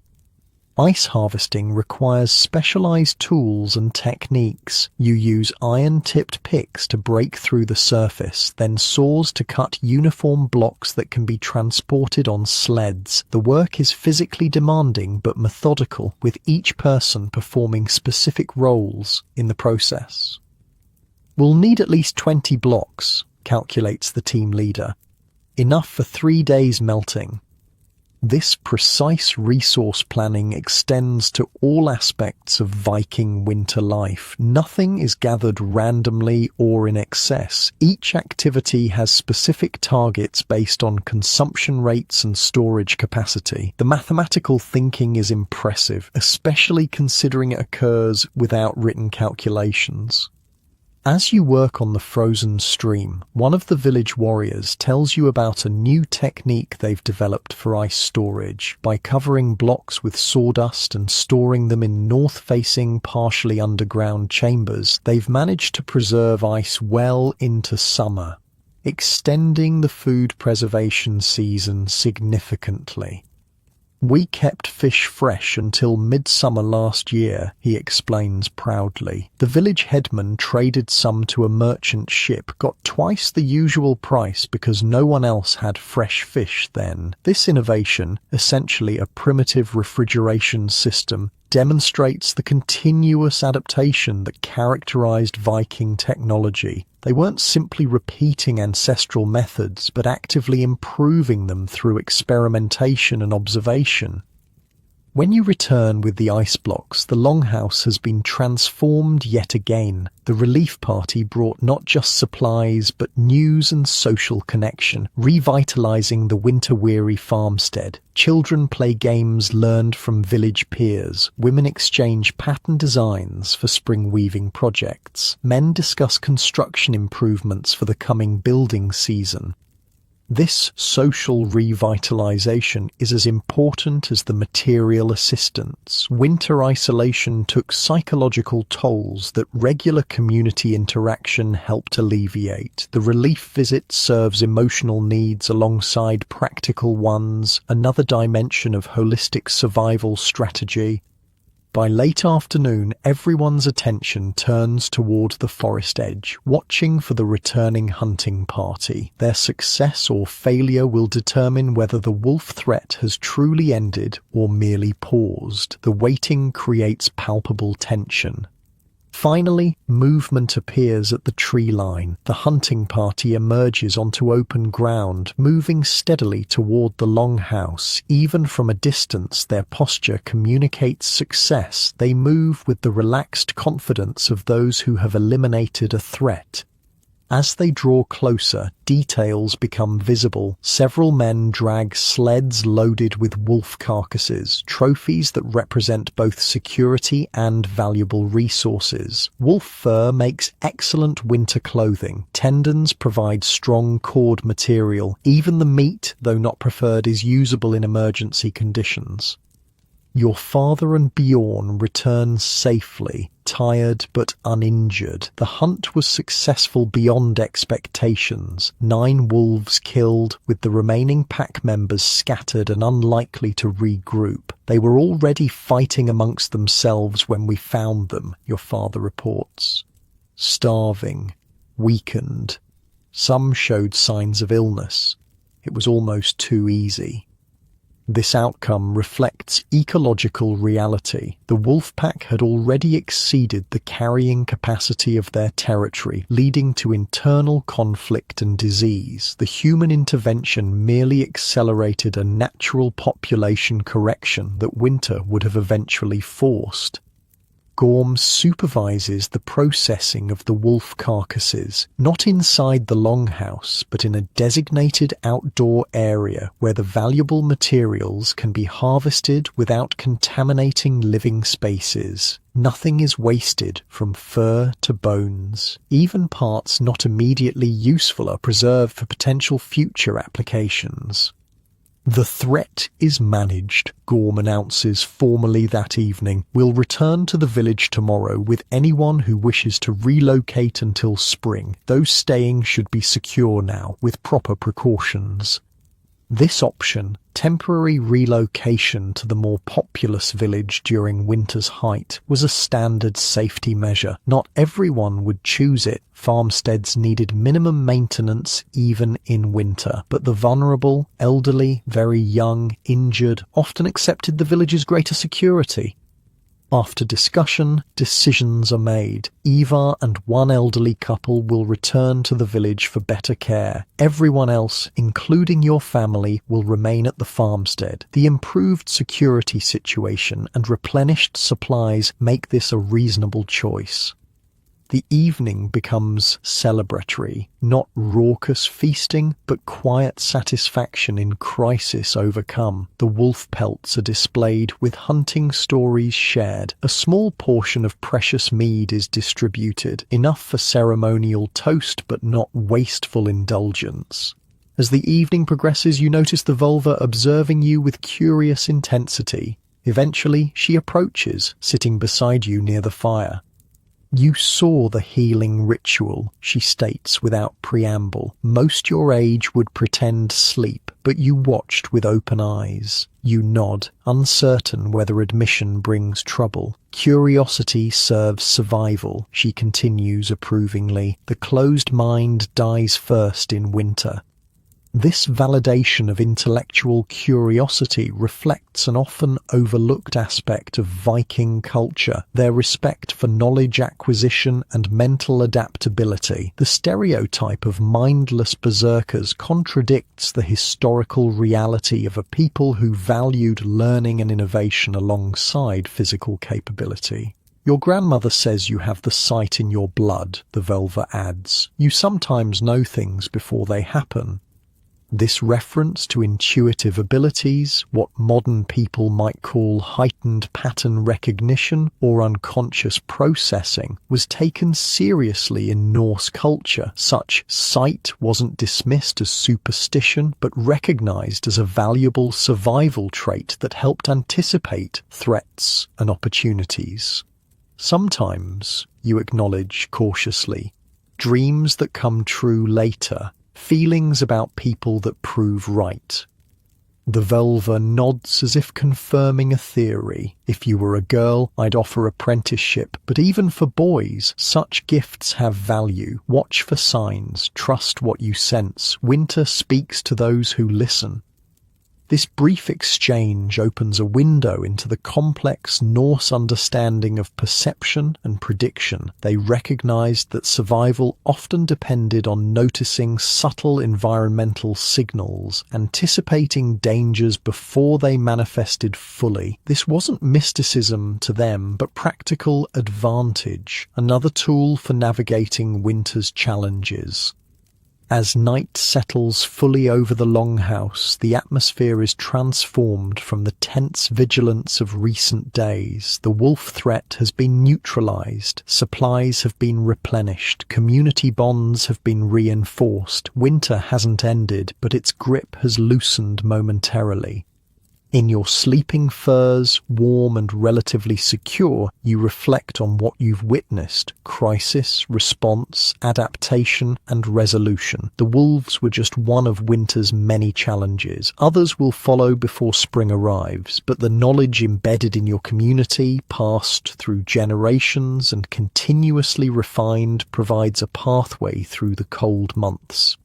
Ice harvesting requires specialized tools and techniques. You use iron-tipped picks to break through the surface, then saws to cut uniform blocks that can be transported on sleds. The work is physically demanding but methodical, with each person performing specific roles in the process. "We'll need at least 20 blocks," calculates the team leader. "Enough for 3 days melting." This precise resource planning extends to all aspects of Viking winter life. Nothing is gathered randomly or in excess. Each activity has specific targets based on consumption rates and storage capacity. The mathematical thinking is impressive, especially considering it occurs without written calculations. As you work on the frozen stream, one of the village warriors tells you about a new technique they've developed for ice storage. By covering blocks with sawdust and storing them in north-facing, partially underground chambers, they've managed to preserve ice well into summer, extending the food preservation season significantly. "We kept fish fresh until midsummer last year," he explains proudly. "The village headman traded some to a merchant ship, got twice the usual price because no one else had fresh fish then." This innovation, essentially a primitive refrigeration system, demonstrates the continuous adaptation that characterized Viking technology. They weren't simply repeating ancestral methods, but actively improving them through experimentation and observation. When you return with the ice blocks, the longhouse has been transformed yet again. The relief party brought not just supplies, but news and social connection, revitalizing the winter-weary farmstead. Children play games learned from village peers. Women exchange pattern designs for spring weaving projects. Men discuss construction improvements for the coming building season. This social revitalization is as important as the material assistance. Winter isolation took psychological tolls that regular community interaction helped alleviate. The relief visit serves emotional needs alongside practical ones, another dimension of holistic survival strategy. By late afternoon, everyone's attention turns toward the forest edge, watching for the returning hunting party. Their success or failure will determine whether the wolf threat has truly ended or merely paused. The waiting creates palpable tension. Finally, movement appears at the tree line. The hunting party emerges onto open ground, moving steadily toward the longhouse. Even from a distance, their posture communicates success. They move with the relaxed confidence of those who have eliminated a threat. As they draw closer, details become visible. Several men drag sleds loaded with wolf carcasses, trophies that represent both security and valuable resources. Wolf fur makes excellent winter clothing. Tendons provide strong cord material. Even the meat, though not preferred, is usable in emergency conditions. Your father and Bjorn return safely, tired but uninjured. The hunt was successful beyond expectations. 9 wolves killed, with the remaining pack members scattered and unlikely to regroup. They were already fighting amongst themselves when we found them, your father reports. Starving, weakened. Some showed signs of illness. It was almost too easy. This outcome reflects ecological reality. The wolf pack had already exceeded the carrying capacity of their territory, leading to internal conflict and disease. The human intervention merely accelerated a natural population correction that winter would have eventually forced. Gorm supervises the processing of the wolf carcasses, not inside the longhouse, but in a designated outdoor area where the valuable materials can be harvested without contaminating living spaces. Nothing is wasted, from fur to bones. Even parts not immediately useful are preserved for potential future applications. "The threat is managed," Gorm announces formally that evening. "We'll return to the village tomorrow with anyone who wishes to relocate until spring. Those staying should be secure now, with proper precautions." This option, temporary relocation to the more populous village during winter's height, was a standard safety measure. Not everyone would choose it. Farmsteads needed minimum maintenance even in winter, but the vulnerable, elderly, very young, injured often accepted the village's greater security. After discussion, decisions are made. Eva and one elderly couple will return to the village for better care. Everyone else, including your family, will remain at the farmstead. The improved security situation and replenished supplies make this a reasonable choice. The evening becomes celebratory, not raucous feasting, but quiet satisfaction in crisis overcome. The wolf pelts are displayed with hunting stories shared. A small portion of precious mead is distributed, enough for ceremonial toast but not wasteful indulgence. As the evening progresses, you notice the vulva observing you with curious intensity. Eventually, she approaches, sitting beside you near the fire. You saw the healing ritual, she states without preamble. Most your age would pretend sleep, but you watched with open eyes. You nod, uncertain whether admission brings trouble. Curiosity serves survival, she continues approvingly. The closed mind dies first in winter. This validation of intellectual curiosity reflects an often overlooked aspect of Viking culture, their respect for knowledge acquisition and mental adaptability. The stereotype of mindless berserkers contradicts the historical reality of a people who valued learning and innovation alongside physical capability. Your grandmother says you have the sight in your blood, the vulva adds. You sometimes know things before they happen. This reference to intuitive abilities, what modern people might call heightened pattern recognition or unconscious processing, was taken seriously in Norse culture. Such sight wasn't dismissed as superstition, but recognized as a valuable survival trait that helped anticipate threats and opportunities. Sometimes, you acknowledge cautiously, dreams that come true later, feelings about people that prove right. The vulva nods as if confirming a theory. If you were a girl, I'd offer apprenticeship, but even for boys, such gifts have value. Watch for signs, trust what you sense. Winter speaks to those who listen. This brief exchange opens a window into the complex Norse understanding of perception and prediction. They recognized that survival often depended on noticing subtle environmental signals, anticipating dangers before they manifested fully. This wasn't mysticism to them, but practical advantage, another tool for navigating winter's challenges. As night settles fully over the longhouse, the atmosphere is transformed from the tense vigilance of recent days. The wolf threat has been neutralized, supplies have been replenished, community bonds have been reinforced. Winter hasn't ended, but its grip has loosened momentarily. In your sleeping furs, warm and relatively secure, you reflect on what you've witnessed: crisis, response, adaptation, and resolution. The wolves were just one of winter's many challenges. Others will follow before spring arrives, but the knowledge embedded in your community, passed through generations and continuously refined, provides a pathway through the cold months.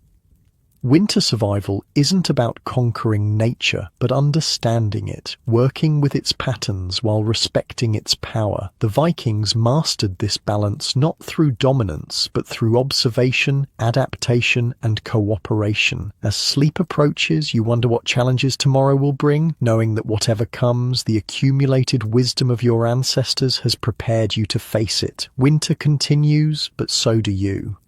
Winter survival isn't about conquering nature, but understanding it, working with its patterns while respecting its power. The Vikings mastered this balance not through dominance, but through observation, adaptation, and cooperation. As sleep approaches, you wonder what challenges tomorrow will bring, knowing that whatever comes, the accumulated wisdom of your ancestors has prepared you to face it. Winter continues, but so do you.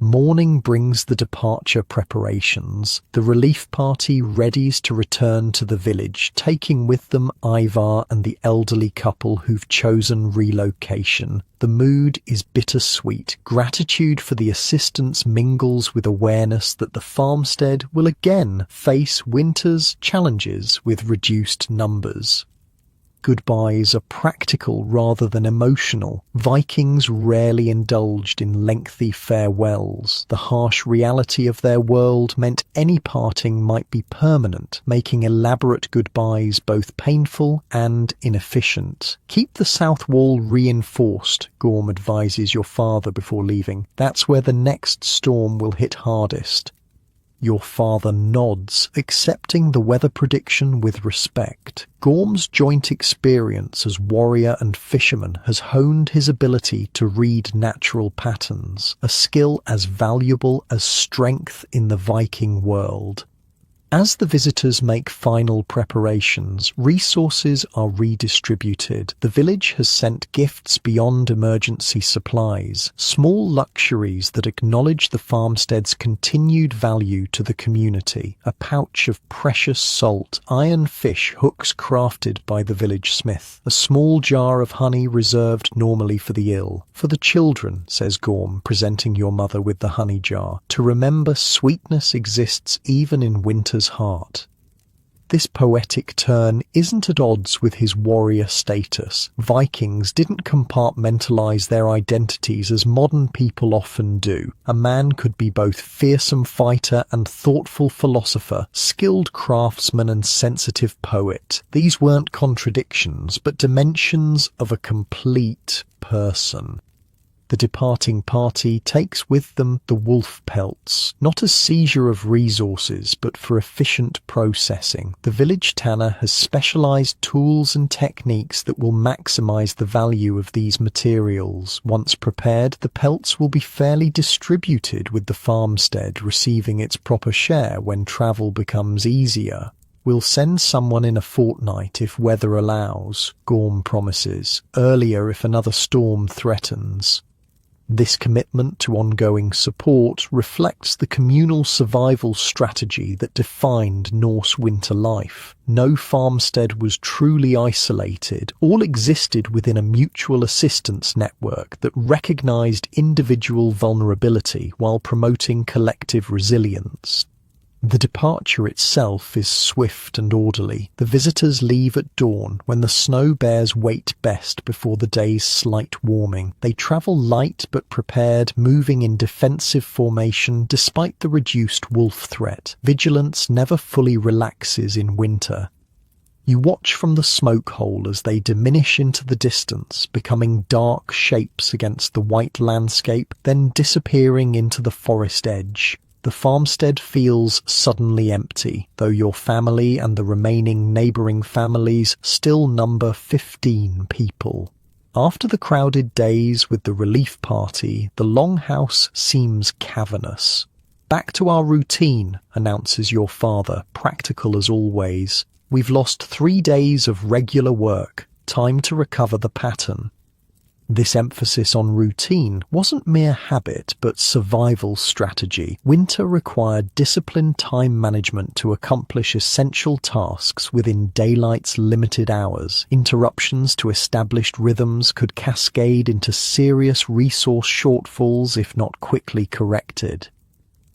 Morning brings the departure preparations. The relief party readies to return to the village, taking with them Ivar and the elderly couple who've chosen relocation. The mood is bittersweet. Gratitude for the assistance mingles with awareness that the farmstead will again face winter's challenges with reduced numbers. Goodbyes are practical rather than emotional. Vikings rarely indulged in lengthy farewells. The harsh reality of their world meant any parting might be permanent, making elaborate goodbyes both painful and inefficient. Keep the south wall reinforced, Gorm advises your father before leaving. That's where the next storm will hit hardest. Your father nods, accepting the weather prediction with respect. Gorm's joint experience as warrior and fisherman has honed his ability to read natural patterns, a skill as valuable as strength in the Viking world. As the visitors make final preparations, resources are redistributed. The village has sent gifts beyond emergency supplies, small luxuries that acknowledge the farmstead's continued value to the community. A pouch of precious salt, iron fish hooks crafted by the village smith, a small jar of honey reserved normally for the ill. For the children, says Gorm, presenting your mother with the honey jar, to remember sweetness exists even in winter's heart. This poetic turn isn't at odds with his warrior status. Vikings didn't compartmentalize their identities as modern people often do. A man could be both fearsome fighter and thoughtful philosopher, skilled craftsman and sensitive poet. These weren't contradictions, but dimensions of a complete person. The departing party takes with them the wolf pelts, not as seizure of resources, but for efficient processing. The village tanner has specialized tools and techniques that will maximize the value of these materials. Once prepared, the pelts will be fairly distributed, with the farmstead receiving its proper share when travel becomes easier. We'll send someone in a fortnight if weather allows, Gorm promises, earlier if another storm threatens. This commitment to ongoing support reflects the communal survival strategy that defined Norse winter life. No farmstead was truly isolated. All existed within a mutual assistance network that recognized individual vulnerability while promoting collective resilience. The departure itself is swift and orderly. The visitors leave at dawn, when the snow bears weight best before the day's slight warming. They travel light but prepared, moving in defensive formation despite the reduced wolf threat. Vigilance never fully relaxes in winter. You watch from the smoke hole as they diminish into the distance, becoming dark shapes against the white landscape, then disappearing into the forest edge. The farmstead feels suddenly empty, though your family and the remaining neighbouring families still number 15 people. After the crowded days with the relief party, the longhouse seems cavernous. Back to our routine, announces your father, practical as always. We've lost 3 days of regular work, time to recover the pattern. This emphasis on routine wasn't mere habit, but survival strategy. Winter required disciplined time management to accomplish essential tasks within daylight's limited hours. Interruptions to established rhythms could cascade into serious resource shortfalls if not quickly corrected.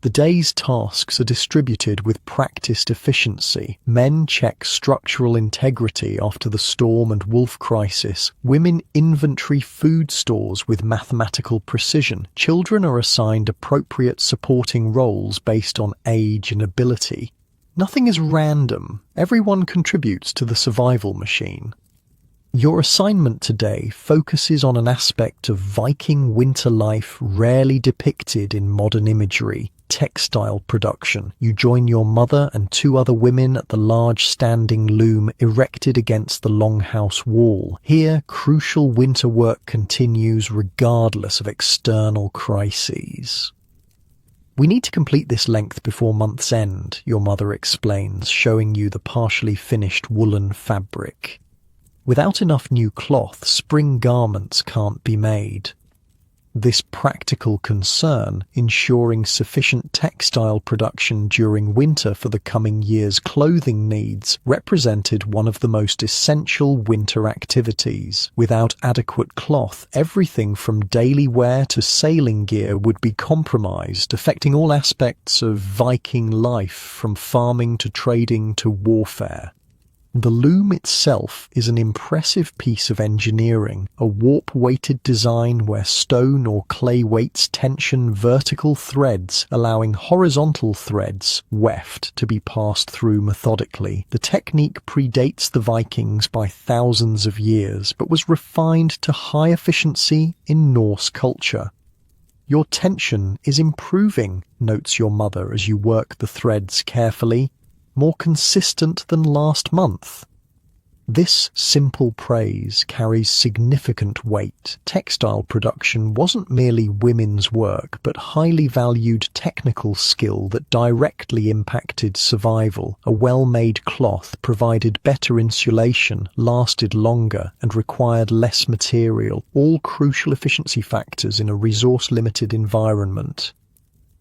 The day's tasks are distributed with practiced efficiency. Men check structural integrity after the storm and wolf crisis. Women inventory food stores with mathematical precision. Children are assigned appropriate supporting roles based on age and ability. Nothing is random. Everyone contributes to the survival machine. Your assignment today focuses on an aspect of Viking winter life rarely depicted in modern imagery: textile production. You join your mother and 2 other women at the large standing loom erected against the longhouse wall. Here, crucial winter work continues regardless of external crises. We need to complete this length before month's end, your mother explains, showing you the partially finished woolen fabric. Without enough new cloth, spring garments can't be made. This practical concern, ensuring sufficient textile production during winter for the coming year's clothing needs, represented one of the most essential winter activities. Without adequate cloth, everything from daily wear to sailing gear would be compromised, affecting all aspects of Viking life, from farming to trading to warfare. The loom itself is an impressive piece of engineering, a warp-weighted design where stone or clay weights tension vertical threads, allowing horizontal threads, weft, to be passed through methodically. The technique predates the Vikings by thousands of years, but was refined to high efficiency in Norse culture. "Your tension is improving," notes your mother as you work the threads carefully. "More consistent than last month." This simple praise carries significant weight. Textile production wasn't merely women's work, but highly valued technical skill that directly impacted survival. A well-made cloth provided better insulation, lasted longer, and required less material, all crucial efficiency factors in a resource-limited environment.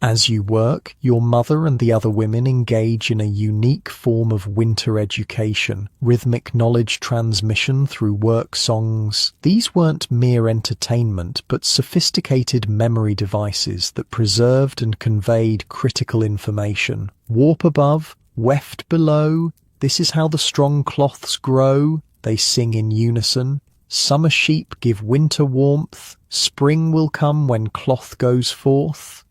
As you work, your mother and the other women engage in a unique form of winter education, rhythmic knowledge transmission through work songs. These weren't mere entertainment, but sophisticated memory devices that preserved and conveyed critical information. Warp above, weft below, this is how the strong cloths grow, they sing in unison. Summer sheep give winter warmth, spring will come when cloth goes forth.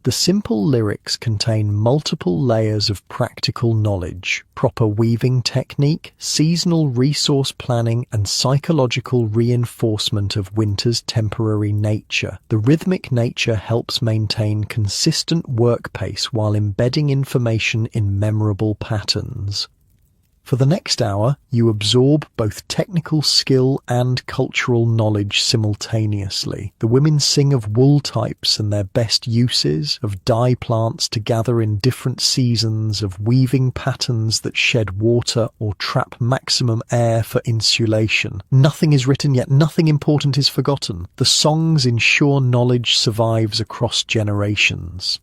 The simple lyrics contain multiple layers of practical knowledge, proper weaving technique, seasonal resource planning, and psychological reinforcement of winter's temporary nature. The rhythmic nature helps maintain consistent work pace while embedding information in memorable patterns. For the next hour, you absorb both technical skill and cultural knowledge simultaneously. The women sing of wool types and their best uses, of dye plants to gather in different seasons, of weaving patterns that shed water or trap maximum air for insulation. Nothing is written, yet nothing important is forgotten. The songs ensure knowledge survives across generations.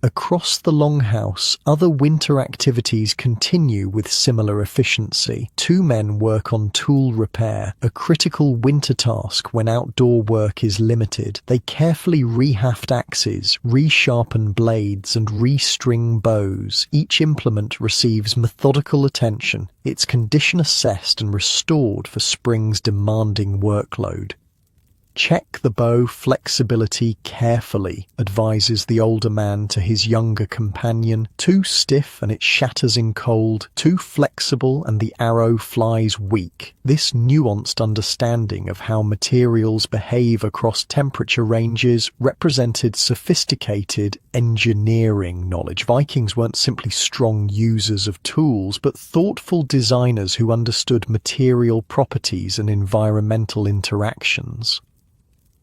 Across the longhouse, other winter activities continue with similar efficiency. Two men work on tool repair, a critical winter task when outdoor work is limited. They carefully rehaft axes, resharpen blades, and restring bows. Each implement receives methodical attention, its condition assessed and restored for spring's demanding workload. "Check the bow flexibility carefully," advises the older man to his younger companion. "Too stiff and it shatters in cold, too flexible and the arrow flies weak." This nuanced understanding of how materials behave across temperature ranges represented sophisticated engineering knowledge. Vikings weren't simply strong users of tools, but thoughtful designers who understood material properties and environmental interactions.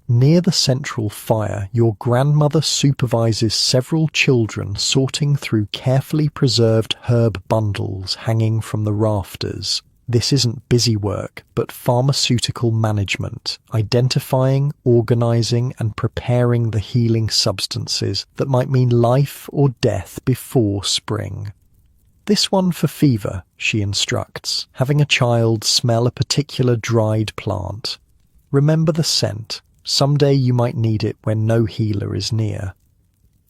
Near the central fire, your grandmother supervises several children sorting through carefully preserved herb bundles hanging from the rafters. This isn't busy work, but pharmaceutical management, identifying, organizing, and preparing the healing substances that might mean life or death before spring. "This one for fever," she instructs, having a child smell a particular dried plant. "Remember the scent. Someday you might need it when no healer is near."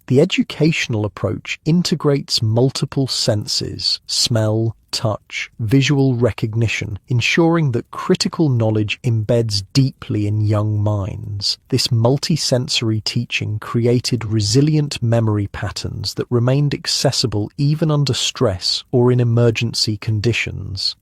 The educational approach integrates multiple senses: smell, touch, visual recognition, ensuring that critical knowledge embeds deeply in young minds. This multi-sensory teaching created resilient memory patterns that remained accessible even under stress or in emergency conditions.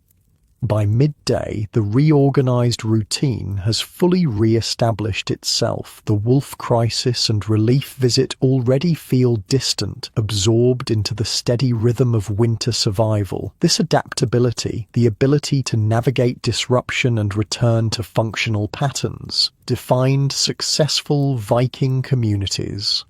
By midday, the reorganized routine has fully re-established itself. The wolf crisis and relief visit already feel distant, absorbed into the steady rhythm of winter survival. This adaptability, the ability to navigate disruption and return to functional patterns, defined successful Viking communities.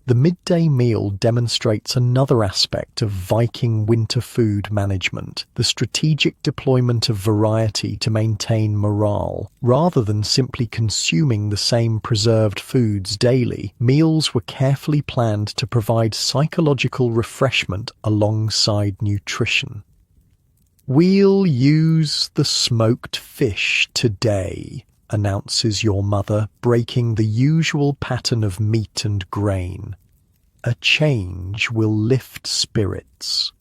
The midday meal demonstrates another aspect of Viking winter food management, the strategic deployment of variety to maintain morale. Rather than simply consuming the same preserved foods daily, meals were carefully planned to provide psychological refreshment alongside nutrition. "We'll use the smoked fish today," announces your mother, breaking the usual pattern of meat and grain. "A change will lift spirits."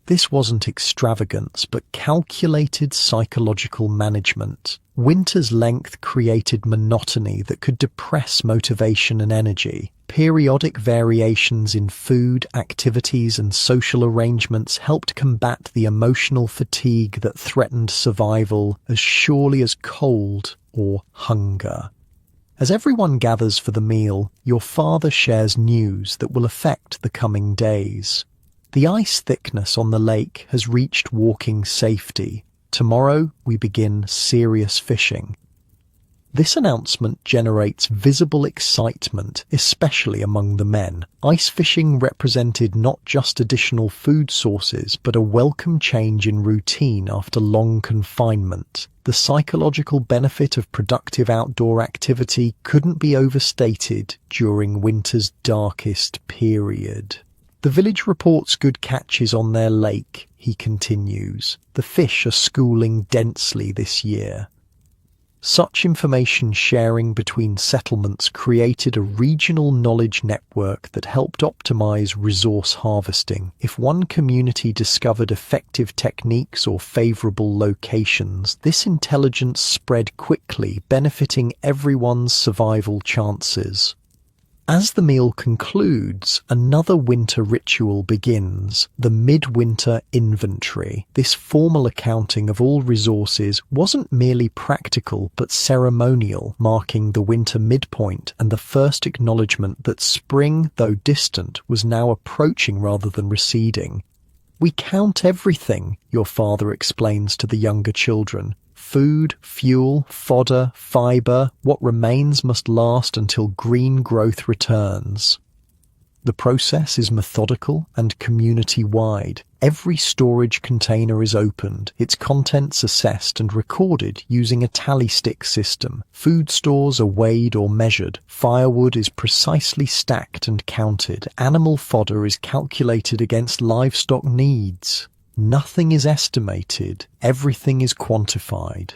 This wasn't extravagance, but calculated psychological management. Winter's length created monotony that could depress motivation and energy. Periodic variations in food, activities, and social arrangements helped combat the emotional fatigue that threatened survival as surely as cold or hunger. As everyone gathers for the meal, your father shares news that will affect the coming days. The ice thickness on the lake has reached walking safety. Tomorrow we begin serious fishing. This announcement generates visible excitement, especially among the men. Ice fishing represented not just additional food sources, but a welcome change in routine after long confinement. The psychological benefit of productive outdoor activity couldn't be overstated during winter's darkest period. The village reports good catches on their lake, he continues. The fish are schooling densely this year. Such information sharing between settlements created a regional knowledge network that helped optimize resource harvesting. If one community discovered effective techniques or favorable locations, this intelligence spread quickly, benefiting everyone's survival chances. As the meal concludes, another winter ritual begins, the midwinter inventory. This formal accounting of all resources wasn't merely practical but ceremonial, marking the winter midpoint and the first acknowledgement that spring, though distant, was now approaching rather than receding. "We count everything," your father explains to the younger children. Food, fuel, fodder, fiber, what remains must last until green growth returns. The process is methodical and community-wide. Every storage container is opened, its contents assessed and recorded using a tally stick system. Food stores are weighed or measured. Firewood is precisely stacked and counted. Animal fodder is calculated against livestock needs. Nothing is estimated, everything is quantified.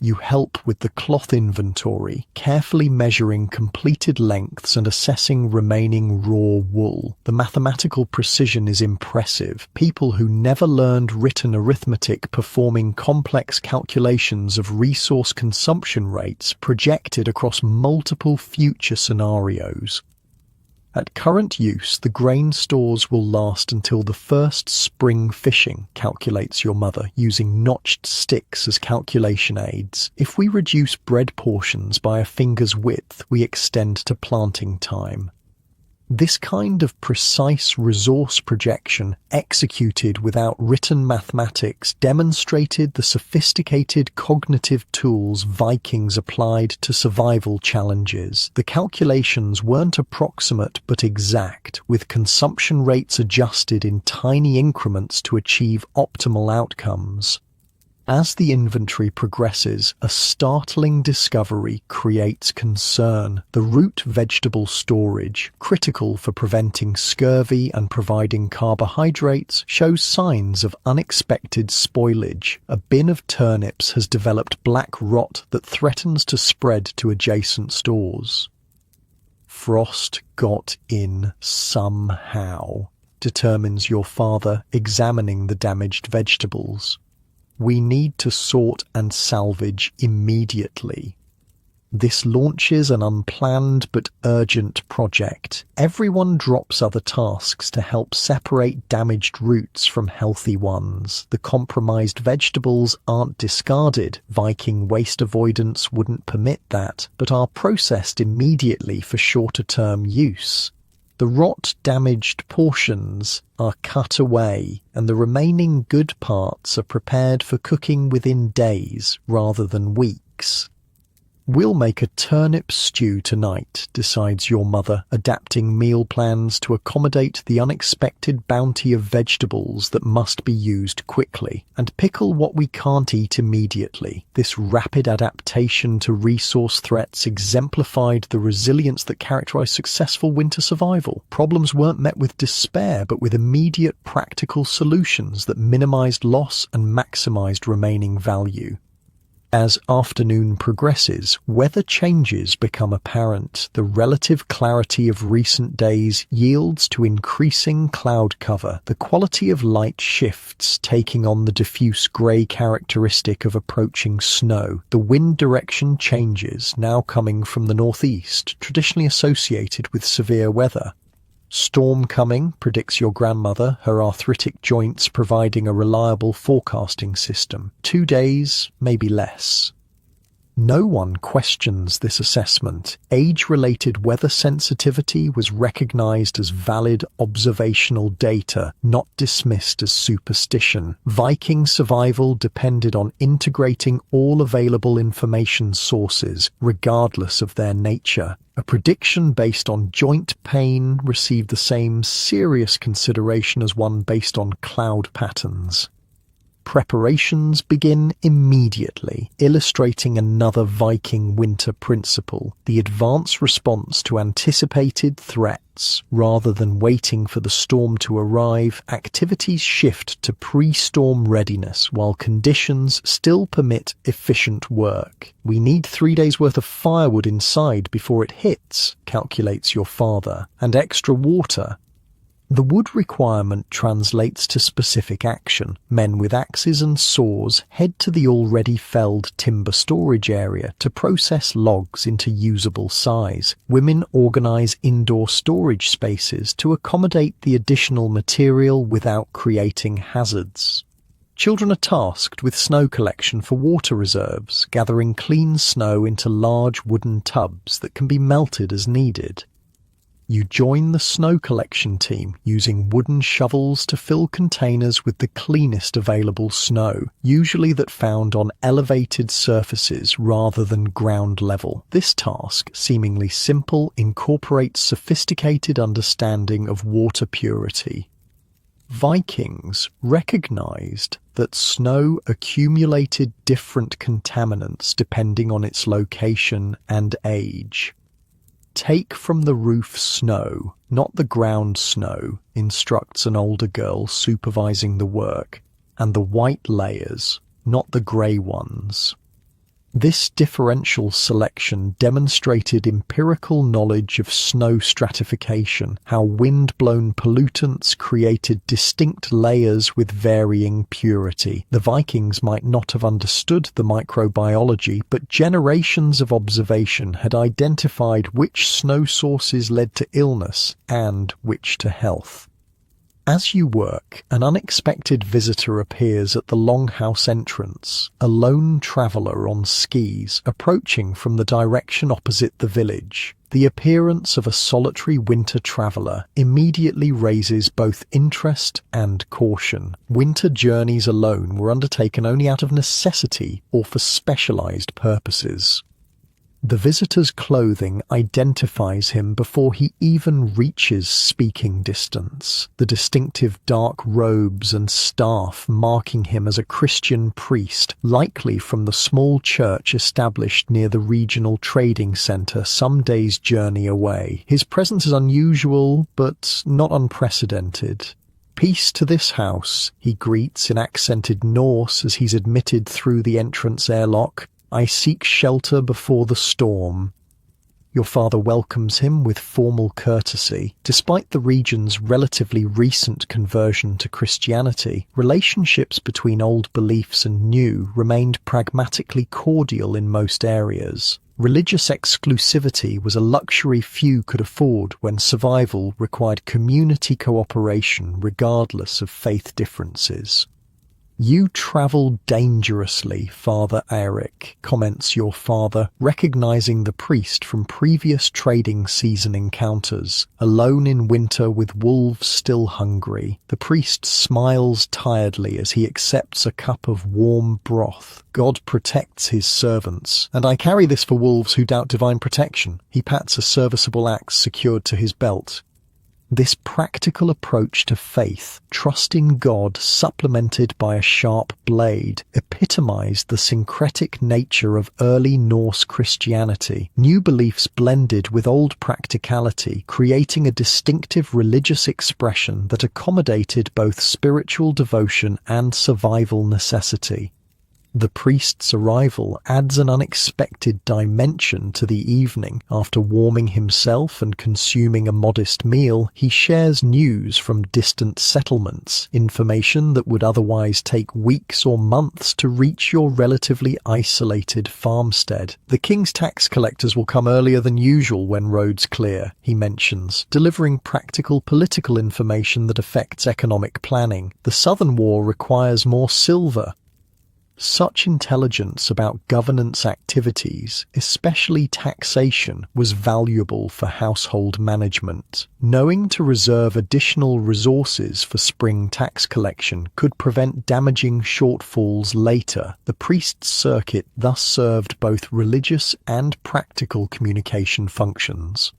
You help with the cloth inventory, carefully measuring completed lengths and assessing remaining raw wool. The mathematical precision is impressive. People who never learned written arithmetic performing complex calculations of resource consumption rates projected across multiple future scenarios. At current use, the grain stores will last until the first spring fishing, calculates your mother, using notched sticks as calculation aids. If we reduce bread portions by a finger's width, we extend to planting time. This kind of precise resource projection, executed without written mathematics, demonstrated the sophisticated cognitive tools Vikings applied to survival challenges. The calculations weren't approximate but exact, with consumption rates adjusted in tiny increments to achieve optimal outcomes. As the inventory progresses, a startling discovery creates concern. The root vegetable storage, critical for preventing scurvy and providing carbohydrates, shows signs of unexpected spoilage. A bin of turnips has developed black rot that threatens to spread to adjacent stores. Frost got in somehow, determines your father, examining the damaged vegetables. We need to sort and salvage immediately. This launches an unplanned but urgent project. Everyone drops other tasks to help separate damaged roots from healthy ones. The compromised vegetables aren't discarded. Viking waste avoidance wouldn't permit that, but are processed immediately for shorter-term use. The rot-damaged portions are cut away, and the remaining good parts are prepared for cooking within days rather than weeks. We'll make a turnip stew tonight, decides your mother, adapting meal plans to accommodate the unexpected bounty of vegetables that must be used quickly, and pickle what we can't eat immediately. This rapid adaptation to resource threats exemplified the resilience that characterized successful winter survival. Problems weren't met with despair, but with immediate practical solutions that minimized loss and maximized remaining value. As afternoon progresses, weather changes become apparent. The relative clarity of recent days yields to increasing cloud cover. The quality of light shifts, taking on the diffuse grey characteristic of approaching snow. The wind direction changes, now coming from the northeast, traditionally associated with severe weather. Storm coming, predicts your grandmother, her arthritic joints providing a reliable forecasting system. 2 days, maybe less. No one questions this assessment. Age-related weather sensitivity was recognized as valid observational data, not dismissed as superstition. Viking survival depended on integrating all available information sources, regardless of their nature. A prediction based on joint pain received the same serious consideration as one based on cloud patterns. Preparations begin immediately, illustrating another Viking winter principle, the advance response to anticipated threats. Rather than waiting for the storm to arrive, activities shift to pre-storm readiness while conditions still permit efficient work. We need 3 days' worth of firewood inside before it hits, calculates your father, and extra water. The wood requirement translates to specific action. Men with axes and saws head to the already felled timber storage area to process logs into usable size. Women organize indoor storage spaces to accommodate the additional material without creating hazards. Children are tasked with snow collection for water reserves, gathering clean snow into large wooden tubs that can be melted as needed. You join the snow collection team, using wooden shovels to fill containers with the cleanest available snow, usually that found on elevated surfaces rather than ground level. This task, seemingly simple, incorporates sophisticated understanding of water purity. Vikings recognized that snow accumulated different contaminants depending on its location and age. Take from the roof snow, not the ground snow, instructs an older girl supervising the work, and the white layers, not the grey ones. This differential selection demonstrated empirical knowledge of snow stratification, how wind-blown pollutants created distinct layers with varying purity. The Vikings might not have understood the microbiology, but generations of observation had identified which snow sources led to illness and which to health. As you work, an unexpected visitor appears at the longhouse entrance, a lone traveller on skis, approaching from the direction opposite the village. The appearance of a solitary winter traveller immediately raises both interest and caution. Winter journeys alone were undertaken only out of necessity or for specialised purposes. The visitor's clothing identifies him before he even reaches speaking distance, the distinctive dark robes and staff marking him as a Christian priest, likely from the small church established near the regional trading centre some days' journey away. His presence is unusual, but not unprecedented. "Peace to this house," he greets in accented Norse as he's admitted through the entrance airlock. "I seek shelter before the storm." Your father welcomes him with formal courtesy. Despite the region's relatively recent conversion to Christianity, relationships between old beliefs and new remained pragmatically cordial in most areas. Religious exclusivity was a luxury few could afford when survival required community cooperation regardless of faith differences. "You travel dangerously, Father Eric," comments your father, recognizing the priest from previous trading season encounters. Alone in winter with wolves still hungry, the priest smiles tiredly as he accepts a cup of warm broth. "God protects his servants, and I carry this for wolves who doubt divine protection." He pats a serviceable axe secured to his belt. This practical approach to faith, trusting God supplemented by a sharp blade, epitomized the syncretic nature of early Norse Christianity. New beliefs blended with old practicality, creating a distinctive religious expression that accommodated both spiritual devotion and survival necessity. The priest's arrival adds an unexpected dimension to the evening. After warming himself and consuming a modest meal, he shares news from distant settlements, information that would otherwise take weeks or months to reach your relatively isolated farmstead. The king's tax collectors will come earlier than usual when roads clear, he mentions, delivering practical political information that affects economic planning. The Southern War requires more silver. Such intelligence about governance activities, especially taxation, was valuable for household management. Knowing to reserve additional resources for spring tax collection could prevent damaging shortfalls later. The priest's circuit thus served both religious and practical communication functions.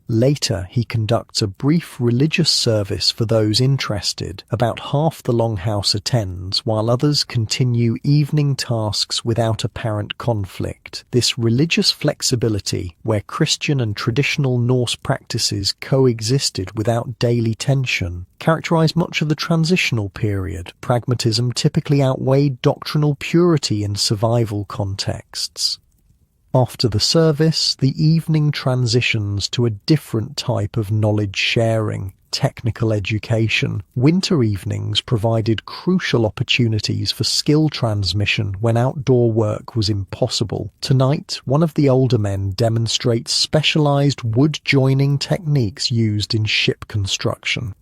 Later, he conducts a brief religious service for those interested. About half the longhouse attends, while others continue evening tasks without apparent conflict. This religious flexibility, where Christian and traditional Norse practices coexisted without daily tension, characterized much of the transitional period. Pragmatism typically outweighed doctrinal purity in survival contexts. After the service, the evening transitions to a different type of knowledge sharing, technical education. Winter evenings provided crucial opportunities for skill transmission when outdoor work was impossible. Tonight, one of the older men demonstrates specialized wood joining techniques used in ship construction.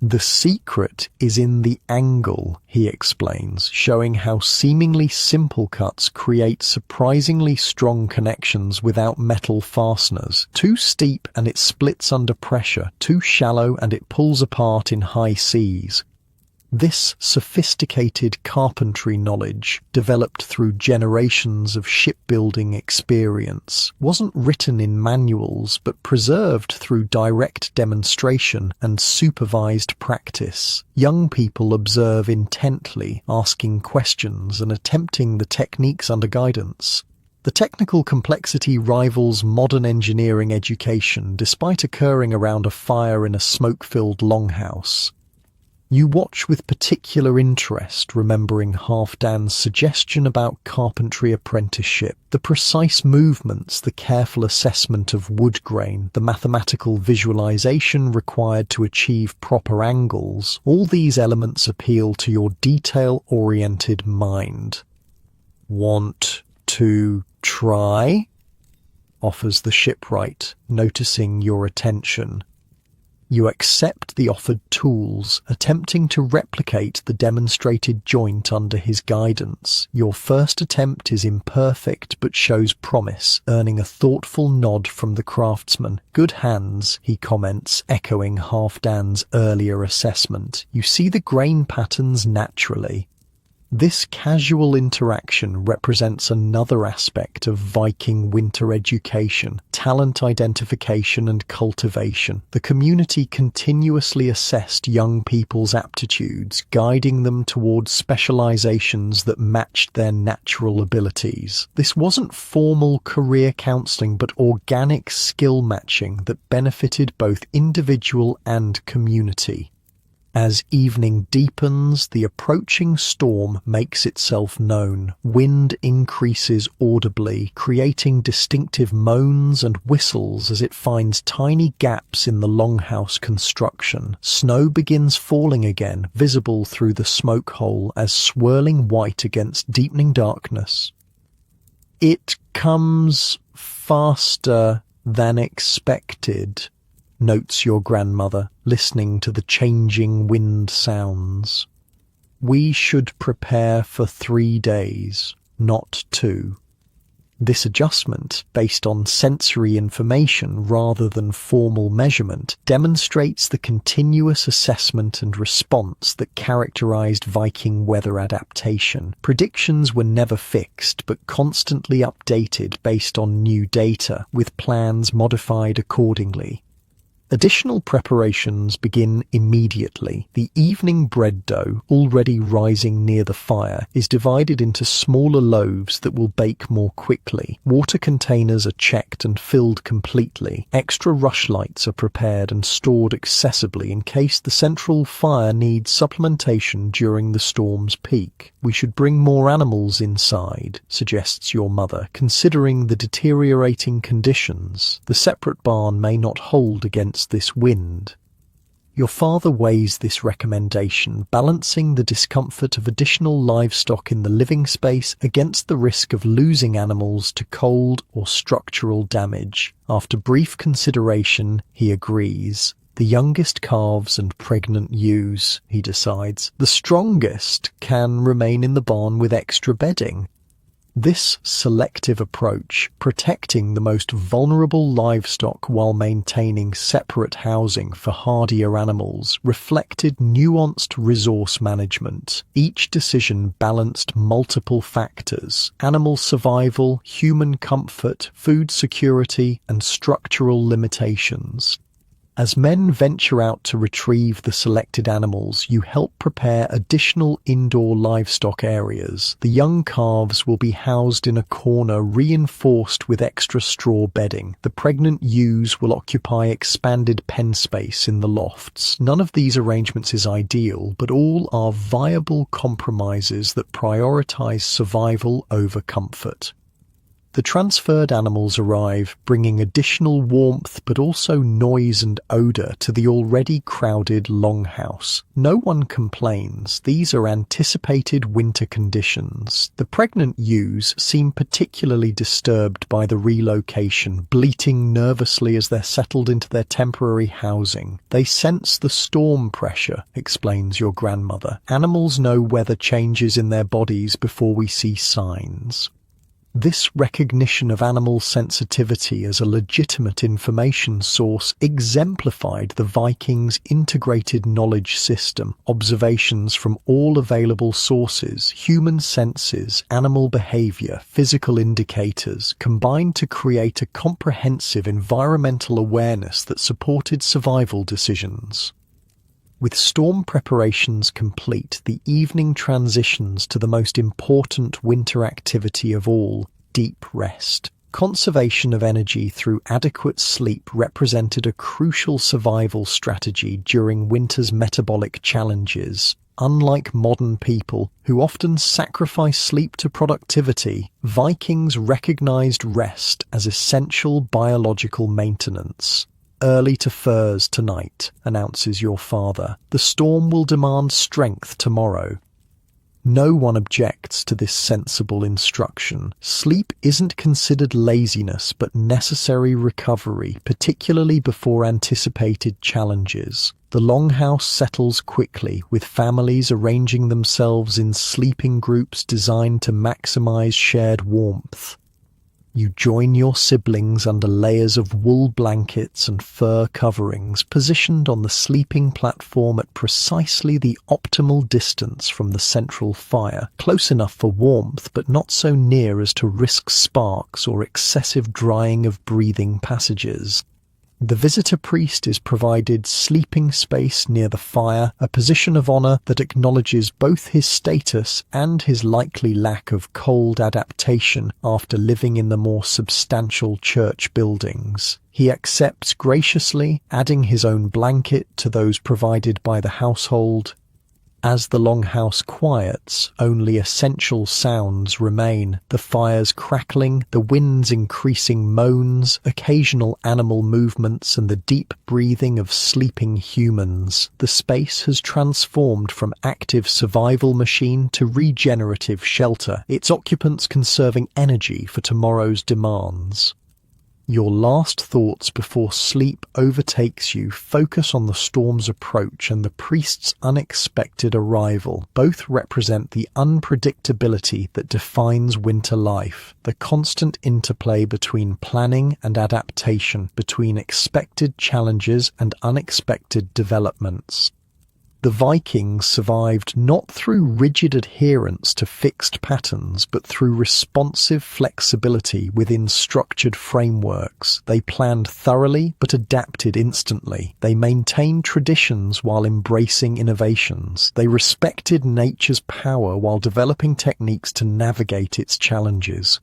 The secret is in the angle, he explains, showing how seemingly simple cuts create surprisingly strong connections without metal fasteners. Too steep and it splits under pressure, too shallow and it pulls apart in high seas. This sophisticated carpentry knowledge, developed through generations of shipbuilding experience, wasn't written in manuals but preserved through direct demonstration and supervised practice. Young people observe intently, asking questions and attempting the techniques under guidance. The technical complexity rivals modern engineering education despite occurring around a fire in a smoke-filled longhouse. You watch with particular interest, remembering Halfdan's suggestion about carpentry apprenticeship, the precise movements, the careful assessment of wood grain, the mathematical visualization required to achieve proper angles. All these elements appeal to your detail-oriented mind. "Want to try?" offers the shipwright, noticing your attention. You accept the offered tools, attempting to replicate the demonstrated joint under his guidance. Your first attempt is imperfect but shows promise, earning a thoughtful nod from the craftsman. "Good hands," he comments, echoing Halfdan's earlier assessment. "You see the grain patterns naturally." This casual interaction represents another aspect of Viking winter education, talent identification and cultivation. The community continuously assessed young people's aptitudes, guiding them towards specializations that matched their natural abilities. This wasn't formal career counseling, but organic skill matching that benefited both individual and community. As evening deepens, the approaching storm makes itself known. Wind increases audibly, creating distinctive moans and whistles as it finds tiny gaps in the longhouse construction. Snow begins falling again, visible through the smoke hole as swirling white against deepening darkness. "It comes faster than expected," notes your grandmother, listening to the changing wind sounds. "We should prepare for 3 days, not 2. This adjustment, based on sensory information rather than formal measurement, demonstrates the continuous assessment and response that characterized Viking weather adaptation. Predictions were never fixed, but constantly updated based on new data, with plans modified accordingly. Additional preparations begin immediately. The evening bread dough, already rising near the fire, is divided into smaller loaves that will bake more quickly. Water containers are checked and filled completely. Extra rushlights are prepared and stored accessibly in case the central fire needs supplementation during the storm's peak. We should bring more animals inside, suggests your mother, considering the deteriorating conditions. The separate barn may not hold against this wind. Your father weighs this recommendation, balancing the discomfort of additional livestock in the living space against the risk of losing animals to cold or structural damage. After brief consideration, he agrees. The youngest calves and pregnant ewes, he decides. The strongest can remain in the barn with extra bedding. This selective approach, protecting the most vulnerable livestock while maintaining separate housing for hardier animals, reflected nuanced resource management. Each decision balanced multiple factors: animal survival, human comfort, food security, and structural limitations. As men venture out to retrieve the selected animals, you help prepare additional indoor livestock areas. The young calves will be housed in a corner reinforced with extra straw bedding. The pregnant ewes will occupy expanded pen space in the lofts. None of these arrangements is ideal, but all are viable compromises that prioritize survival over comfort. The transferred animals arrive, bringing additional warmth but also noise and odour to the already crowded longhouse. No one complains. These are anticipated winter conditions. The pregnant ewes seem particularly disturbed by the relocation, bleating nervously as they're settled into their temporary housing. They sense the storm pressure, explains your grandmother. Animals know weather changes in their bodies before we see signs. This recognition of animal sensitivity as a legitimate information source exemplified the Vikings' integrated knowledge system. Observations from all available sources, human senses, animal behavior, physical indicators, combined to create a comprehensive environmental awareness that supported survival decisions. With storm preparations complete, the evening transitions to the most important winter activity of all, deep rest. Conservation of energy through adequate sleep represented a crucial survival strategy during winter's metabolic challenges. Unlike modern people, who often sacrifice sleep to productivity, Vikings recognized rest as essential biological maintenance. Early to furs tonight, announces your father. The storm will demand strength tomorrow. No one objects to this sensible instruction. Sleep isn't considered laziness but necessary recovery, particularly before anticipated challenges. The longhouse settles quickly, with families arranging themselves in sleeping groups designed to maximize shared warmth. You join your siblings under layers of wool blankets and fur coverings, positioned on the sleeping platform at precisely the optimal distance from the central fire, close enough for warmth but not so near as to risk sparks or excessive drying of breathing passages. The visitor priest is provided sleeping space near the fire, a position of honor that acknowledges both his status and his likely lack of cold adaptation after living in the more substantial church buildings. He accepts graciously, adding his own blanket to those provided by the household. As the longhouse quiets, only essential sounds remain: the fire's crackling, the wind's increasing moans, occasional animal movements, and the deep breathing of sleeping humans. The space has transformed from active survival machine to regenerative shelter, its occupants conserving energy for tomorrow's demands. Your last thoughts before sleep overtakes you focus on the storm's approach and the priest's unexpected arrival. Both represent the unpredictability that defines winter life, the constant interplay between planning and adaptation, between expected challenges and unexpected developments. The Vikings survived not through rigid adherence to fixed patterns, but through responsive flexibility within structured frameworks. They planned thoroughly, but adapted instantly. They maintained traditions while embracing innovations. They respected nature's power while developing techniques to navigate its challenges.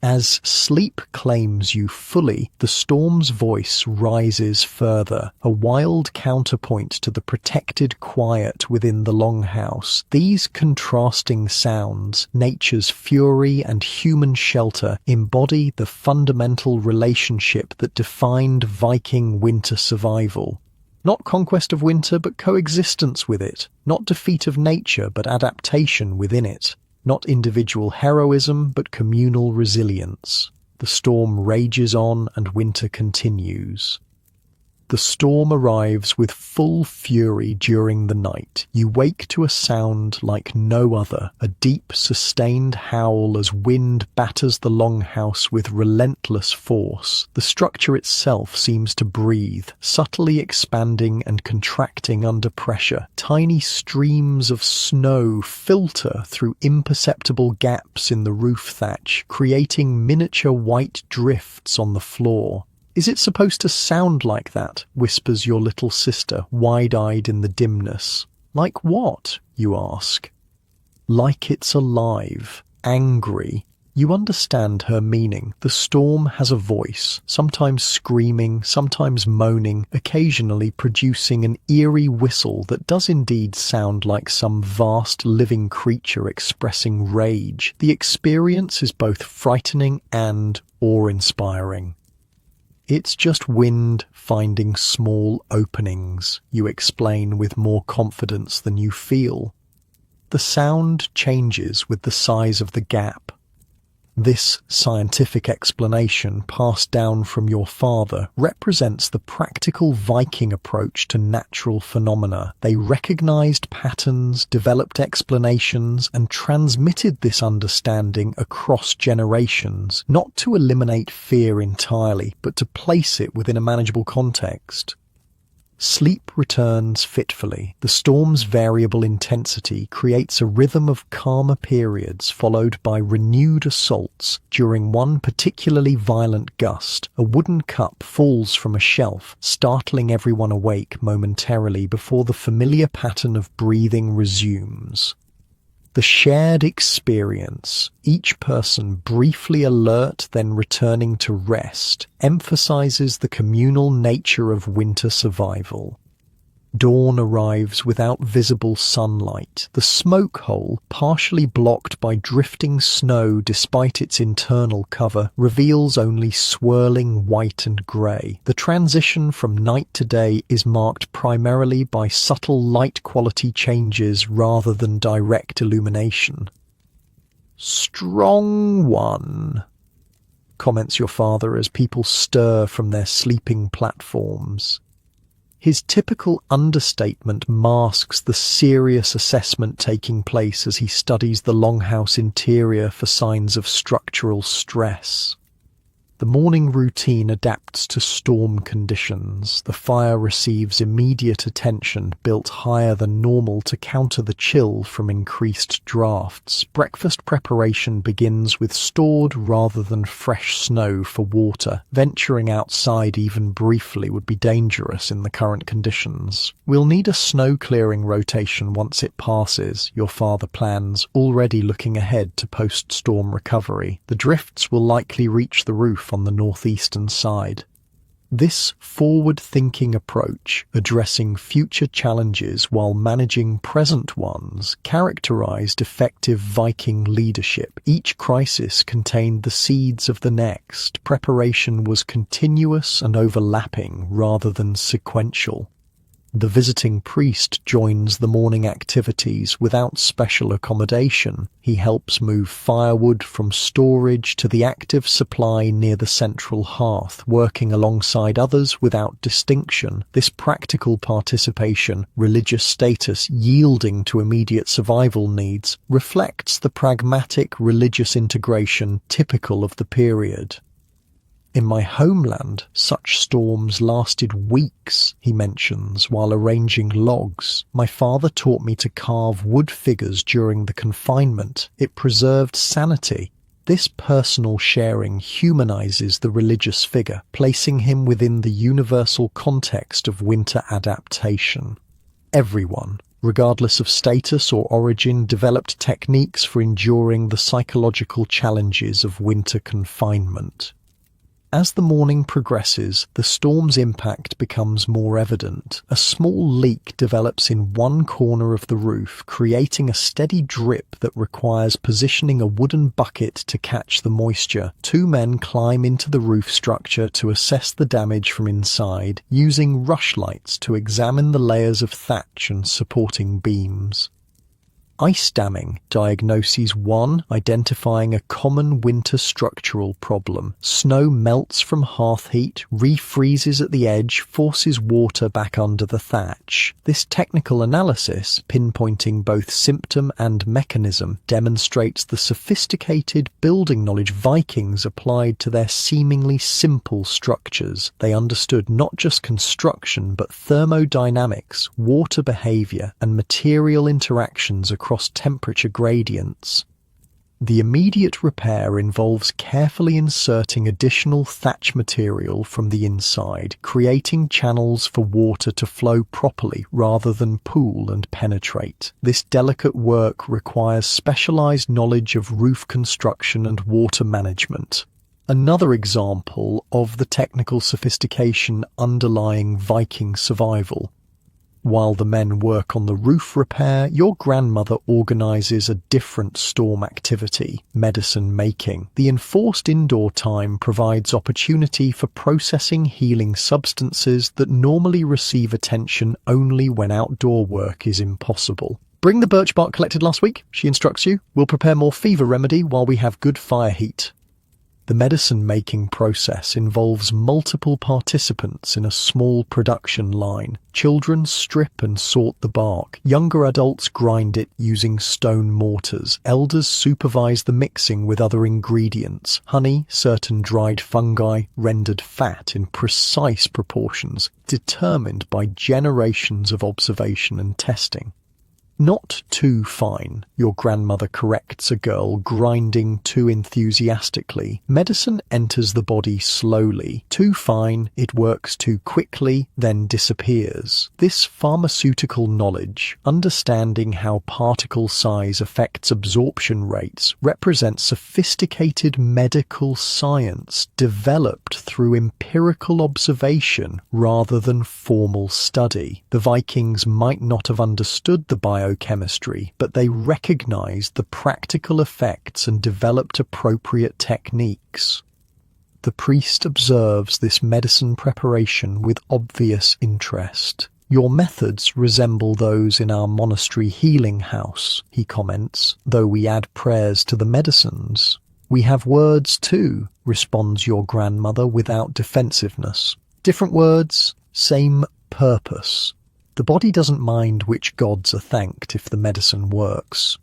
As sleep claims you fully, the storm's voice rises further, a wild counterpoint to the protected quiet within the longhouse. These contrasting sounds, nature's fury and human shelter, embody the fundamental relationship that defined Viking winter survival. Not conquest of winter, but coexistence with it. Not defeat of nature, but adaptation within it. Not individual heroism, but communal resilience. The storm rages on and winter continues. The storm arrives with full fury during the night. You wake to a sound like no other, a deep, sustained howl as wind batters the longhouse with relentless force. The structure itself seems to breathe, subtly expanding and contracting under pressure. Tiny streams of snow filter through imperceptible gaps in the roof thatch, creating miniature white drifts on the floor. "Is it supposed to sound like that?" whispers your little sister, wide-eyed in the dimness. "Like what?" you ask. "Like it's alive, angry." You understand her meaning. The storm has a voice, sometimes screaming, sometimes moaning, occasionally producing an eerie whistle that does indeed sound like some vast living creature expressing rage. The experience is both frightening and awe-inspiring. "It's just wind finding small openings," you explain with more confidence than you feel. The sound changes with the size of the gap. This scientific explanation, passed down from your father, represents the practical Viking approach to natural phenomena. They recognized patterns, developed explanations, and transmitted this understanding across generations, not to eliminate fear entirely, but to place it within a manageable context. Sleep returns fitfully. The storm's variable intensity creates a rhythm of calmer periods followed by renewed assaults. During one particularly violent gust, a wooden cup falls from a shelf, startling everyone awake momentarily before the familiar pattern of breathing resumes. The shared experience, each person briefly alert then returning to rest, emphasizes the communal nature of winter survival. Dawn arrives without visible sunlight. The smoke hole, partially blocked by drifting snow despite its internal cover, reveals only swirling white and grey. The transition from night to day is marked primarily by subtle light quality changes rather than direct illumination. "Strong one," comments your father as people stir from their sleeping platforms. His typical understatement masks the serious assessment taking place as he studies the longhouse interior for signs of structural stress. The morning routine adapts to storm conditions. The fire receives immediate attention, built higher than normal to counter the chill from increased drafts. Breakfast preparation begins with stored rather than fresh snow for water. Venturing outside even briefly would be dangerous in the current conditions. "We'll need a snow clearing rotation once it passes," your father plans, already looking ahead to post-storm recovery. The drifts will likely reach the roof on the northeastern side. This forward-thinking approach, addressing future challenges while managing present ones, characterized effective Viking leadership. Each crisis contained the seeds of the next. Preparation was continuous and overlapping rather than sequential. The visiting priest joins the morning activities without special accommodation. He helps move firewood from storage to the active supply near the central hearth, working alongside others without distinction. This practical participation, religious status yielding to immediate survival needs, reflects the pragmatic religious integration typical of the period. In my homeland, such storms lasted weeks, he mentions, while arranging logs. My father taught me to carve wood figures during the confinement. It preserved sanity. This personal sharing humanizes the religious figure, placing him within the universal context of winter adaptation. Everyone, regardless of status or origin, developed techniques for enduring the psychological challenges of winter confinement. As the morning progresses, the storm's impact becomes more evident. A small leak develops in one corner of the roof, creating a steady drip that requires positioning a wooden bucket to catch the moisture. Two men climb into the roof structure to assess the damage from inside, using rushlights to examine the layers of thatch and supporting beams. Ice damming. Diagnoses 1. Identifying a common winter structural problem. Snow melts from hearth heat, refreezes at the edge, forces water back under the thatch. This technical analysis, pinpointing both symptom and mechanism, demonstrates the sophisticated building knowledge Vikings applied to their seemingly simple structures. They understood not just construction but thermodynamics, water behavior, and material interactions across temperature gradients. The immediate repair involves carefully inserting additional thatch material from the inside, creating channels for water to flow properly rather than pool and penetrate. This delicate work requires specialized knowledge of roof construction and water management. Another example of the technical sophistication underlying Viking survival. While the men work on the roof repair, your grandmother organizes a different storm activity, medicine making. The enforced indoor time provides opportunity for processing healing substances that normally receive attention only when outdoor work is impossible. Bring the birch bark collected last week, she instructs you. We'll prepare more fever remedy while we have good fire heat. The medicine-making process involves multiple participants in a small production line. Children strip and sort the bark. Younger adults grind it using stone mortars. Elders supervise the mixing with other ingredients. Honey, certain dried fungi, rendered fat in precise proportions, determined by generations of observation and testing. Not too fine, your grandmother corrects a girl grinding too enthusiastically. Medicine enters the body slowly. Too fine, it works too quickly, then disappears. This pharmaceutical knowledge, understanding how particle size affects absorption rates, represents sophisticated medical science developed through empirical observation rather than formal study. The Vikings might not have understood the biochemistry, but they recognized the practical effects and developed appropriate techniques. The priest observes this medicine preparation with obvious interest. Your methods resemble those in our monastery healing house, he comments, though we add prayers to the medicines. We have words too, responds your grandmother without defensiveness. Different words, same purpose. The body doesn't mind which gods are thanked if the medicine works.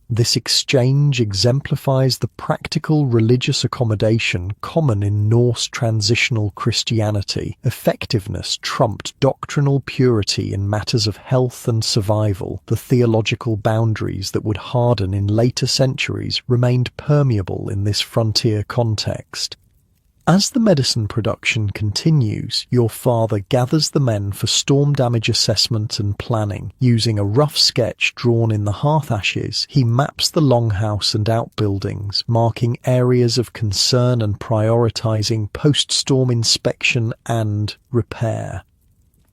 This exchange exemplifies the practical religious accommodation common in Norse transitional Christianity. Effectiveness trumped doctrinal purity in matters of health and survival. The theological boundaries that would harden in later centuries remained permeable in this frontier context. As the medicine production continues, your father gathers the men for storm damage assessment and planning. Using a rough sketch drawn in the hearth ashes, he maps the longhouse and outbuildings, marking areas of concern and prioritizing post-storm inspection and repair.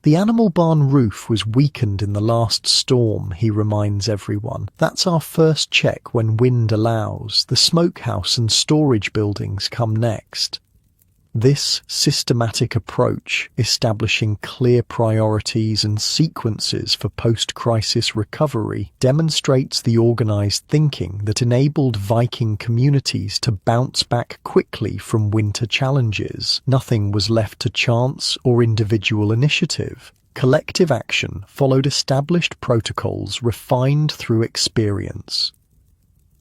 The animal barn roof was weakened in the last storm, he reminds everyone. That's our first check when wind allows. The smokehouse and storage buildings come next. This systematic approach, establishing clear priorities and sequences for post-crisis recovery, demonstrates the organized thinking that enabled Viking communities to bounce back quickly from winter challenges. Nothing was left to chance or individual initiative. Collective action followed established protocols refined through experience.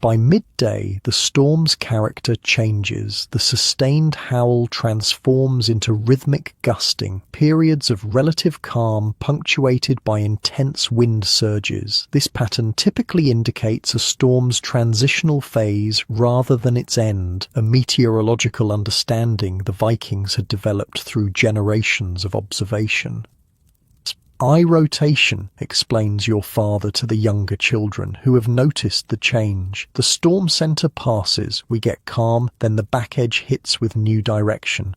By midday, the storm's character changes. The sustained howl transforms into rhythmic gusting, periods of relative calm punctuated by intense wind surges. This pattern typically indicates a storm's transitional phase rather than its end, a meteorological understanding the Vikings had developed through generations of observation. Eye rotation, explains your father to the younger children who have noticed the change. The storm center passes, we get calm, then the back edge hits with new direction.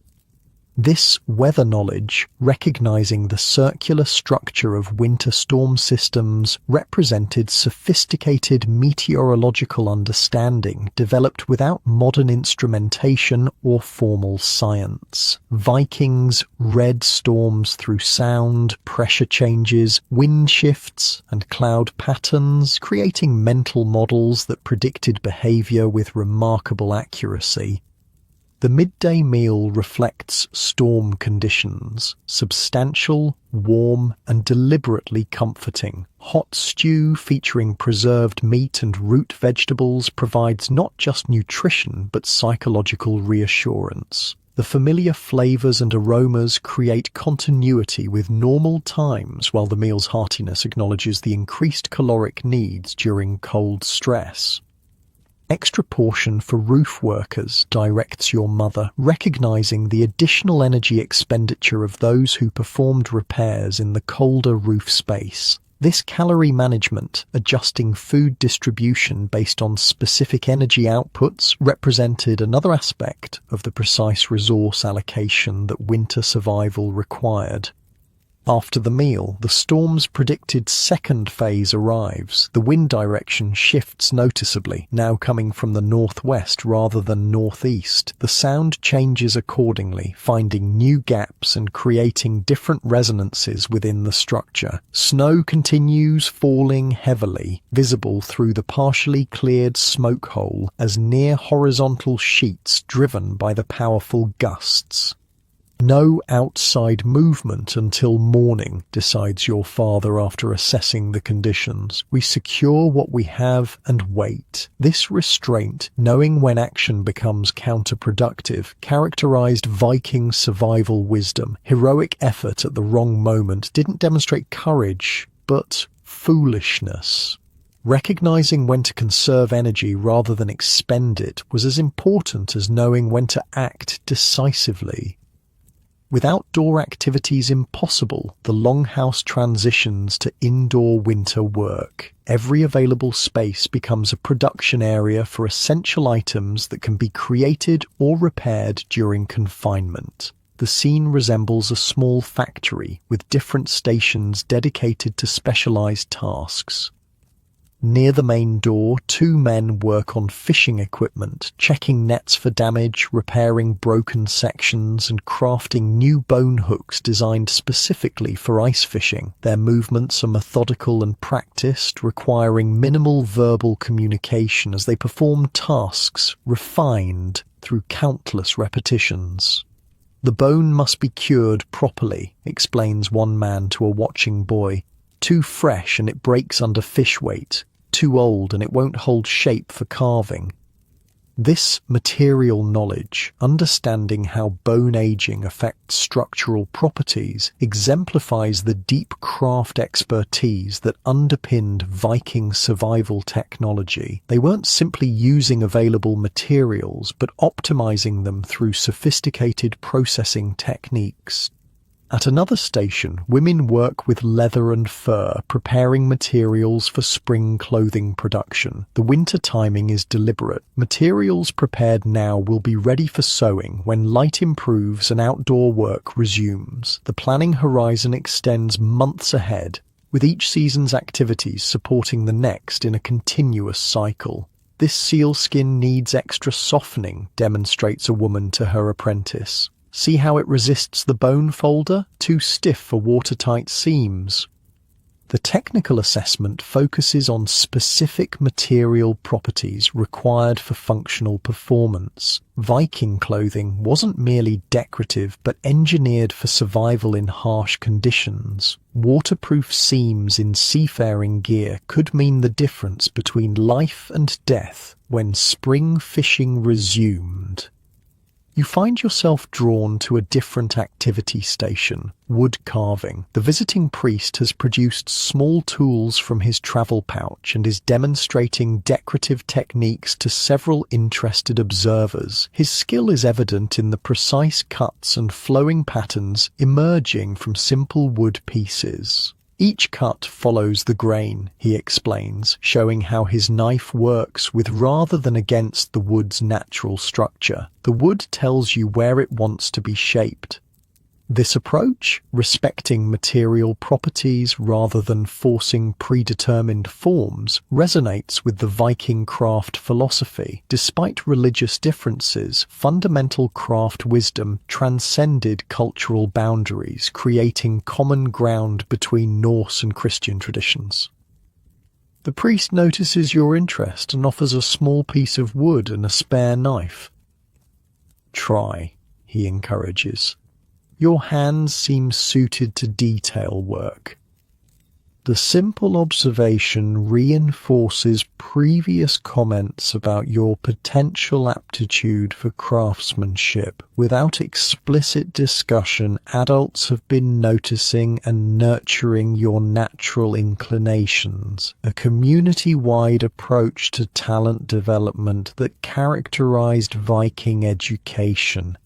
This weather knowledge, recognizing the circular structure of winter storm systems, represented sophisticated meteorological understanding developed without modern instrumentation or formal science. Vikings read storms through sound, pressure changes, wind shifts, and cloud patterns, creating mental models that predicted behavior with remarkable accuracy. The midday meal reflects storm conditions, substantial, warm, and deliberately comforting. Hot stew featuring preserved meat and root vegetables provides not just nutrition but psychological reassurance. The familiar flavors and aromas create continuity with normal times, while the meal's heartiness acknowledges the increased caloric needs during cold stress. Extra portion for roof workers, directs your mother, recognizing the additional energy expenditure of those who performed repairs in the colder roof space. This calorie management, adjusting food distribution based on specific energy outputs, represented another aspect of the precise resource allocation that winter survival required. After the meal, the storm's predicted second phase arrives. The wind direction shifts noticeably, now coming from the northwest rather than northeast. The sound changes accordingly, finding new gaps and creating different resonances within the structure. Snow continues falling heavily, visible through the partially cleared smoke hole as near horizontal sheets driven by the powerful gusts. No outside movement until morning, decides your father after assessing the conditions. We secure what we have and wait. This restraint, knowing when action becomes counterproductive, characterized Viking survival wisdom. Heroic effort at the wrong moment didn't demonstrate courage, but foolishness. Recognizing when to conserve energy rather than expend it was as important as knowing when to act decisively. With outdoor activities impossible, the longhouse transitions to indoor winter work. Every available space becomes a production area for essential items that can be created or repaired during confinement. The scene resembles a small factory with different stations dedicated to specialized tasks. Near the main door, two men work on fishing equipment, checking nets for damage, repairing broken sections, and crafting new bone hooks designed specifically for ice fishing. Their movements are methodical and practiced, requiring minimal verbal communication as they perform tasks refined through countless repetitions. The bone must be cured properly, explains one man to a watching boy. Too fresh and it breaks under fish weight. Too old and it won't hold shape for carving. This material knowledge, understanding how bone aging affects structural properties, exemplifies the deep craft expertise that underpinned Viking survival technology. They weren't simply using available materials, but optimizing them through sophisticated processing techniques. At another station, women work with leather and fur, preparing materials for spring clothing production. The winter timing is deliberate. Materials prepared now will be ready for sewing when light improves and outdoor work resumes. The planning horizon extends months ahead, with each season's activities supporting the next in a continuous cycle. This sealskin needs extra softening, demonstrates a woman to her apprentice. See how it resists the bone folder? Too stiff for watertight seams. The technical assessment focuses on specific material properties required for functional performance. Viking clothing wasn't merely decorative but engineered for survival in harsh conditions. Waterproof seams in seafaring gear could mean the difference between life and death when spring fishing resumed. You find yourself drawn to a different activity station, wood carving. The visiting priest has produced small tools from his travel pouch and is demonstrating decorative techniques to several interested observers. His skill is evident in the precise cuts and flowing patterns emerging from simple wood pieces. Each cut follows the grain, he explains, showing how his knife works with rather than against the wood's natural structure. The wood tells you where it wants to be shaped. This approach, respecting material properties rather than forcing predetermined forms, resonates with the Viking craft philosophy. Despite religious differences, fundamental craft wisdom transcended cultural boundaries, creating common ground between Norse and Christian traditions. The priest notices your interest and offers a small piece of wood and a spare knife. "Try," he encourages. "Your hands seem suited to detail work." The simple observation reinforces previous comments about your potential aptitude for craftsmanship. Without explicit discussion, adults have been noticing and nurturing your natural inclinations, a community-wide approach to talent development that characterized Viking education.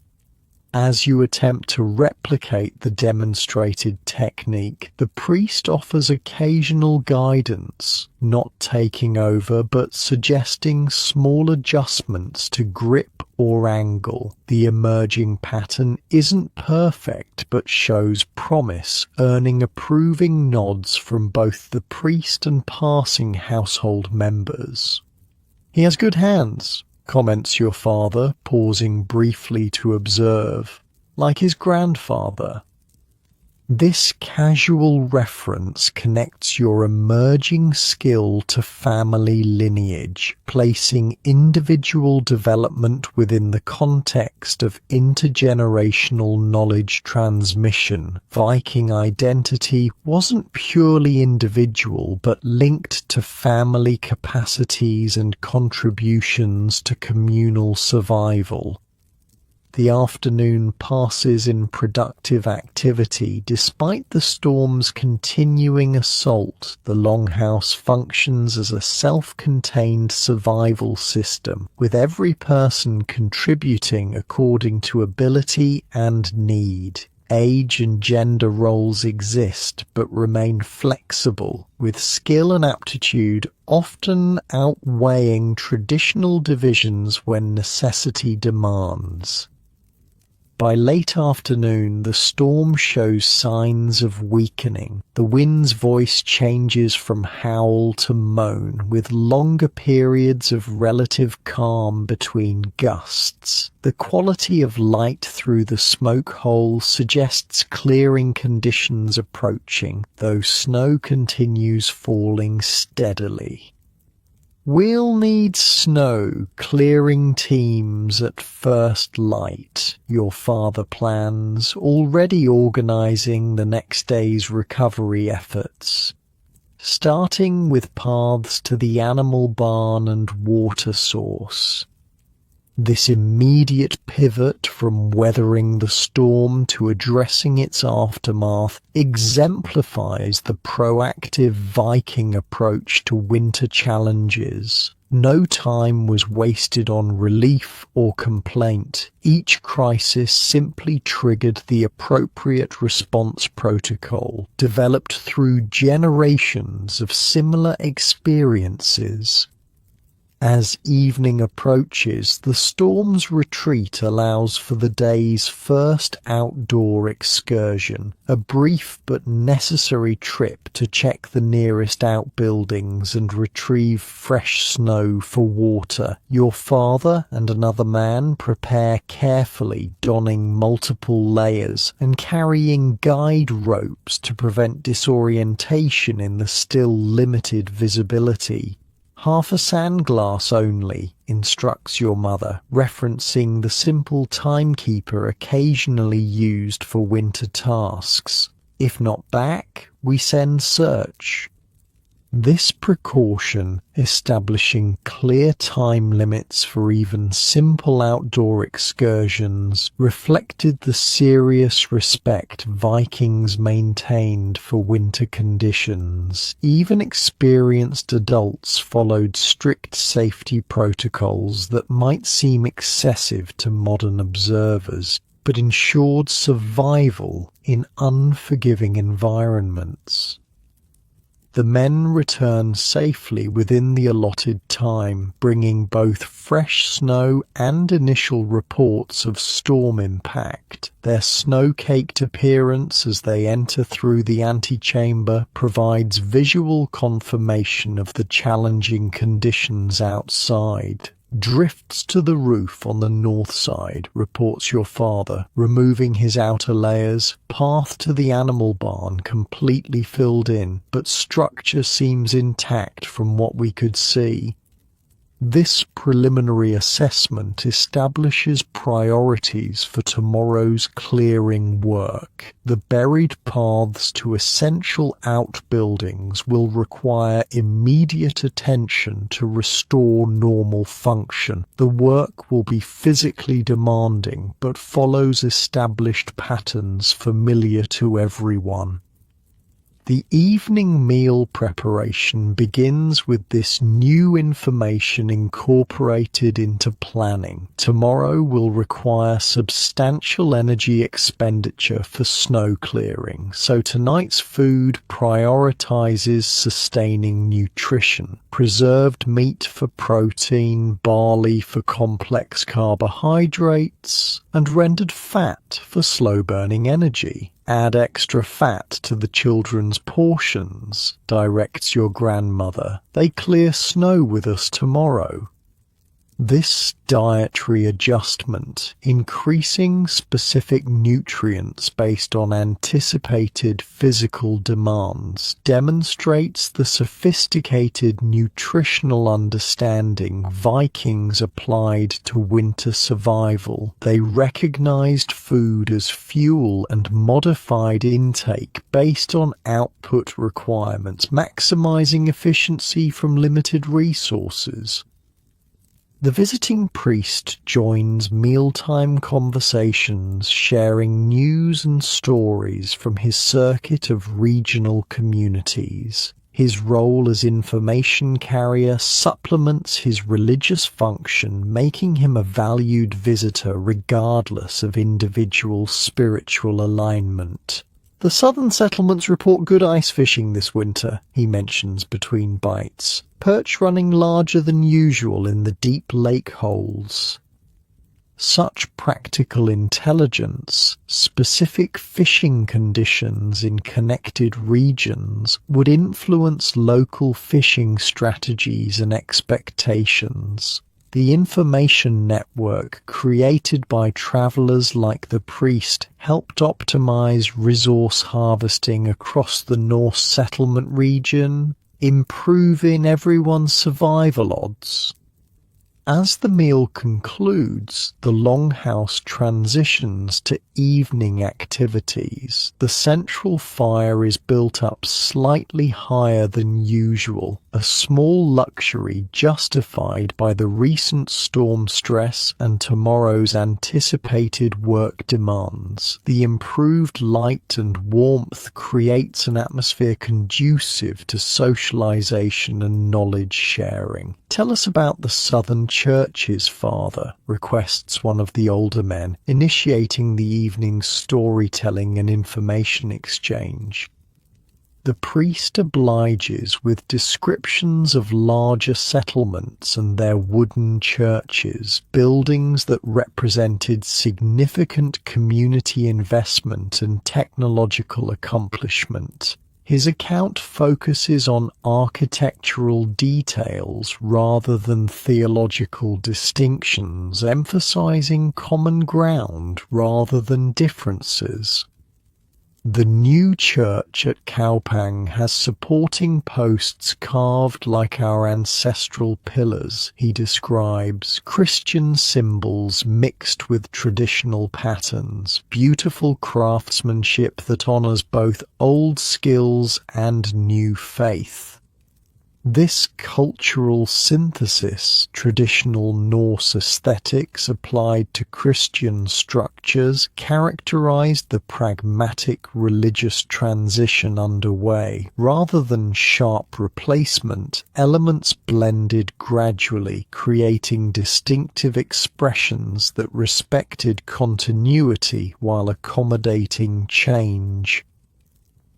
As you attempt to replicate the demonstrated technique, the priest offers occasional guidance, not taking over but suggesting small adjustments to grip or angle. The emerging pattern isn't perfect but shows promise, earning approving nods from both the priest and passing household members. "He has good hands," comments your father, pausing briefly to observe. "Like his grandfather." This casual reference connects your emerging skill to family lineage, placing individual development within the context of intergenerational knowledge transmission. Viking identity wasn't purely individual, but linked to family capacities and contributions to communal survival. The afternoon passes in productive activity. Despite the storm's continuing assault, the longhouse functions as a self-contained survival system, with every person contributing according to ability and need. Age and gender roles exist but remain flexible, with skill and aptitude often outweighing traditional divisions when necessity demands. By late afternoon, the storm shows signs of weakening. The wind's voice changes from howl to moan, with longer periods of relative calm between gusts. The quality of light through the smoke hole suggests clearing conditions approaching, though snow continues falling steadily. "We'll need snow clearing teams at first light," your father plans, already organizing the next day's recovery efforts. Starting with paths to the animal barn and water source. This immediate pivot from weathering the storm to addressing its aftermath exemplifies the proactive Viking approach to winter challenges. No time was wasted on relief or complaint. Each crisis simply triggered the appropriate response protocol, developed through generations of similar experiences. As evening approaches, the storm's retreat allows for the day's first outdoor excursion, a brief but necessary trip to check the nearest outbuildings and retrieve fresh snow for water. Your father and another man prepare carefully, donning multiple layers and carrying guide ropes to prevent disorientation in the still limited visibility. "Half a sandglass only," instructs your mother, referencing the simple timekeeper occasionally used for winter tasks. "If not back, we send search." This precaution, establishing clear time limits for even simple outdoor excursions, reflected the serious respect Vikings maintained for winter conditions. Even experienced adults followed strict safety protocols that might seem excessive to modern observers, but ensured survival in unforgiving environments. The men returned safely within the allotted time, bringing both fresh snow and initial reports of storm impact. Their snow-caked appearance as they enter through the antechamber provides visual confirmation of the challenging conditions outside. "Drifts to the roof on the north side," reports your father, removing his outer layers. "Path to the animal barn completely filled in, but structure seems intact from what we could see." This preliminary assessment establishes priorities for tomorrow's clearing work. The buried paths to essential outbuildings will require immediate attention to restore normal function. The work will be physically demanding, but follows established patterns familiar to everyone. The evening meal preparation begins with this new information incorporated into planning. Tomorrow will require substantial energy expenditure for snow clearing, so tonight's food prioritizes sustaining nutrition. Preserved meat for protein, barley for complex carbohydrates, and rendered fat for slow-burning energy. "Add extra fat to the children's portions," directs your grandmother. "They clear snow with us tomorrow." This dietary adjustment, increasing specific nutrients based on anticipated physical demands, demonstrates the sophisticated nutritional understanding Vikings applied to winter survival. They recognized food as fuel and modified intake based on output requirements, maximizing efficiency from limited resources. The visiting priest joins mealtime conversations, sharing news and stories from his circuit of regional communities. His role as information carrier supplements his religious function, making him a valued visitor regardless of individual spiritual alignment. "The southern settlements report good ice fishing this winter," he mentions between bites. "Perch running larger than usual in the deep lake holes." Such practical intelligence, specific fishing conditions in connected regions, would influence local fishing strategies and expectations. The information network created by travelers like the priest helped optimize resource harvesting across the Norse settlement region, improving everyone's survival odds. As the meal concludes, the longhouse transitions to evening activities. The central fire is built up slightly higher than usual, a small luxury justified by the recent storm stress and tomorrow's anticipated work demands. The improved light and warmth creates an atmosphere conducive to socialization and knowledge sharing. "Tell us about the southern churches, Father," requests one of the older men, initiating the evening's storytelling and information exchange. The priest obliges with descriptions of larger settlements and their wooden churches, buildings that represented significant community investment and technological accomplishment. His account focuses on architectural details rather than theological distinctions, emphasizing common ground rather than differences. The new church at Kaupang has supporting posts carved like our ancestral pillars, he describes, Christian symbols mixed with traditional patterns, beautiful craftsmanship that honors both old skills and new faith. This cultural synthesis, traditional Norse aesthetics applied to Christian structures, characterized the pragmatic religious transition underway. Rather than sharp replacement, elements blended gradually, creating distinctive expressions that respected continuity while accommodating change.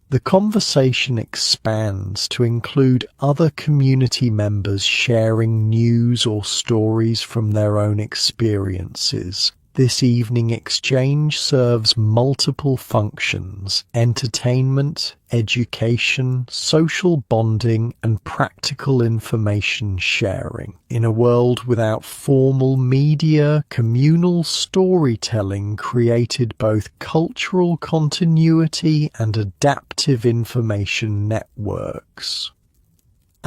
The conversation expands to include other community members sharing news or stories from their own experiences. This evening exchange serves multiple functions: entertainment, education, social bonding, and practical information sharing. In a world without formal media, communal storytelling created both cultural continuity and adaptive information networks.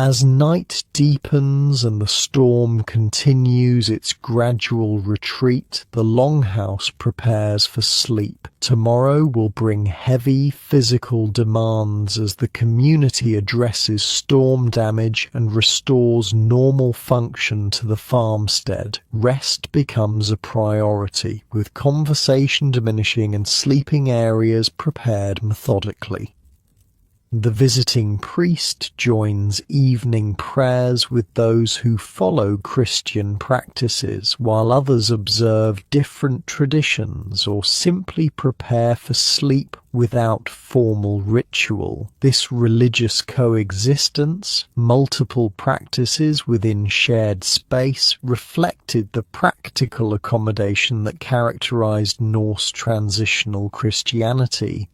As night deepens and the storm continues its gradual retreat, the longhouse prepares for sleep. Tomorrow will bring heavy physical demands as the community addresses storm damage and restores normal function to the farmstead. Rest becomes a priority, with conversation diminishing and sleeping areas prepared methodically. The visiting priest joins evening prayers with those who follow Christian practices, while others observe different traditions or simply prepare for sleep without formal ritual. This religious coexistence, multiple practices within shared space, reflected the practical accommodation that characterized Norse transitional Christianity.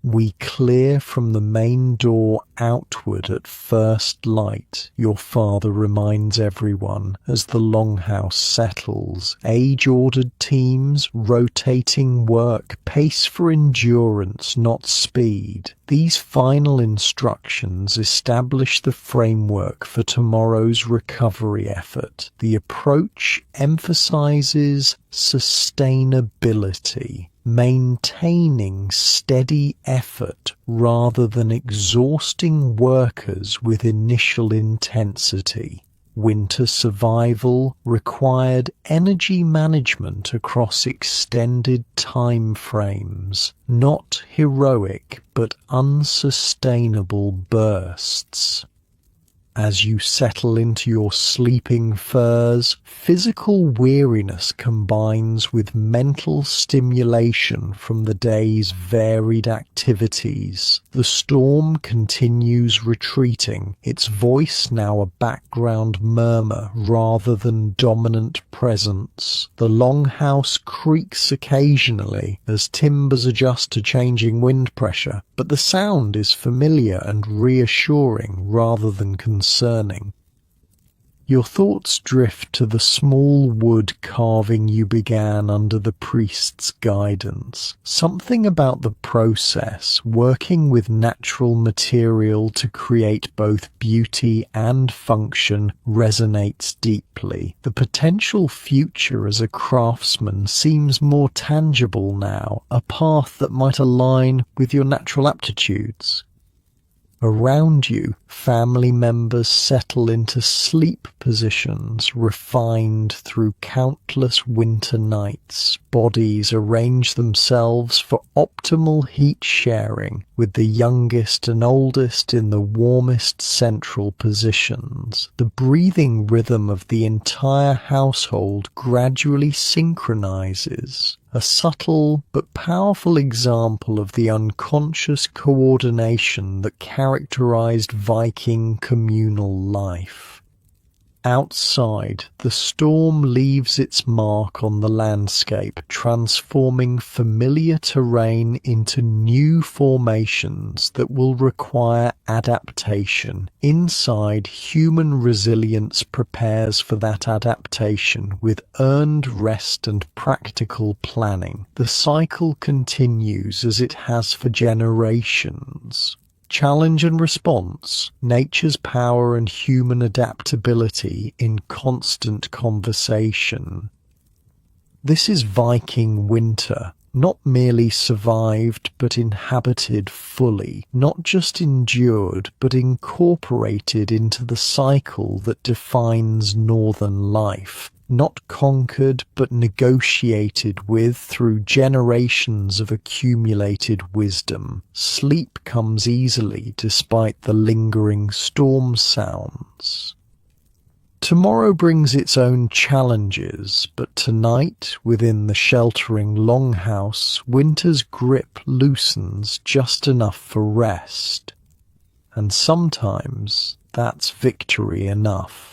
We clear from the main door outward at first light, your father reminds everyone, as the longhouse settles. Age-ordered teams, rotating work, pace for endurance, not speed. These final instructions establish the framework for tomorrow's recovery effort. The approach emphasizes sustainability, maintaining steady effort rather than exhausting workers with initial intensity. Winter survival required energy management across extended time frames, not heroic but unsustainable bursts. As you settle into your sleeping furs, physical weariness combines with mental stimulation from the day's varied activities. The storm continues retreating, its voice now a background murmur rather than dominant presence. The longhouse creaks occasionally as timbers adjust to changing wind pressure, but the sound is familiar and reassuring rather than concerning. Your thoughts drift to the small wood carving you began under the priest's guidance. Something about the process, working with natural material to create both beauty and function, resonates deeply. The potential future as a craftsman seems more tangible now, a path that might align with your natural aptitudes. Around you, family members settle into sleep positions refined through countless winter nights. Bodies arrange themselves for optimal heat sharing, with the youngest and oldest in the warmest central positions. The breathing rhythm of the entire household gradually synchronizes. a subtle but powerful example of the unconscious coordination that characterized Viking communal life. Outside, the storm leaves its mark on the landscape, transforming familiar terrain into new formations that will require adaptation. Inside, human resilience prepares for that adaptation with earned rest and practical planning. The cycle continues as it has for generations. Challenge and response, nature's power and human adaptability in constant conversation. This is Viking winter, not merely survived but inhabited fully, not just endured but incorporated into the cycle that defines northern life. Not conquered but negotiated with through generations of accumulated wisdom. Sleep comes easily despite the lingering storm sounds. Tomorrow brings its own challenges, but tonight, within the sheltering longhouse, winter's grip loosens just enough for rest. And sometimes that's victory enough.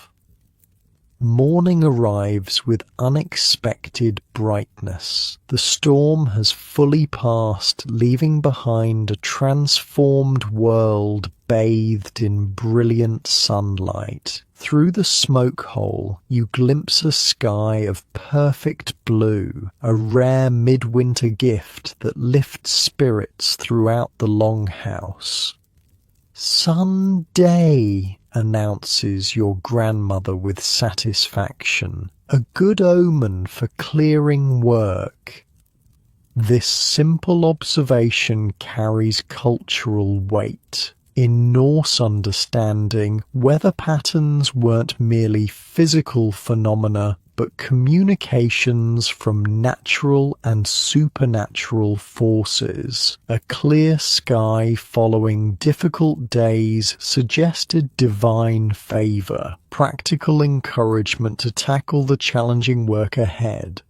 Morning arrives with unexpected brightness. The storm has fully passed, leaving behind a transformed world bathed in brilliant sunlight. Through the smoke hole, you glimpse a sky of perfect blue, a rare midwinter gift that lifts spirits throughout the longhouse. "Sunday," announces your grandmother with satisfaction, a good omen for clearing work. This simple observation carries cultural weight. In Norse understanding, weather patterns weren't merely physical phenomena, but communications from natural and supernatural forces. A clear sky following difficult days suggested divine favor, practical encouragement to tackle the challenging work ahead.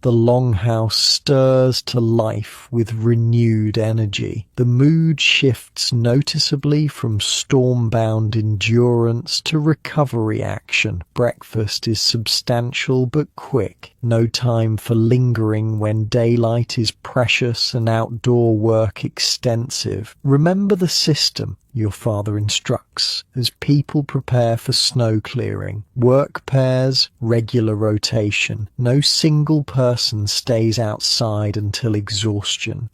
The longhouse stirs to life with renewed energy. The mood shifts noticeably from storm-bound endurance to recovery action. Breakfast is substantial but quick. No time for lingering when daylight is precious and outdoor work extensive. Remember the system your father instructs as people prepare for snow clearing. Work pairs, regular rotation. No single person stays outside until exhaustion.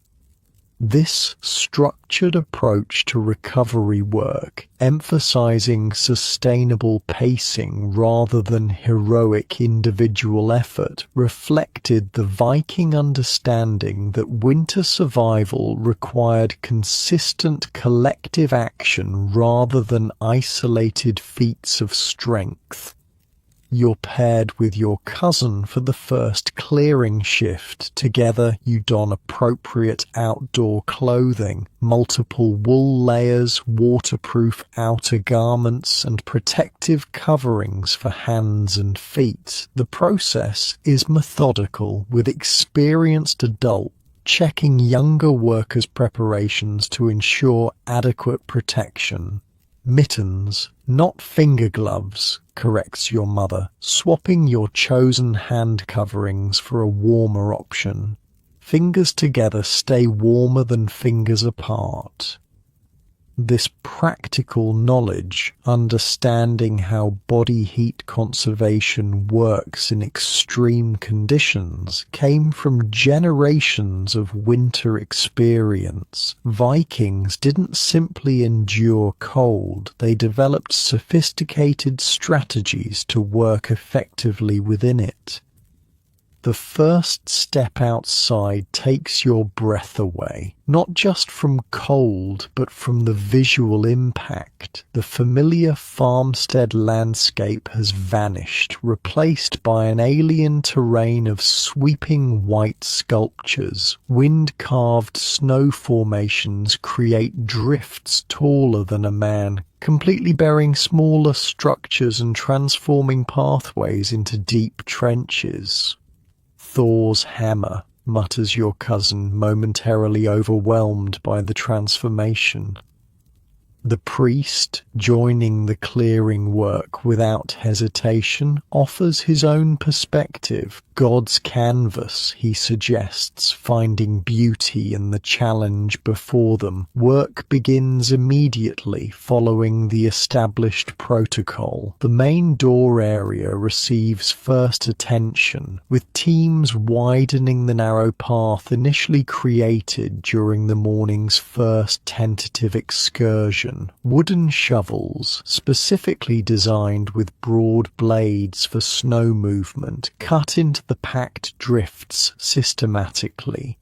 This structured approach to recovery work, emphasizing sustainable pacing rather than heroic individual effort, reflected the Viking understanding that winter survival required consistent collective action rather than isolated feats of strength. You're paired with your cousin for the first clearing shift. Together you don appropriate outdoor clothing, multiple wool layers, waterproof outer garments, and protective coverings for hands and feet. The process is methodical, with experienced adults checking younger workers' preparations to ensure adequate protection. Mittens, not finger gloves, corrects your mother, swapping your chosen hand coverings for a warmer option. Fingers together stay warmer than fingers apart. This practical knowledge, understanding how body heat conservation works in extreme conditions, came from generations of winter experience. Vikings didn't simply endure cold, they developed sophisticated strategies to work effectively within it. The first step outside takes your breath away, not just from cold, but from the visual impact. The familiar farmstead landscape has vanished, replaced by an alien terrain of sweeping white sculptures. Wind-carved snow formations create drifts taller than a man, completely burying smaller structures and transforming pathways into deep trenches. Thor's hammer," mutters your cousin, momentarily overwhelmed by the transformation. The priest, joining the clearing work without hesitation, offers his own perspective. God's canvas, he suggests, finding beauty in the challenge before them. Work begins immediately, following the established protocol. The main door area receives first attention, with teams widening the narrow path initially created during the morning's first tentative excursion. Wooden shovels, specifically designed with broad blades for snow movement, cut into the packed drifts systematically.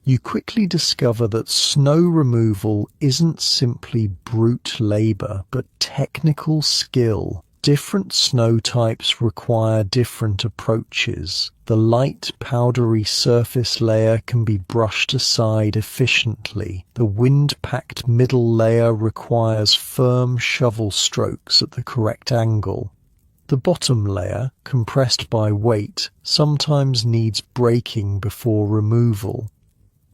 You quickly discover that snow removal isn't simply brute labor, but technical skill. Different snow types require different approaches. The light, powdery surface layer can be brushed aside efficiently. The wind-packed middle layer requires firm shovel strokes at the correct angle. The bottom layer, compressed by weight, sometimes needs breaking before removal.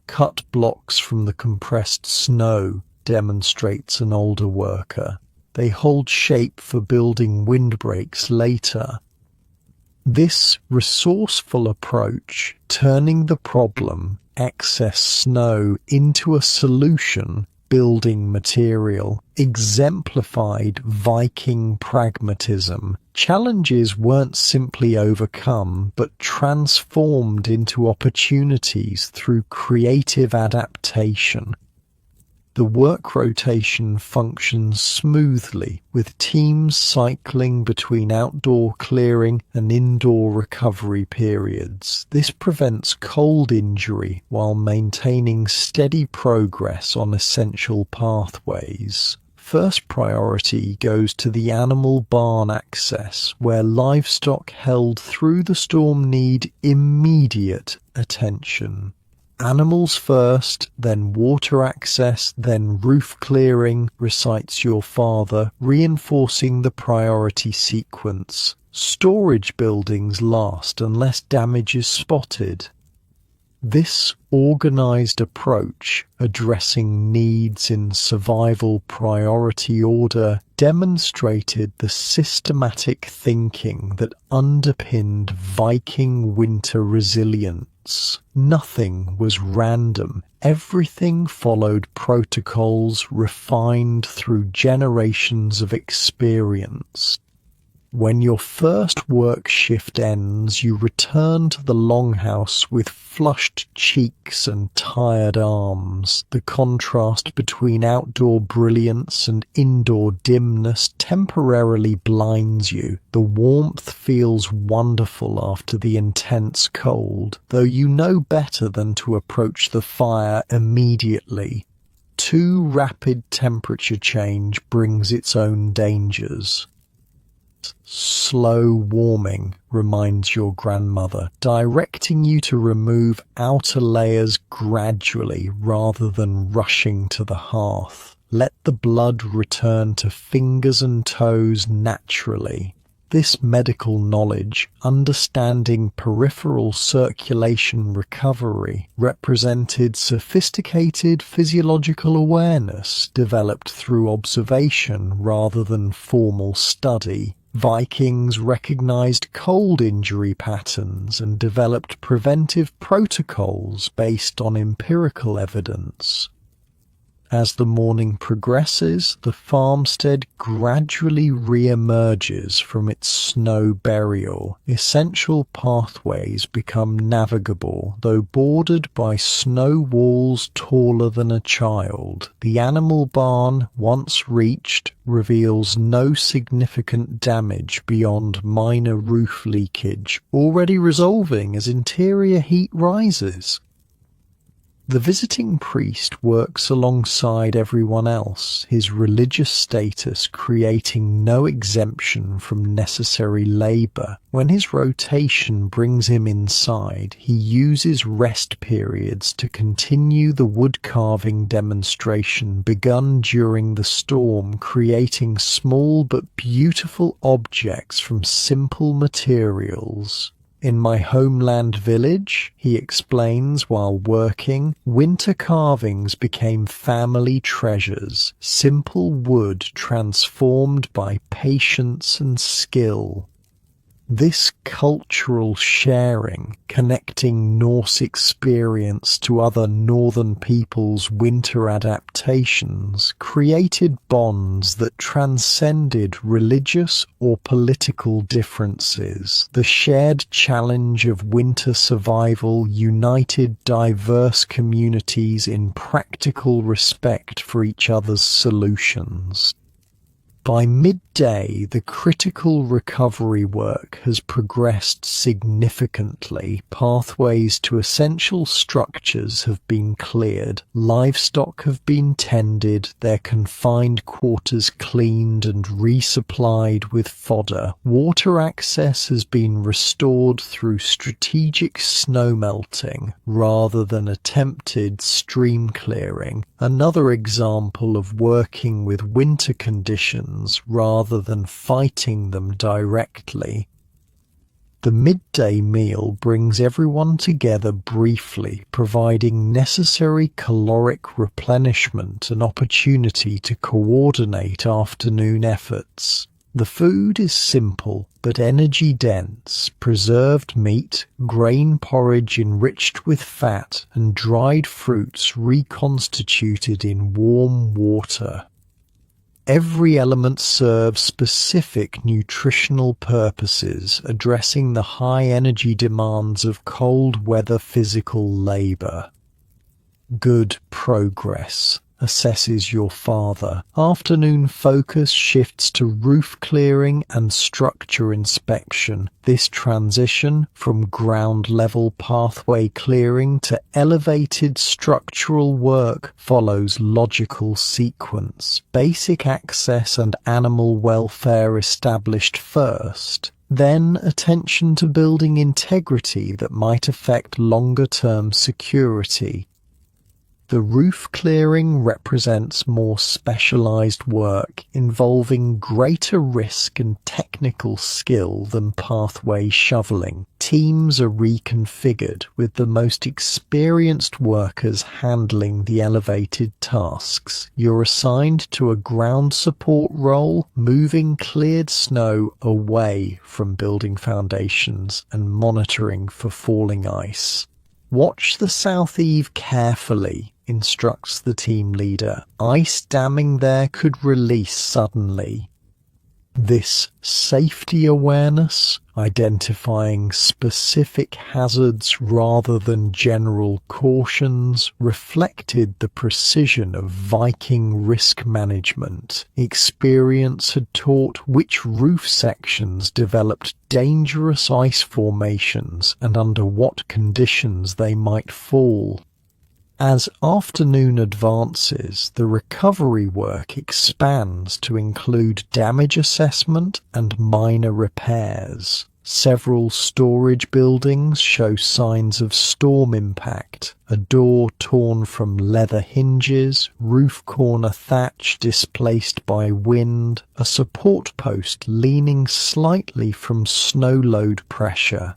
"Cut blocks from the compressed snow," demonstrates an older worker. "They hold shape for building windbreaks later." This resourceful approach, turning the problem, excess snow, into a solution, building material, exemplified Viking pragmatism. Challenges weren't simply overcome, but transformed into opportunities through creative adaptation. The work rotation functions smoothly, with teams cycling between outdoor clearing and indoor recovery periods. This prevents cold injury while maintaining steady progress on essential pathways. First priority goes to the animal barn access, where livestock held through the storm need immediate attention. "Animals first, then water access, then roof clearing," recites your father, reinforcing the priority sequence. "Storage buildings last unless damage is spotted." This organized approach, addressing needs in survival priority order, demonstrated the systematic thinking that underpinned Viking winter resilience. Nothing was random. Everything followed protocols refined through generations of experience. When your first work shift ends, you return to the longhouse with flushed cheeks and tired arms. The contrast between outdoor brilliance and indoor dimness temporarily blinds you. The warmth feels wonderful after the intense cold, though you know better than to approach the fire immediately. Too rapid temperature change brings its own dangers. "Slow warming," reminds your grandmother, directing you to remove outer layers gradually rather than rushing to the hearth. Let the blood return to fingers and toes naturally. This medical knowledge, understanding peripheral circulation recovery, represented sophisticated physiological awareness developed through observation rather than formal study. Vikings recognized cold injury patterns and developed preventive protocols based on empirical evidence. As the morning progresses, the farmstead gradually re-emerges from its snow burial. Essential pathways become navigable, though bordered by snow walls taller than a child. The animal barn, once reached, reveals no significant damage beyond minor roof leakage, already resolving as interior heat rises. The visiting priest works alongside everyone else, his religious status creating no exemption from necessary labor. When his rotation brings him inside, he uses rest periods to continue the wood-carving demonstration begun during the storm, creating small but beautiful objects from simple materials. In my homeland village, he explains while working, winter carvings became family treasures, simple wood transformed by patience and skill. This cultural sharing, connecting Norse experience to other northern peoples' winter adaptations, created bonds that transcended religious or political differences. The shared challenge of winter survival united diverse communities in practical respect for each other's solutions. By midday, the critical recovery work has progressed significantly. Pathways to essential structures have been cleared, livestock have been tended, their confined quarters cleaned and resupplied with fodder. Water access has been restored through strategic snow melting rather than attempted stream clearing. Another example of working with winter conditions rather than fighting them directly. The midday meal brings everyone together briefly, providing necessary caloric replenishment and opportunity to coordinate afternoon efforts. The food is simple but energy-dense: preserved meat, grain porridge enriched with fat, and dried fruits reconstituted in warm water. Every element serves specific nutritional purposes, addressing the high energy demands of cold weather physical labor. Good progress, assesses your father. Afternoon focus shifts to roof clearing and structure inspection. This transition from ground-level pathway clearing to elevated structural work follows logical sequence. Basic access and animal welfare established first. Then attention to building integrity that might affect longer-term security. The roof clearing represents more specialized work involving greater risk and technical skill than pathway shoveling. Teams are reconfigured with the most experienced workers handling the elevated tasks. You're assigned to a ground support role, moving cleared snow away from building foundations and monitoring for falling ice. Watch the south eave carefully, instructs the team leader. Ice damming there could release suddenly. This safety awareness, identifying specific hazards rather than general cautions, reflected the precision of Viking risk management. Experience had taught which roof sections developed dangerous ice formations and under what conditions they might fall. As afternoon advances, the recovery work expands to include damage assessment and minor repairs. Several storage buildings show signs of storm impact: a door torn from leather hinges, roof corner thatch displaced by wind, a support post leaning slightly from snow load pressure.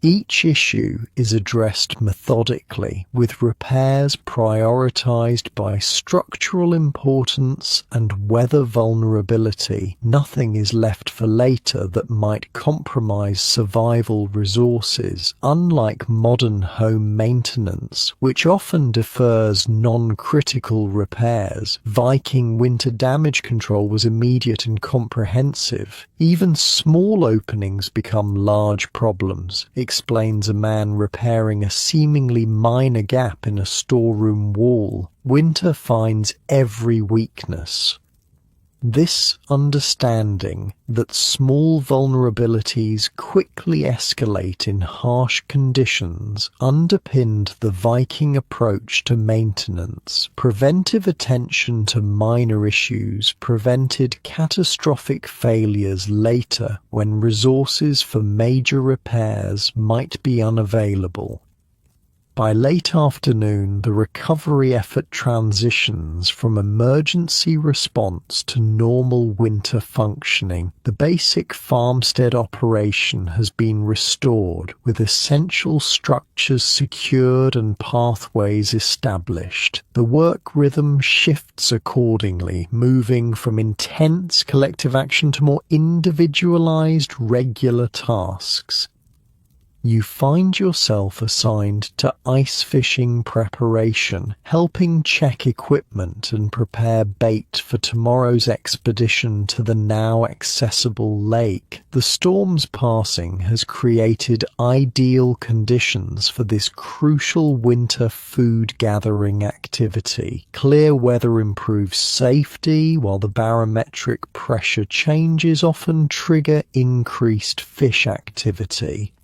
Each issue is addressed methodically, with repairs prioritized by structural importance and weather vulnerability. Nothing is left for later that might compromise survival resources. Unlike modern home maintenance, which often defers non-critical repairs, Viking winter damage control was immediate and comprehensive. Even small openings become large problems, explains a man repairing a seemingly minor gap in a storeroom wall. Winter finds every weakness. This understanding that small vulnerabilities quickly escalate in harsh conditions underpinned the Viking approach to maintenance. Preventive attention to minor issues prevented catastrophic failures later when resources for major repairs might be unavailable. By late afternoon, the recovery effort transitions from emergency response to normal winter functioning. The basic farmstead operation has been restored, with essential structures secured and pathways established. The work rhythm shifts accordingly, moving from intense collective action to more individualized, regular tasks. You find yourself assigned to ice fishing preparation, helping check equipment and prepare bait for tomorrow's expedition to the now accessible lake. The storm's passing has created ideal conditions for this crucial winter food gathering activity. Clear weather improves safety, while the barometric pressure changes often trigger increased fish activity.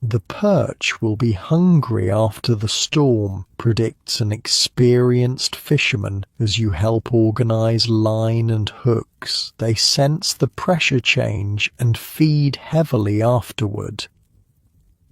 The perch will be hungry after the storm, predicts an experienced fisherman as you help organize line and hooks. They sense the pressure change and feed heavily afterward.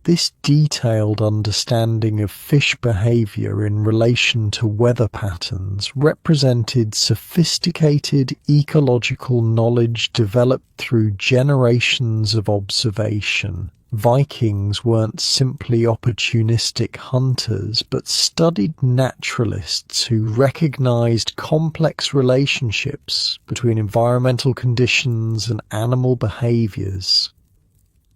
This detailed understanding of fish behavior in relation to weather patterns represented sophisticated ecological knowledge developed through generations of observation. Vikings weren't simply opportunistic hunters, but studied naturalists who recognized complex relationships between environmental conditions and animal behaviors.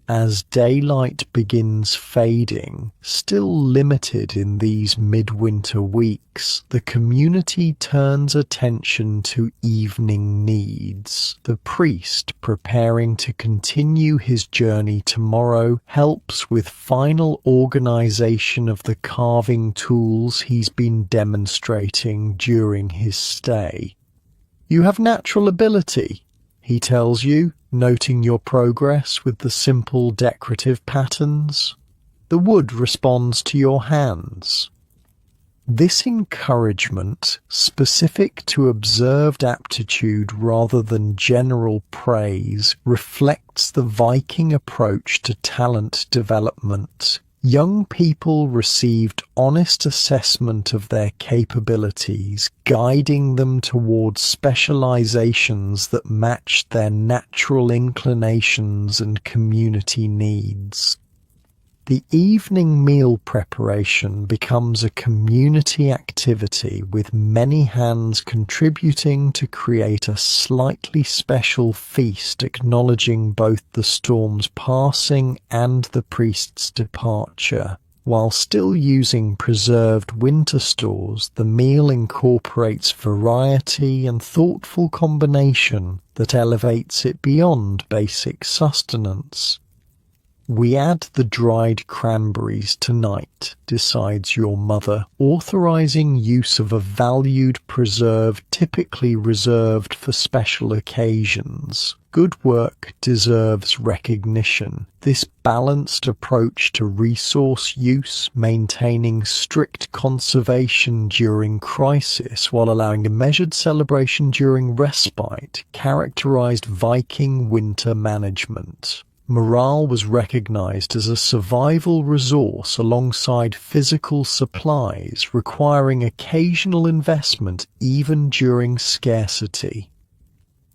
As daylight begins fading, still limited in these midwinter weeks, the community turns attention to evening needs. The priest, preparing to continue his journey tomorrow, helps with final organization of the carving tools he's been demonstrating during his stay. "You have natural ability," he tells you, noting your progress with the simple decorative patterns. The wood responds to your hands. This encouragement, specific to observed aptitude rather than general praise, reflects the Viking approach to talent development. Young people received honest assessment of their capabilities, guiding them towards specializations that matched their natural inclinations and community needs. The evening meal preparation becomes a community activity, with many hands contributing to create a slightly special feast acknowledging both the storm's passing and the priest's departure. While still using preserved winter stores, the meal incorporates variety and thoughtful combination that elevates it beyond basic sustenance. "We add the dried cranberries tonight," decides your mother, authorizing use of a valued preserve typically reserved for special occasions. Good work deserves recognition. This balanced approach to resource use, maintaining strict conservation during crisis while allowing a measured celebration during respite, characterized Viking winter management. Morale was recognized as a survival resource alongside physical supplies, requiring occasional investment even during scarcity.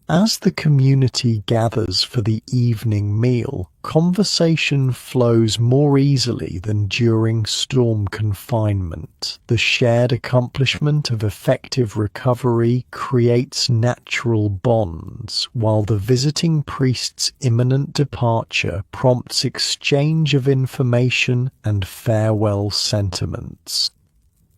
As the community gathers for the evening meal, conversation flows more easily than during storm confinement. The shared accomplishment of effective recovery creates natural bonds, while the visiting priest's imminent departure prompts exchange of information and farewell sentiments.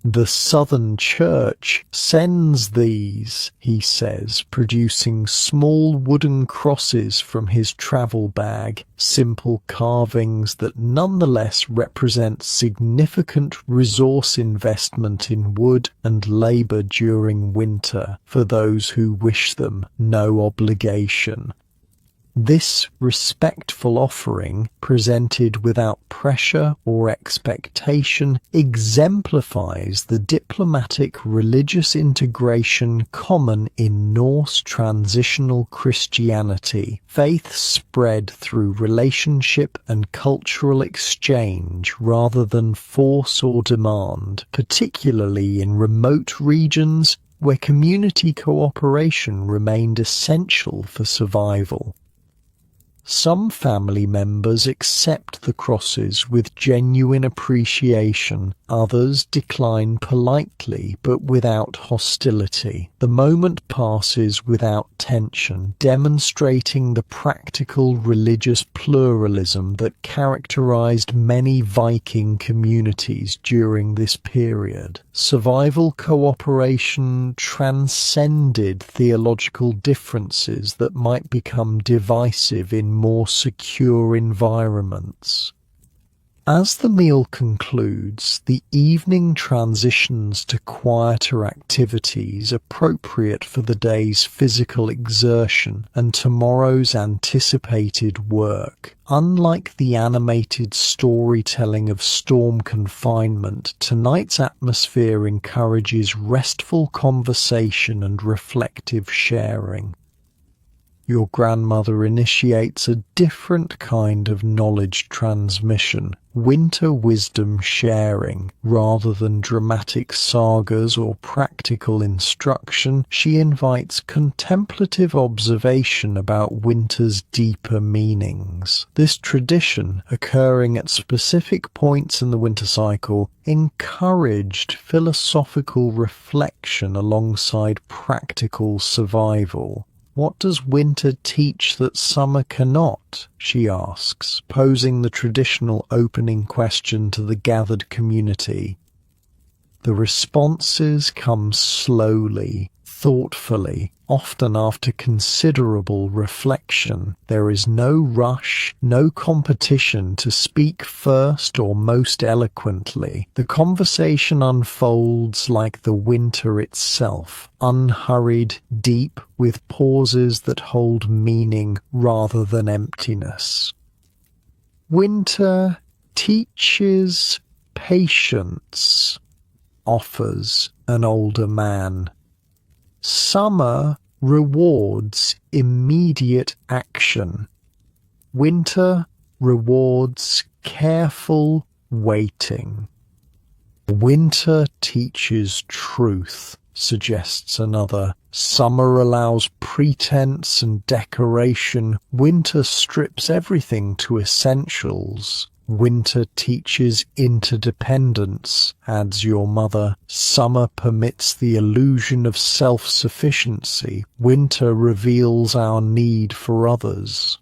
"The Southern Church sends these," he says, producing small wooden crosses from his travel bag, simple carvings that nonetheless represent significant resource investment in wood and labor during winter. For those who wish them, no obligation. This respectful offering, presented without pressure or expectation, exemplifies the diplomatic religious integration common in Norse transitional Christianity. Faith spread through relationship and cultural exchange rather than force or demand, particularly in remote regions where community cooperation remained essential for survival. Some family members accept the crosses with genuine appreciation, others decline politely but without hostility. The moment passes without tension, demonstrating the practical religious pluralism that characterized many Viking communities during this period. Survival cooperation transcended theological differences that might become divisive in more secure environments. As the meal concludes, the evening transitions to quieter activities appropriate for the day's physical exertion and tomorrow's anticipated work. Unlike the animated storytelling of storm confinement, tonight's atmosphere encourages restful conversation and reflective sharing. Your grandmother initiates a different kind of knowledge transmission, winter wisdom sharing. Rather than dramatic sagas or practical instruction, she invites contemplative observation about winter's deeper meanings. This tradition, occurring at specific points in the winter cycle, encouraged philosophical reflection alongside practical survival. "What does winter teach that summer cannot?" she asks, posing the traditional opening question to the gathered community. The responses come slowly, thoughtfully, often after considerable reflection. There is no rush, no competition to speak first or most eloquently. The conversation unfolds like the winter itself, unhurried, deep, with pauses that hold meaning rather than emptiness. "Winter teaches patience," offers an older man. "Summer rewards immediate action. Winter rewards careful waiting." "Winter teaches truth," suggests another. "Summer allows pretense and decoration. Winter strips everything to essentials." "Winter teaches interdependence," adds your mother. "Summer permits the illusion of self-sufficiency. Winter reveals our need for others."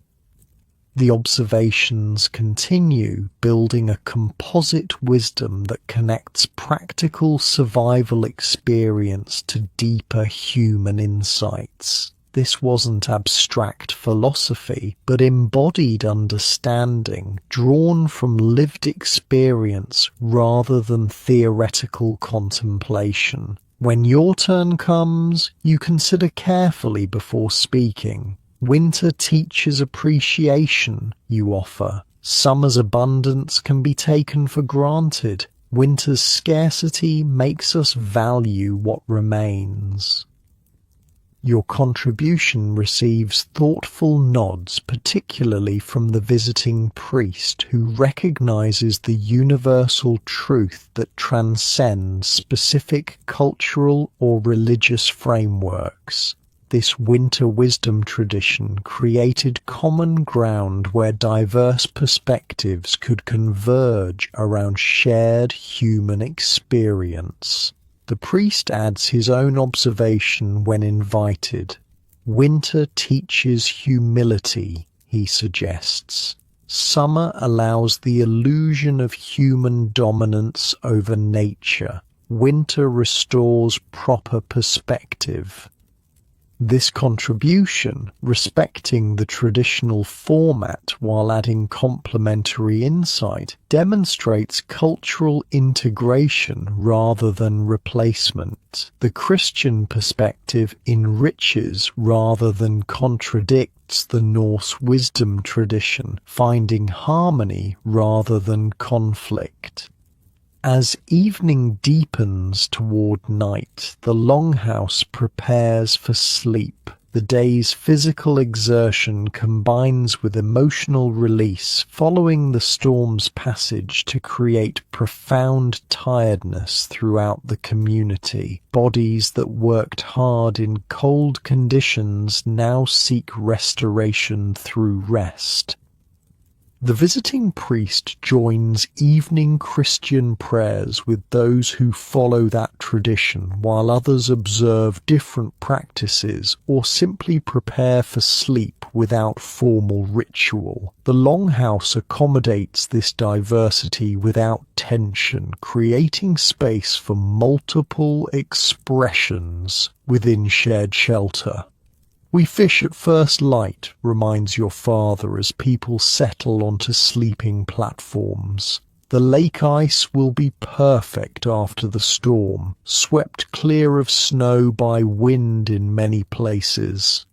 The observations continue, building a composite wisdom that connects practical survival experience to deeper human insights. This wasn't abstract philosophy, but embodied understanding, drawn from lived experience rather than theoretical contemplation. When your turn comes, you consider carefully before speaking. "Winter teaches appreciation," you offer. "Summer's abundance can be taken for granted. Winter's scarcity makes us value what remains." Your contribution receives thoughtful nods, particularly from the visiting priest, who recognizes the universal truth that transcends specific cultural or religious frameworks. This winter wisdom tradition created common ground where diverse perspectives could converge around shared human experience. The priest adds his own observation when invited. "Winter teaches humility," he suggests. "Summer allows the illusion of human dominance over nature. Winter restores proper perspective." This contribution, respecting the traditional format while adding complementary insight, demonstrates cultural integration rather than replacement. The Christian perspective enriches rather than contradicts reflects the Norse wisdom tradition, finding harmony rather than conflict. As evening deepens toward night, the longhouse prepares for sleep. The day's physical exertion combines with emotional release following the storm's passage to create profound tiredness throughout the community. Bodies that worked hard in cold conditions now seek restoration through rest. The visiting priest joins evening Christian prayers with those who follow that tradition, while others observe different practices or simply prepare for sleep without formal ritual. The longhouse accommodates this diversity without tension, creating space for multiple expressions within shared shelter. "We fish at first light," reminds your father as people settle onto sleeping platforms. "The lake ice will be perfect after the storm, swept clear of snow by wind in many places."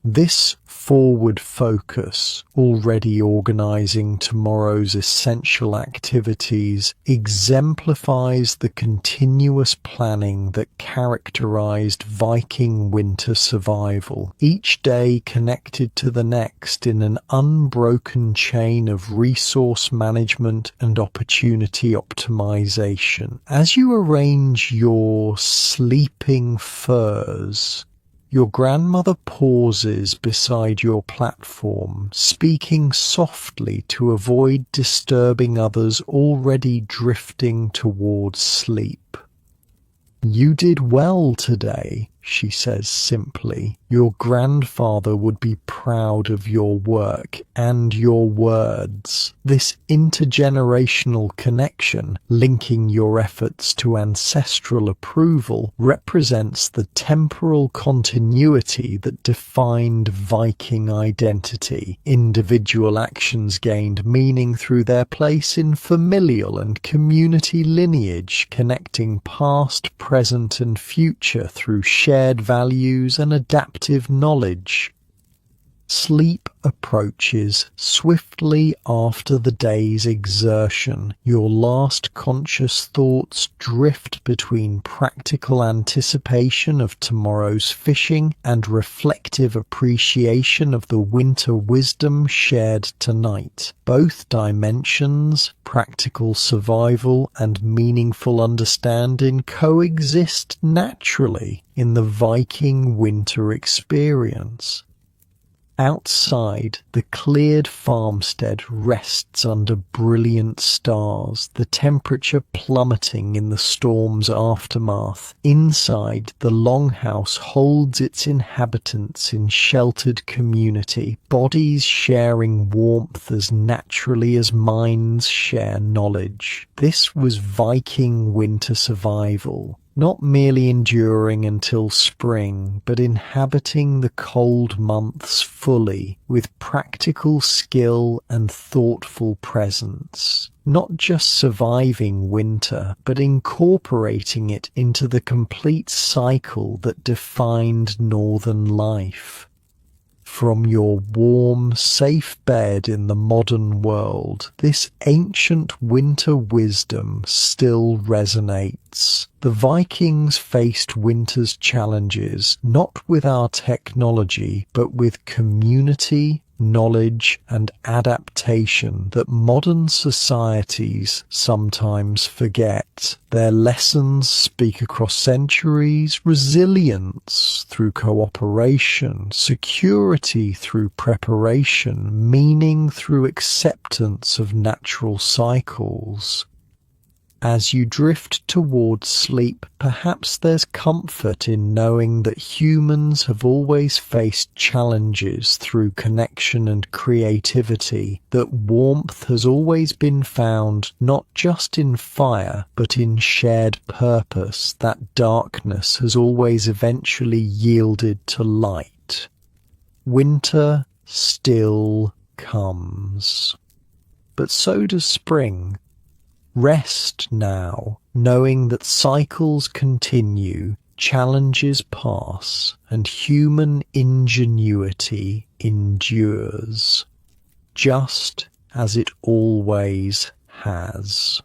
This forward focus, already organizing tomorrow's essential activities, exemplifies the continuous planning that characterized Viking winter survival, each day connected to the next in an unbroken chain of resource management and opportunity optimization. As you arrange your sleeping furs, your grandmother pauses beside your platform, speaking softly to avoid disturbing others already drifting towards sleep. "You did well today," she says simply. "Your grandfather would be proud of your work and your words." This intergenerational connection, linking your efforts to ancestral approval, represents the temporal continuity that defined Viking identity. Individual actions gained meaning through their place in familial and community lineage, connecting past, present, and future through shared values and adaptive knowledge. Sleep approaches swiftly after the day's exertion. Your last conscious thoughts drift between practical anticipation of tomorrow's fishing and reflective appreciation of the winter wisdom shared tonight. Both dimensions, practical survival and meaningful understanding, coexist naturally in the Viking winter experience. Outside, the cleared farmstead rests under brilliant stars, the temperature plummeting in the storm's aftermath. Inside, the longhouse holds its inhabitants in sheltered community, bodies sharing warmth as naturally as minds share knowledge. This was Viking winter survival. Not merely enduring until spring, but inhabiting the cold months fully, with practical skill and thoughtful presence. Not just surviving winter, but incorporating it into the complete cycle that defined northern life. From your warm, safe bed in the modern world, this ancient winter wisdom still resonates. The Vikings faced winter's challenges not with our technology, but with community, knowledge, and adaptation that modern societies sometimes forget. Their lessons speak across centuries: resilience through cooperation, security through preparation, meaning through acceptance of natural cycles. As you drift towards sleep, perhaps there's comfort in knowing that humans have always faced challenges through connection and creativity, that warmth has always been found not just in fire, but in shared purpose, that darkness has always eventually yielded to light. Winter still comes, but so does spring. Rest now, knowing that cycles continue, Challenges pass, and human ingenuity endures, just as it always has.